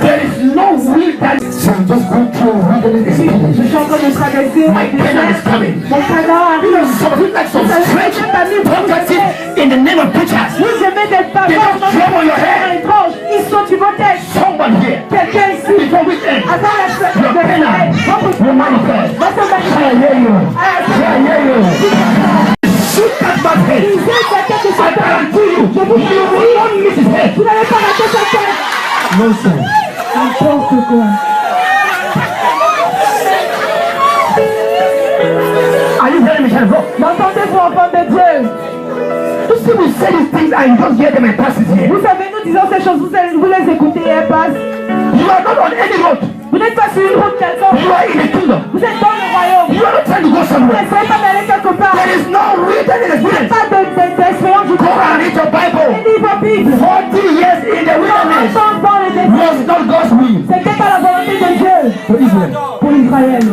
E: There is no wilderness. So I'm just going through a wilderness
D: Je
E: experience.
D: suis en train de traverser.
E: My Canaan is coming.
D: Mon Canaan
E: You know,
D: arrive.
E: some people like some
D: Vous savez,
E: strange
D: j'ai pas mis pour
E: poverty
D: vous.
E: in the name of preachers.
D: Vous aimez d'être pas
E: They
D: fort
E: don't trouble your head.
D: étrange. Ils sont sur vos têtes.
E: Someone here
D: Quelqu'un ici.
E: before we end.
D: Avant la fête
E: Your
D: de
E: Canaan
D: Noël.
E: will manifest.
D: Va se
E: I
D: manifester.
E: hear you.
D: À la
E: I hear you. Shoot that man's head.
D: Lisez sa tête de
E: I
D: Satan.
E: guarantee you, you will not miss his head.
D: Vous n'allez pas rater sa tête.
E: Nonsense.
D: N'importe quoi.
C: Are you hearing me, child of God?
D: M'entendez-vous, enfants de Dieu?
C: You see, we say these things and you just hear them and pass it here.
D: Vous savez, nous disons ces choses, vous les écoutez et elles passent.
C: You are not on any road.
D: Vous n'êtes pas sur une route quelconque.
C: You are in the kingdom.
D: Vous êtes dans le royaume.
C: You are not trying to go
D: Vous
C: somewhere.
D: n'essayez pas d'aller quelque part.
C: There is no written in the
D: Il n'y a
C: Spirit.
D: pas d'expérience du
C: Go and read your Bible.
D: livre Bible.
C: 40 years in the wilderness
D: Dans le désert.
C: was not God's will
D: C'était pas la volonté de Dieu
C: for Israel.
D: pour Israël.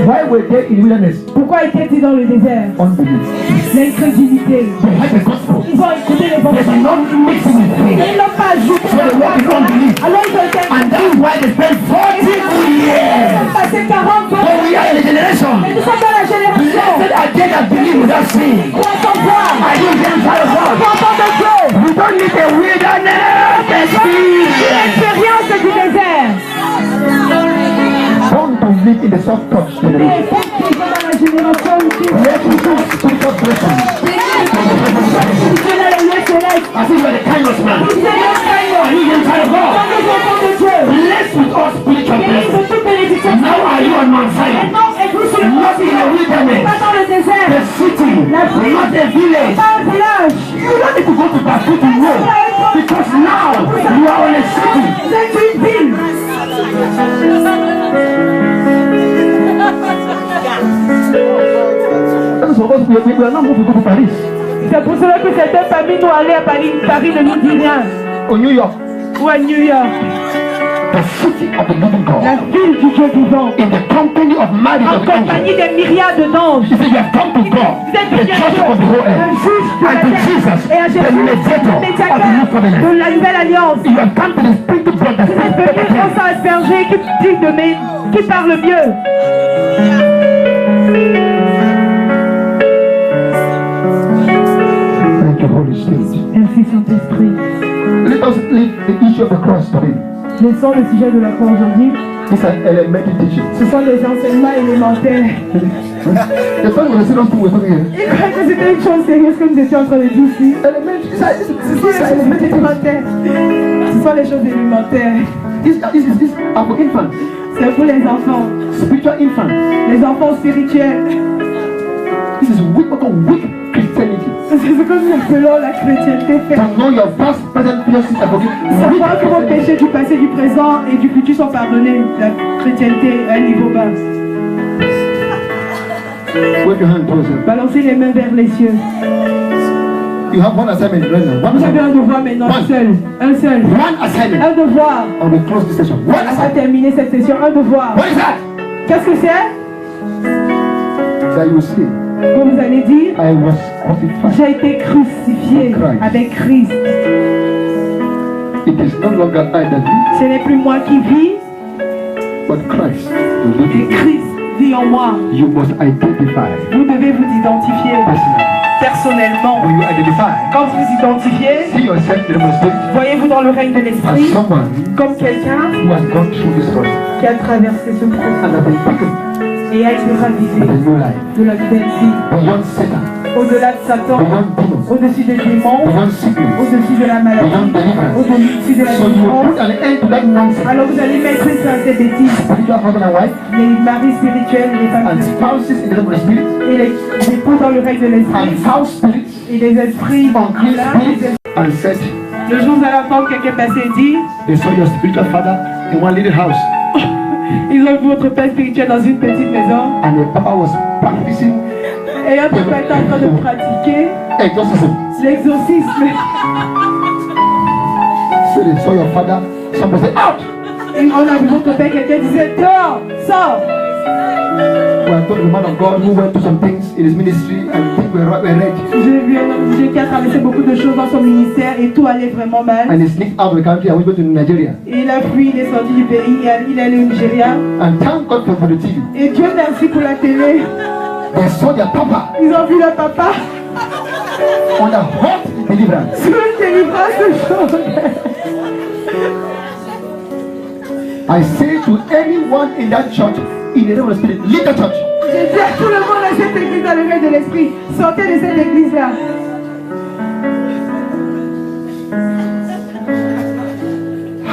C: Why were they in wilderness?
D: Pourquoi étaient-ils dans le désert?
C: Unbelief.
D: L'incrédulité.
C: They had the gospel.
D: Ils ont écouté les
C: They
D: bons.
C: did not mix it with faith.
D: Ils n'ont pas ajouté.
C: So they walked in unbelief.
D: Alors ils ont été
C: And that's why they spent 40 good years.
D: passé 40 ans.
C: But we are in a generation.
D: Mais nous sommes dans la génération.
C: Blessed are they that believe without seeing.
D: Crois sans voir.
C: Are you hearing child of God?
D: Enfants de Dieu.
C: We don't need a wilderness experience.
D: L'expérience du désert.
E: Don't live in the soft touch
D: Les
E: generation.
D: gens qui sont dans la génération qui
E: Let me do spiritual blessings.
D: sont dans les lieux célestes.
C: I think you are the kindness man.
D: Vous êtes le Seigneur.
C: Are you hearing child of God?
D: Dans les enfants de Dieu.
C: Blessed with all spiritual
D: Bénis
C: blessings.
D: de toute bénédiction.
C: Now are you on Mount Zion?
D: Maintenant, êtes-vous sur le
C: Not in a wilderness.
D: pas dans le désert.
C: The city. Not a village.
D: Pas un village.
C: You don't need to go to Baku to know. Because now you are on a city.
D: Vous êtes une ville.
C: That's for us. We are not moving to go to Paris
D: C'est pour cela que certaines familles doivent aller à Paris. Paris ne nous dit rien.
C: or New York.
D: Ou à New York.
C: The city of the living God.
D: La ville du Dieu vivant.
C: In the company of mighty
D: En
C: of angels.
D: compagnie des myriades d'anges.
C: He said you have come to God,
D: Vous êtes
C: the
D: bien
C: judge of the whole
D: un
C: earth,
D: juge de
C: and
D: la
C: to
D: terre.
C: Jesus,
D: Et à
C: the
D: Jésus,
C: mediator
D: le
C: of the new
D: médiateur
C: covenant.
D: de la nouvelle alliance.
C: You have come to the Spirit of God that
D: Vous êtes
C: says
D: venu
C: better
D: au
C: things.
D: sang aspergé qui parle mieux.
E: Thank you, Holy Spirit.
D: Merci Saint-Esprit.
E: Let us leave the issue of the cross today.
D: Laissons le sujet de la croix aujourd'hui.
E: It's an elementary teaching.
D: Ce sont des enseignements élémentaires.
E: The first one, the second two, we're talking here.
D: Il croyait que c'était une chose sérieuse que nous étions en train de dire ici.
E: Elementary.
D: Ce sont les choses élémentaires. Ce sont les choses élémentaires.
E: This are for infants,
D: C'est pour les enfants.
E: spiritual infants.
D: Les enfants spirituels.
E: This is weak Christianity.
D: C'est ce que nous appelons la chrétienté
E: To
D: ferme.
E: know your past, present, future sins are forgiven.
D: Savoir que vos péchés du passé, du présent et du futur sont pardonnés. La chrétienté à un niveau bas.
E: Wave your hand towards them.
D: Balancez les mains vers les cieux.
E: You have one assignment right now. One
D: Vous avez un
E: assignment.
D: devoir maintenant, un
E: One.
D: seul. Un seul.
E: One assignment.
D: Un devoir.
E: I will close this session. One
D: On va
E: assignment.
D: terminer cette session. Un devoir.
E: What is that?
D: Qu'est-ce que c'est?
E: That you see.
D: Comme vous allez dire,
E: I was crucified.
D: j'ai été crucifié avec Christ.
E: It is no longer I that live,
D: Ce n'est plus moi qui vis,
E: but Christ who lives
D: mais
E: in me.
D: Christ vit en moi.
E: You must identify
D: Vous devez vous identifier
E: personally.
D: personnellement.
E: When you identify,
D: Quand vous vous identifiez,
E: see yourself in the spirit
D: voyez-vous dans le règne de
E: as
D: l'esprit
E: someone
D: comme quelqu'un
E: who has gone through this process
D: qui a traversé ce
E: and
D: processus
E: has been taken
D: et a été ravivé
E: with a new life.
D: de la nouvelle vie,
E: Beyond Satan,
D: au-delà de Satan,
E: beyond demons,
D: au-dessus des démons,
E: beyond sickness,
D: au-dessus de la maladie,
E: beyond deliverance.
D: au-dessus de la
E: So you will
D: délivrance.
E: put an end to that nonsense.
D: Alors vous allez mettre une fin à ces bêtises.
E: Spiritual husband and wife
D: Les maris spirituels, les femmes
E: and spouses in the realm of the spirit
D: et les époux dans le règne de
E: and
D: l'esprit
E: foul spirits,
D: et les esprits
E: unclean
D: là,
E: spirits, and said
D: le jour où vous allez entendre quelqu'un passer et dire
E: they saw your spiritual father in one little house
D: ils ont vu votre père spirituel dans une petite maison
E: and the papa was practicing
D: et un papa était en train de pratiquer
E: exorcism.
D: l'exorcisme.
E: So they saw your father, somebody said out.
D: Et on a vu votre père, quelqu'un disait dehors, sors.
E: When I told the man of God who went to some things in his ministry and things were red
D: J'ai vu un homme de Dieu qui a traversé beaucoup de choses dans son ministère et tout allait vraiment mal.
E: and he sneaked out of the country and went to Nigeria.
D: Et il a fui, il est sorti du pays, il est allé au Nigeria.
E: And thank God for the TV.
D: Et Dieu merci pour la télé.
E: They saw their papa
D: Ils ont vu leur papa
E: on a hot deliverance.
D: sur une délivrance de choses.
E: I say to anyone in that church, in the realm of the spirit, leave the church.
D: J'ai dit à tout le monde dans cette église, dans le règne de l'esprit, sortez de cette église-là.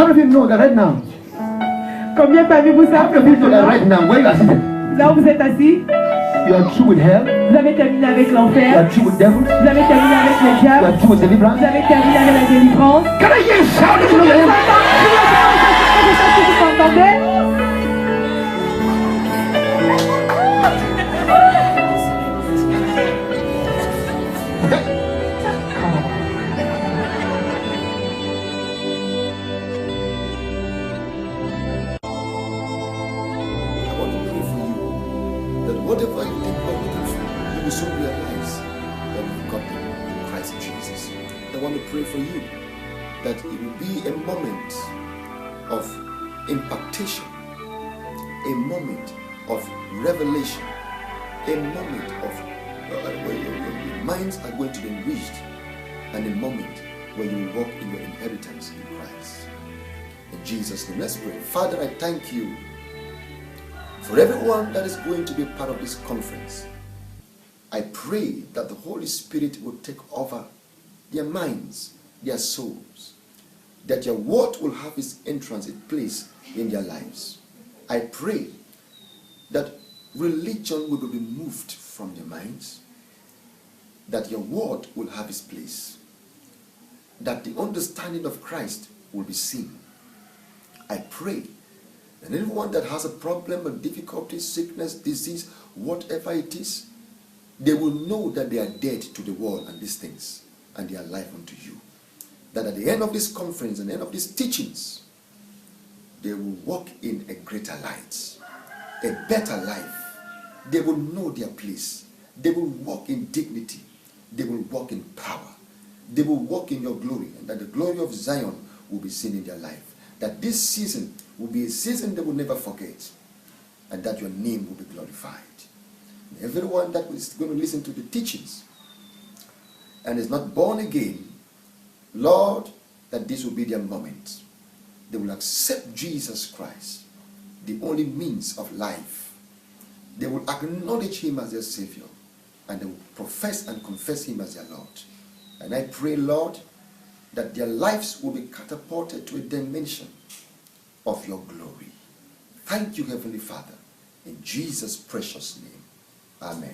E: How many of you know that right now?
D: Combien parmi vous savent que
E: How many of you know that
D: maintenant,
E: right now, where you are sitting,
D: là où vous êtes assis,
E: you are through with hell,
D: vous avez terminé avec
E: you
D: l'enfer,
E: are through with devils,
D: vous avez terminé avec les
E: you
D: diables,
E: are through with deliverance.
D: vous avez terminé avec la délivrance.
E: Can I hear you shout it?
D: Vous entendez?
B: I want to pray for you that whatever you think you're looking for, you will soon realize that you've got it in Christ Jesus. I want to pray for you that it will be a moment of impactation, a moment of revelation, a moment of where your minds are going to be enriched, and a moment where you will walk in your inheritance in Christ. In Jesus' name, let's pray. Father, I thank you for everyone that is going to be part of this conference. I pray that the Holy Spirit will take over their minds, their souls, that your word will have its entrance, its place in their lives. I pray that religion will be removed from their minds, that your word will have its place, that the understanding of Christ will be seen. I pray that anyone that has a problem, a difficulty, sickness, disease, whatever it is, they will know that they are dead to the world and these things, and they are alive unto you. That at the end of this conference and the end of these teachings, they will walk in a greater light, a better life. They will know their place. They will walk in dignity. They will walk in power. They will walk in your glory, and that the glory of Zion will be seen in their life. That this season will be a season they will never forget, and that your name will be glorified. And everyone that is going to listen to the teachings and is not born again, Lord, that this will be their moment. They will accept Jesus Christ, the only means of life. They will acknowledge him as their Savior, and they will profess and confess him as their Lord. And I pray, Lord, that their lives will be catapulted to a dimension of your glory. Thank you, Heavenly Father, in Jesus' precious name. Amen.